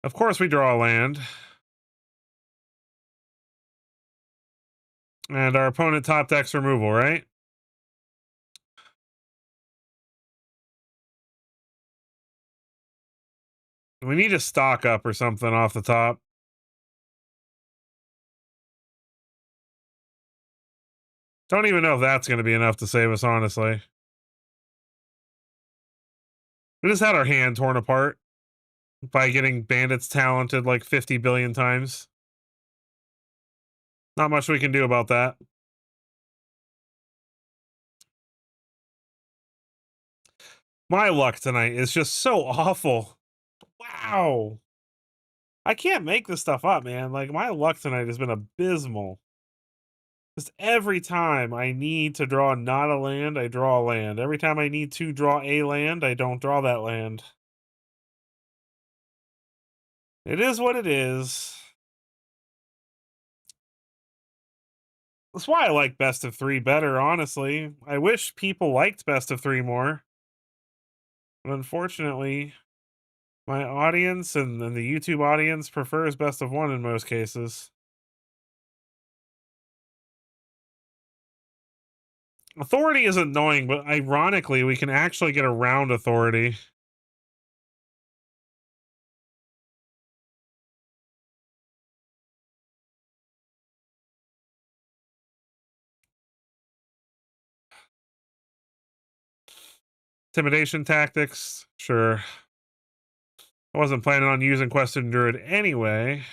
Of course we draw a land. And our opponent top decks removal, right? We need to stock up or something off the top. Don't even know if that's going to be enough to save us, honestly. We just had our hand torn apart by getting bandits talented like 50 billion times. Not much we can do about that. My luck tonight is just so awful. Wow. I can't make this stuff up, man. Like, my luck tonight has been abysmal. Just every time I need to draw not a land, I draw a land. Every time I need to draw a land, I don't draw that land. It is what it is. That's why I like best of three better, honestly. I wish people liked best of three more. But unfortunately, my audience and the YouTube audience prefers best of one in most cases. Authority is annoying, but ironically, we can actually get around authority. Intimidation tactics, sure. I wasn't planning on using Quested Druid anyway.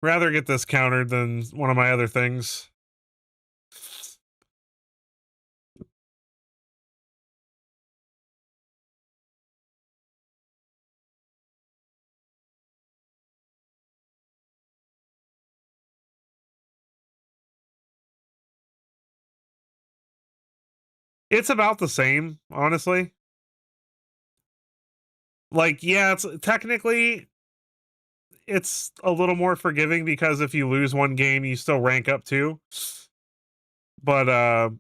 Rather get this countered than one of my other things. It's about the same, honestly. Like, yeah, it's technically it's a little more forgiving because if you lose one game, you still rank up two. But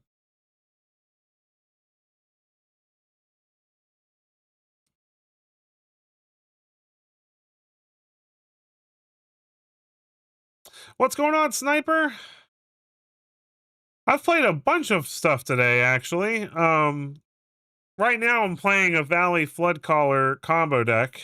What's going on, Sniper? I've played a bunch of stuff today, actually. Right now I'm playing a Valley Floodcaller combo deck.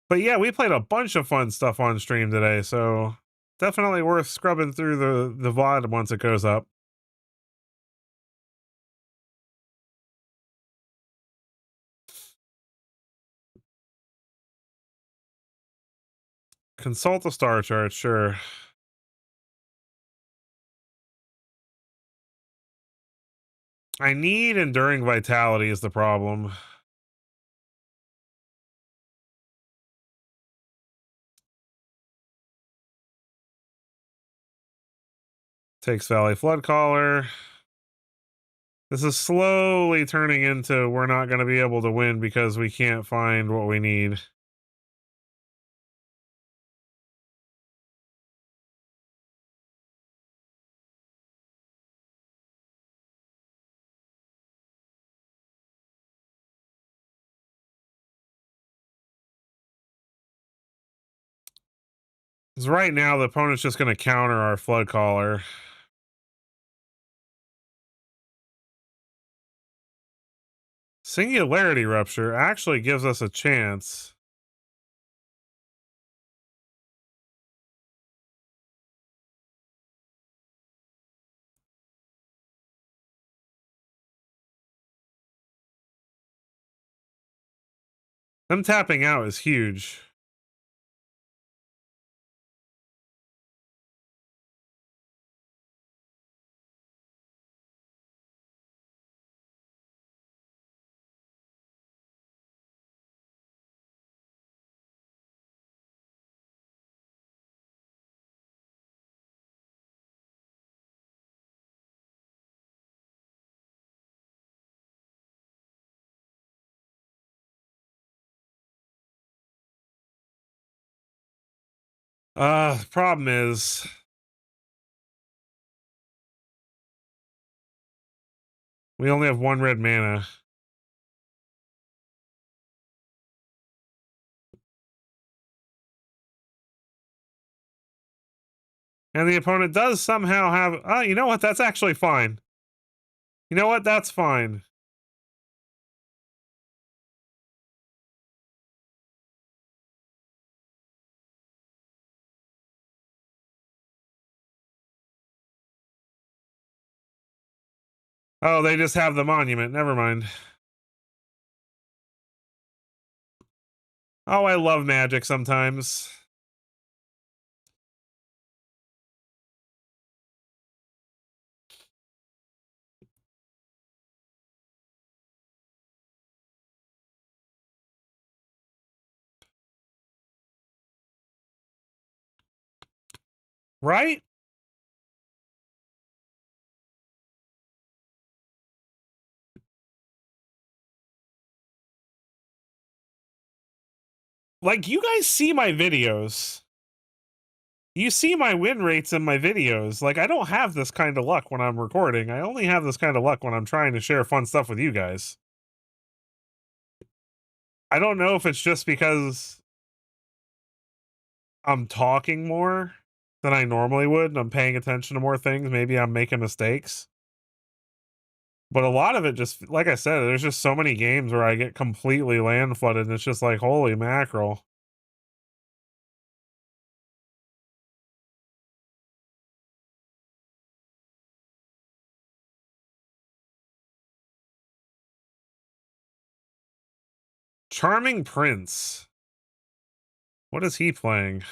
But yeah, we played a bunch of fun stuff on stream today, so definitely worth scrubbing through the VOD once it goes up. Consult the star chart, sure. I need Enduring Vitality is the problem. Takes Valley Floodcaller. This is slowly turning into we're not going to be able to win because we can't find what we need. Because right now the opponent's just going to counter our Floodcaller. Singularity Rupture actually gives us a chance. Them tapping out is huge. Problem is we only have one red mana. And the opponent does somehow have... Oh, you know what? That's actually fine. You know what? That's fine. Oh, they just have the monument. Never mind. Oh, I love Magic sometimes. Right? Like, you guys see my videos. You see my win rates in my videos. Like, I don't have this kind of luck when I'm recording. I only have this kind of luck when I'm trying to share fun stuff with you guys. I don't know if it's just because I'm talking more than I normally would and I'm paying attention to more things. Maybe I'm making mistakes. But a lot of it just, like I said, there's just so many games where I get completely land flooded and it's just like, holy mackerel. Charming Prince. What is he playing?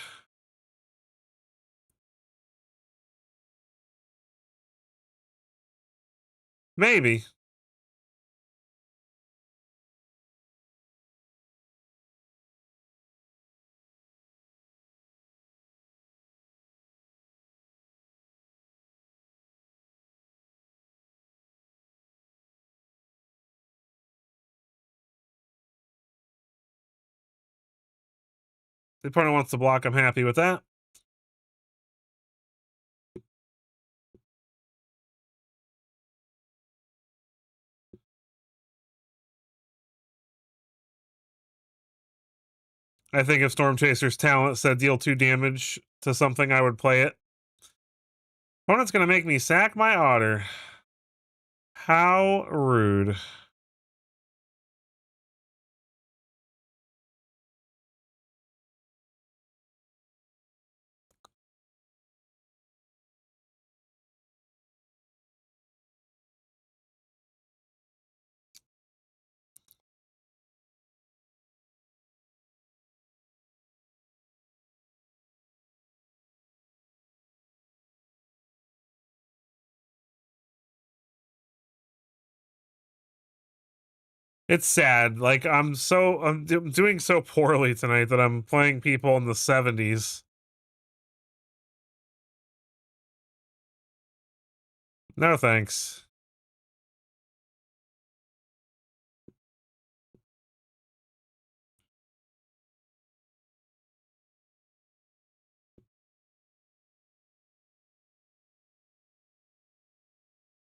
Maybe. The opponent wants to block. I'm happy with that. I think if Storm Chaser's talent said deal 2 damage to something, I would play it. Opponent's going to make me sack my Otter. How rude. It's sad. Like, I'm doing so poorly tonight that I'm playing people in the 70s. No thanks.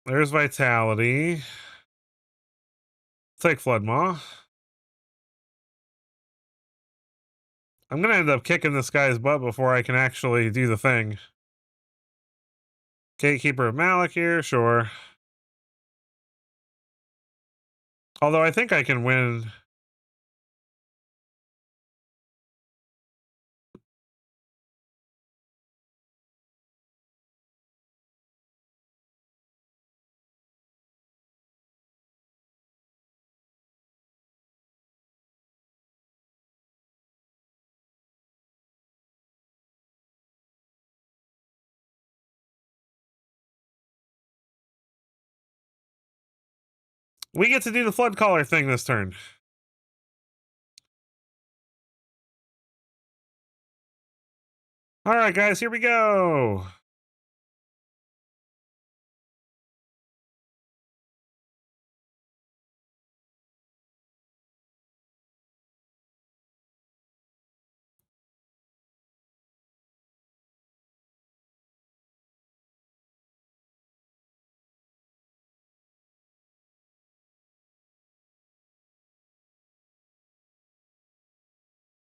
There's Vitality. Take Floodmaw. I'm gonna end up kicking this guy's butt before I can actually do the thing. Gatekeeper of Malik here, sure. Although I think I can win. We get to do the Flood Caller thing this turn. All right, guys, here we go.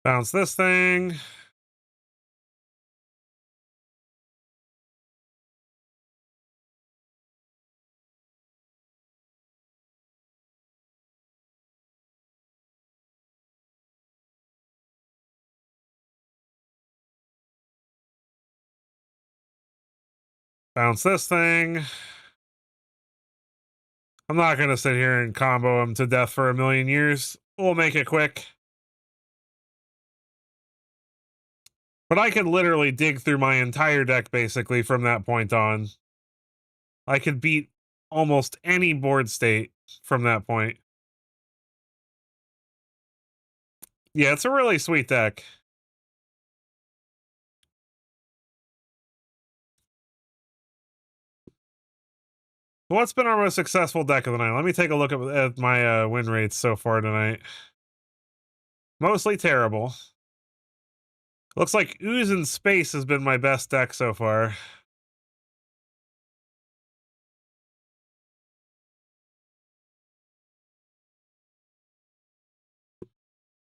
Bounce this thing. Bounce this thing. I'm not going to sit here and combo him to death for a million years. We'll make it quick. But I could literally dig through my entire deck, basically, from that point on. I could beat almost any board state from that point. Yeah, it's a really sweet deck. What's been our most successful deck of the night? Let me take a look at my win rates so far tonight. Mostly terrible. Looks like Ooze in Space has been my best deck so far.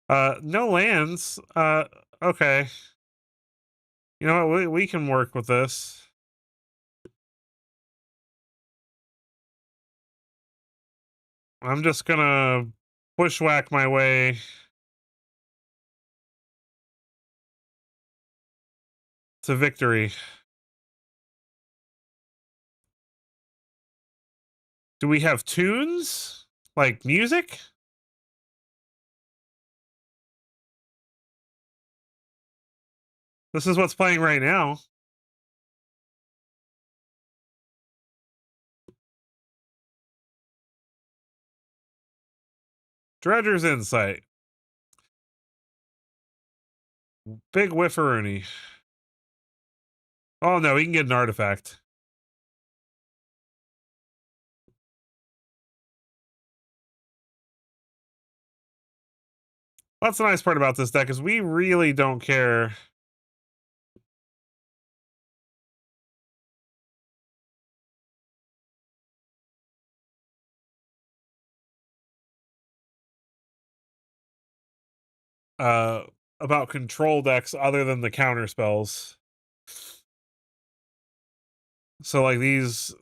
No lands. Okay. You know what? We can work with this. I'm just gonna bushwhack my way to victory. Do we have tunes? Like music? This is what's playing right now. Dredger's Insight. Big Whifferoony. Oh no, he can get an artifact. That's the nice part about this deck is we really don't care. Uh, about control decks other than the counter spells. So like these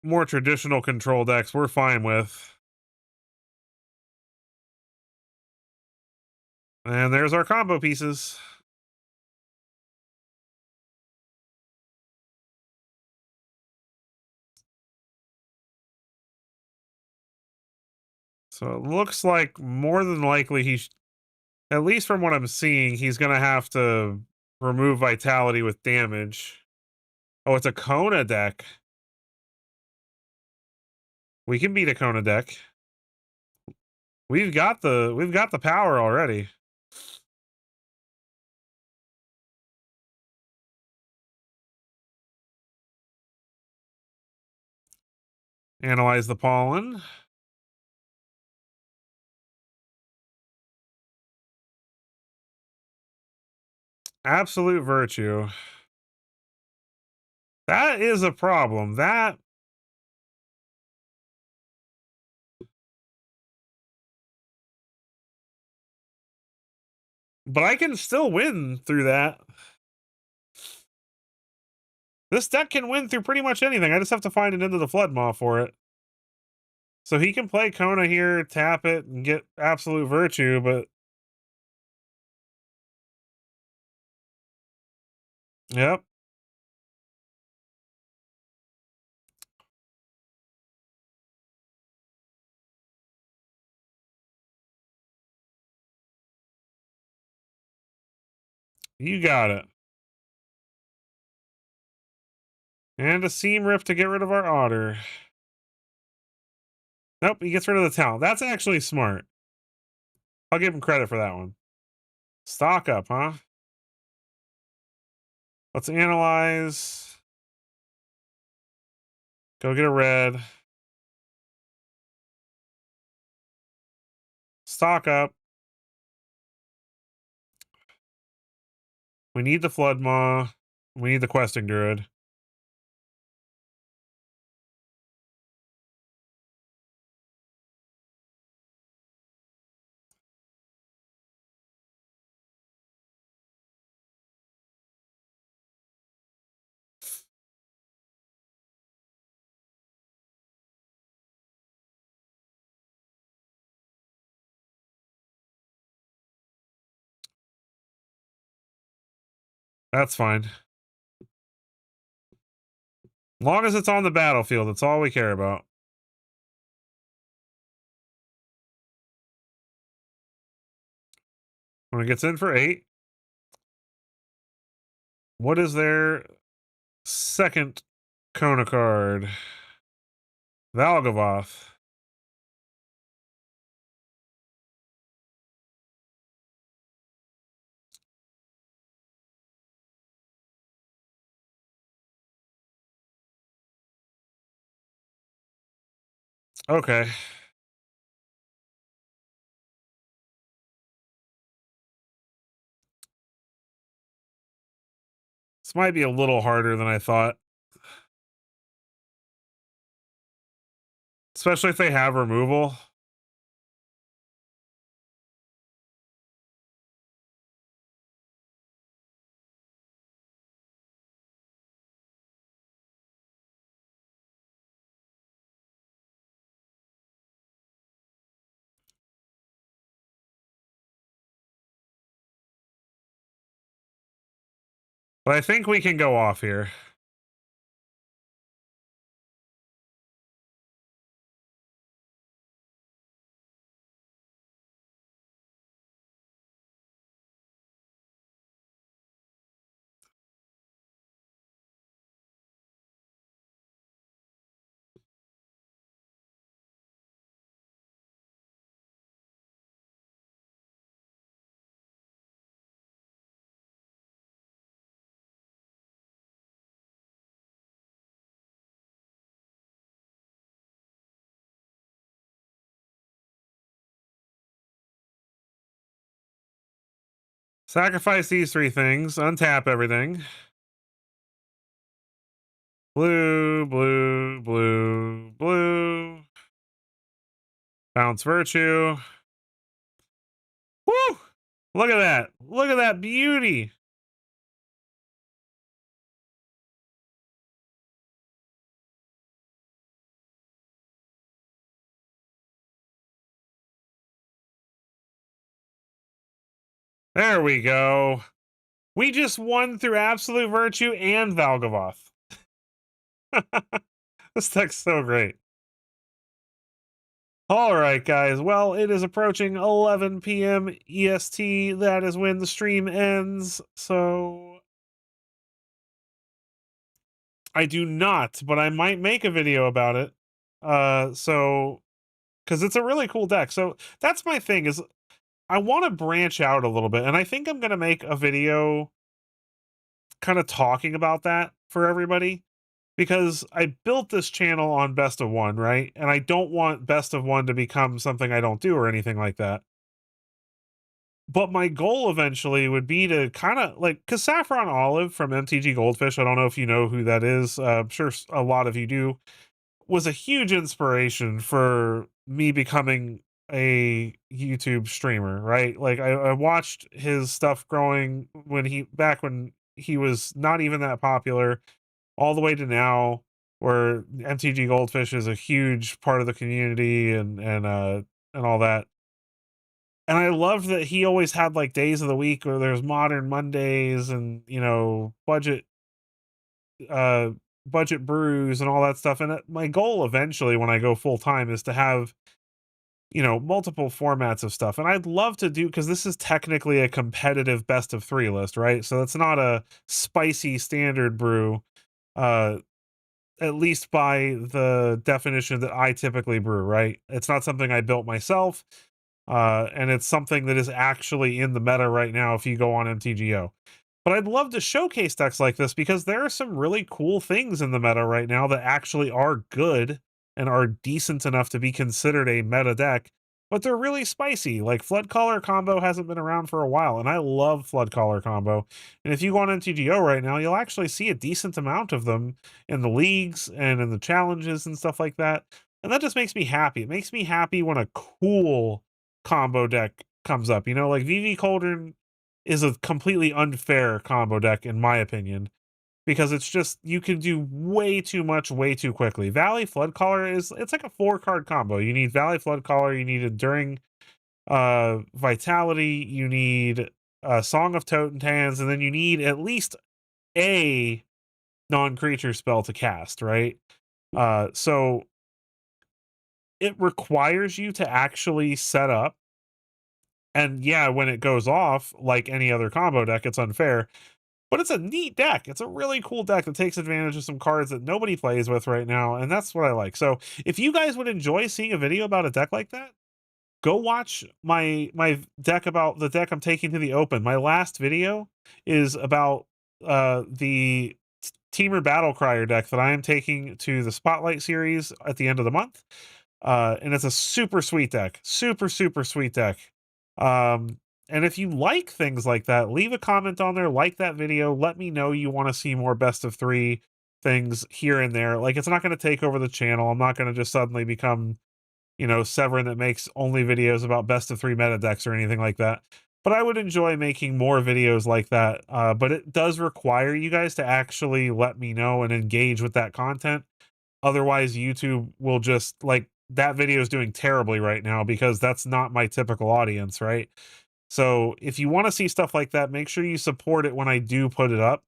more traditional control decks, we're fine with. And there's our combo pieces. So it looks like more than likely at least from what I'm seeing, he's going to have to remove vitality with damage. Oh, it's a Kona deck. We can beat a Kona deck. We've got the power already. Analyze the pollen. Absolute virtue. That is a problem. But I can still win through that. This deck can win through pretty much anything. I just have to find an Into the Flood Maw for it. So he can play Kona here, tap it, and get absolute virtue, but yep. You got it. And a seam rip to get rid of our otter. Nope, he gets rid of the talent. That's actually smart. I'll give him credit for that one. Stock up, huh? Let's analyze. Go get a red. Stock up. We need the Flood Maw. We need the Questing Druid. That's fine. Long as it's on the battlefield, that's all we care about. When it gets in for 8, what is their second Kona card? Valgavoth. Okay. This might be a little harder than I thought. Especially if they have removal. But I think we can go off here. Sacrifice these three things, untap everything. Blue, blue, blue, blue. Bounce Virtue. Woo! Look at that. Look at that beauty. There we go. We just won through Absolute Virtue and Valgavoth. This deck's so great. All right, guys. Well, it is approaching 11 p.m. EST. That is when the stream ends. So I do not, but I might make a video about it. So because it's a really cool deck. So that's my thing is I want to branch out a little bit, and I think I'm gonna make a video kind of talking about that for everybody because I built this channel on best of one, right? And I don't want best of one to become something I don't do or anything like that. But my goal eventually would be to kind of like because Saffron Olive from MTG Goldfish, I don't know if you know who that is. I'm sure a lot of you do, was a huge inspiration for me becoming a YouTube streamer, right? Like I watched his stuff growing back when he was not even that popular, all the way to now, where MTG Goldfish is a huge part of the community and all that. And I love that he always had like days of the week where there's modern Mondays and uh budget brews and all that stuff. And my goal eventually when I go full time is to have multiple formats of stuff. And I'd love to do because this is technically a competitive best of three list, right? So it's not a spicy standard brew, uh at least by the definition that I typically brew, right? It's not something I built myself. And it's something that is actually in the meta right now if you go on MTGO. But I'd love to showcase decks like this because there are some really cool things in the meta right now that actually are good and are decent enough to be considered a meta deck, but they're really spicy. Like Flood Caller combo hasn't been around for a while, and I love Flood Caller combo. And if you go on MTGO right now, you'll actually see a decent amount of them in the leagues and in the challenges and stuff like that. And that just makes me happy. It makes me happy when a cool combo deck comes up. Like VV Cauldron is a completely unfair combo deck in my opinion because it's just you can do way too much way too quickly. Valley Flood Caller it's like a 4-card combo. You need Valley Flood Caller, you need Enduring Vitality, you need Song of Totentans, and then you need at least a non-creature spell to cast, right? So it requires you to actually set up. And yeah, when it goes off, like any other combo deck, it's unfair. But it's a neat deck. It's a really cool deck that takes advantage of some cards that nobody plays with right now, and that's what I like. So if you guys would enjoy seeing a video about a deck like that, go watch my deck about the deck I'm taking to the open. My last video is about the Teamer Battle Crier deck that I am taking to the Spotlight series at the end of the month. And it's a super sweet deck. Super, super sweet deck. Um, and if you like things like that, leave a comment on there, like that video, let me know you want to see more best of three things here and there. Like, it's not going to take over the channel. I'm not going to just suddenly become, Severin that makes only videos about best of three meta decks or anything like that. But I would enjoy making more videos like that. But it does require you guys to actually let me know and engage with that content. Otherwise, YouTube will just like that video is doing terribly right now because that's not my typical audience, right? So if you want to see stuff like that, make sure you support it when I do put it up.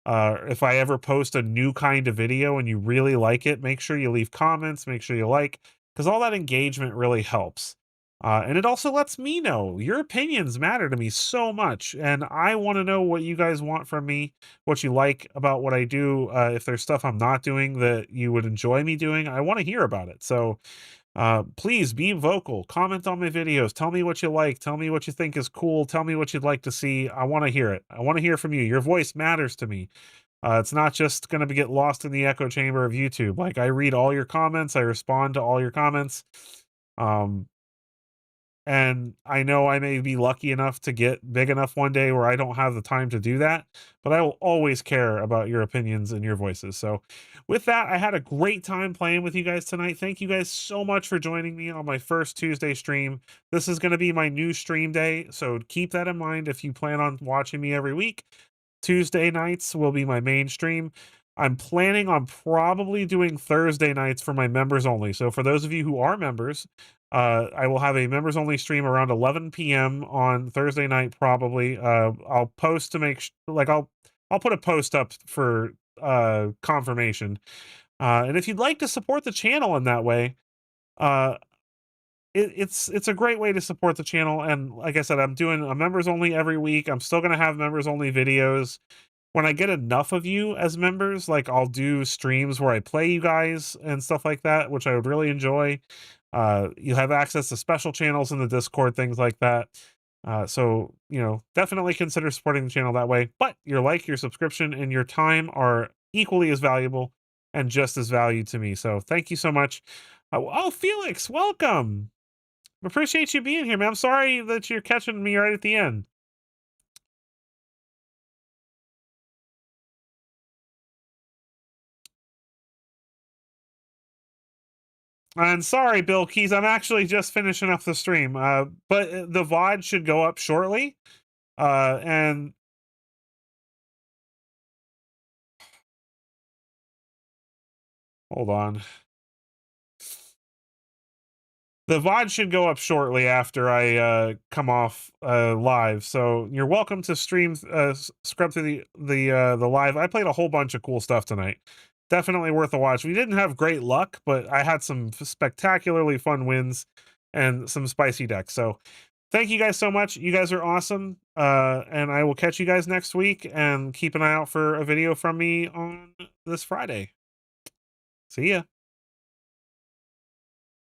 If I ever post a new kind of video and you really like it, make sure you leave comments, make sure you like, because all that engagement really helps. And it also lets me know your opinions matter to me so much. And I want to know what you guys want from me, what you like about what I do. If there's stuff I'm not doing that you would enjoy me doing, I want to hear about it. So please be vocal, comment on my videos, tell me what you like, tell me what you think is cool, tell me what you'd like to see. I want to hear it. I want to hear from you. Your voice matters to me. It's not just going to get lost in the echo chamber of YouTube. Like I read all your comments, I respond to all your comments. Um, And I know I may be lucky enough to get big enough one day where I don't have the time to do that, but I will always care about your opinions and your voices. So, with that, I had a great time playing with you guys tonight. Thank you guys so much for joining me on my first Tuesday stream. This is going to be my new stream day, so keep that in mind if you plan on watching me every week. Tuesday nights will be my main stream. I'm planning on probably doing Thursday nights for my members only. So for those of you who are members, I will have a members only stream around 11 p.m. on Thursday night. Probably, I'll post to make I'll put a post up for confirmation. And if you'd like to support the channel in that way, uh, it's a great way to support the channel. And like I said, I'm doing a members only every week. I'm still gonna have members only videos. When I get enough of you as members, like I'll do streams where I play you guys and stuff like that, which I would really enjoy. You have access to special channels in the Discord, things like that. So, definitely consider supporting the channel that way. But your like, your subscription, and your time are equally as valuable and just as valued to me. So thank you so much. Oh, Felix, welcome. Appreciate you being here, man. I'm sorry that you're catching me right at the end. And sorry, Bill Keys, I'm actually just finishing up the stream. But the VOD should go up shortly. And hold on. The VOD should go up shortly after I come off live. So you're welcome to stream scrub through the live. I played a whole bunch of cool stuff tonight. Definitely worth a watch. We didn't have great luck, but I had some spectacularly fun wins and some spicy decks. So thank you guys so much. You guys are awesome. And I will catch you guys next week, and keep an eye out for a video from me on this Friday. See ya.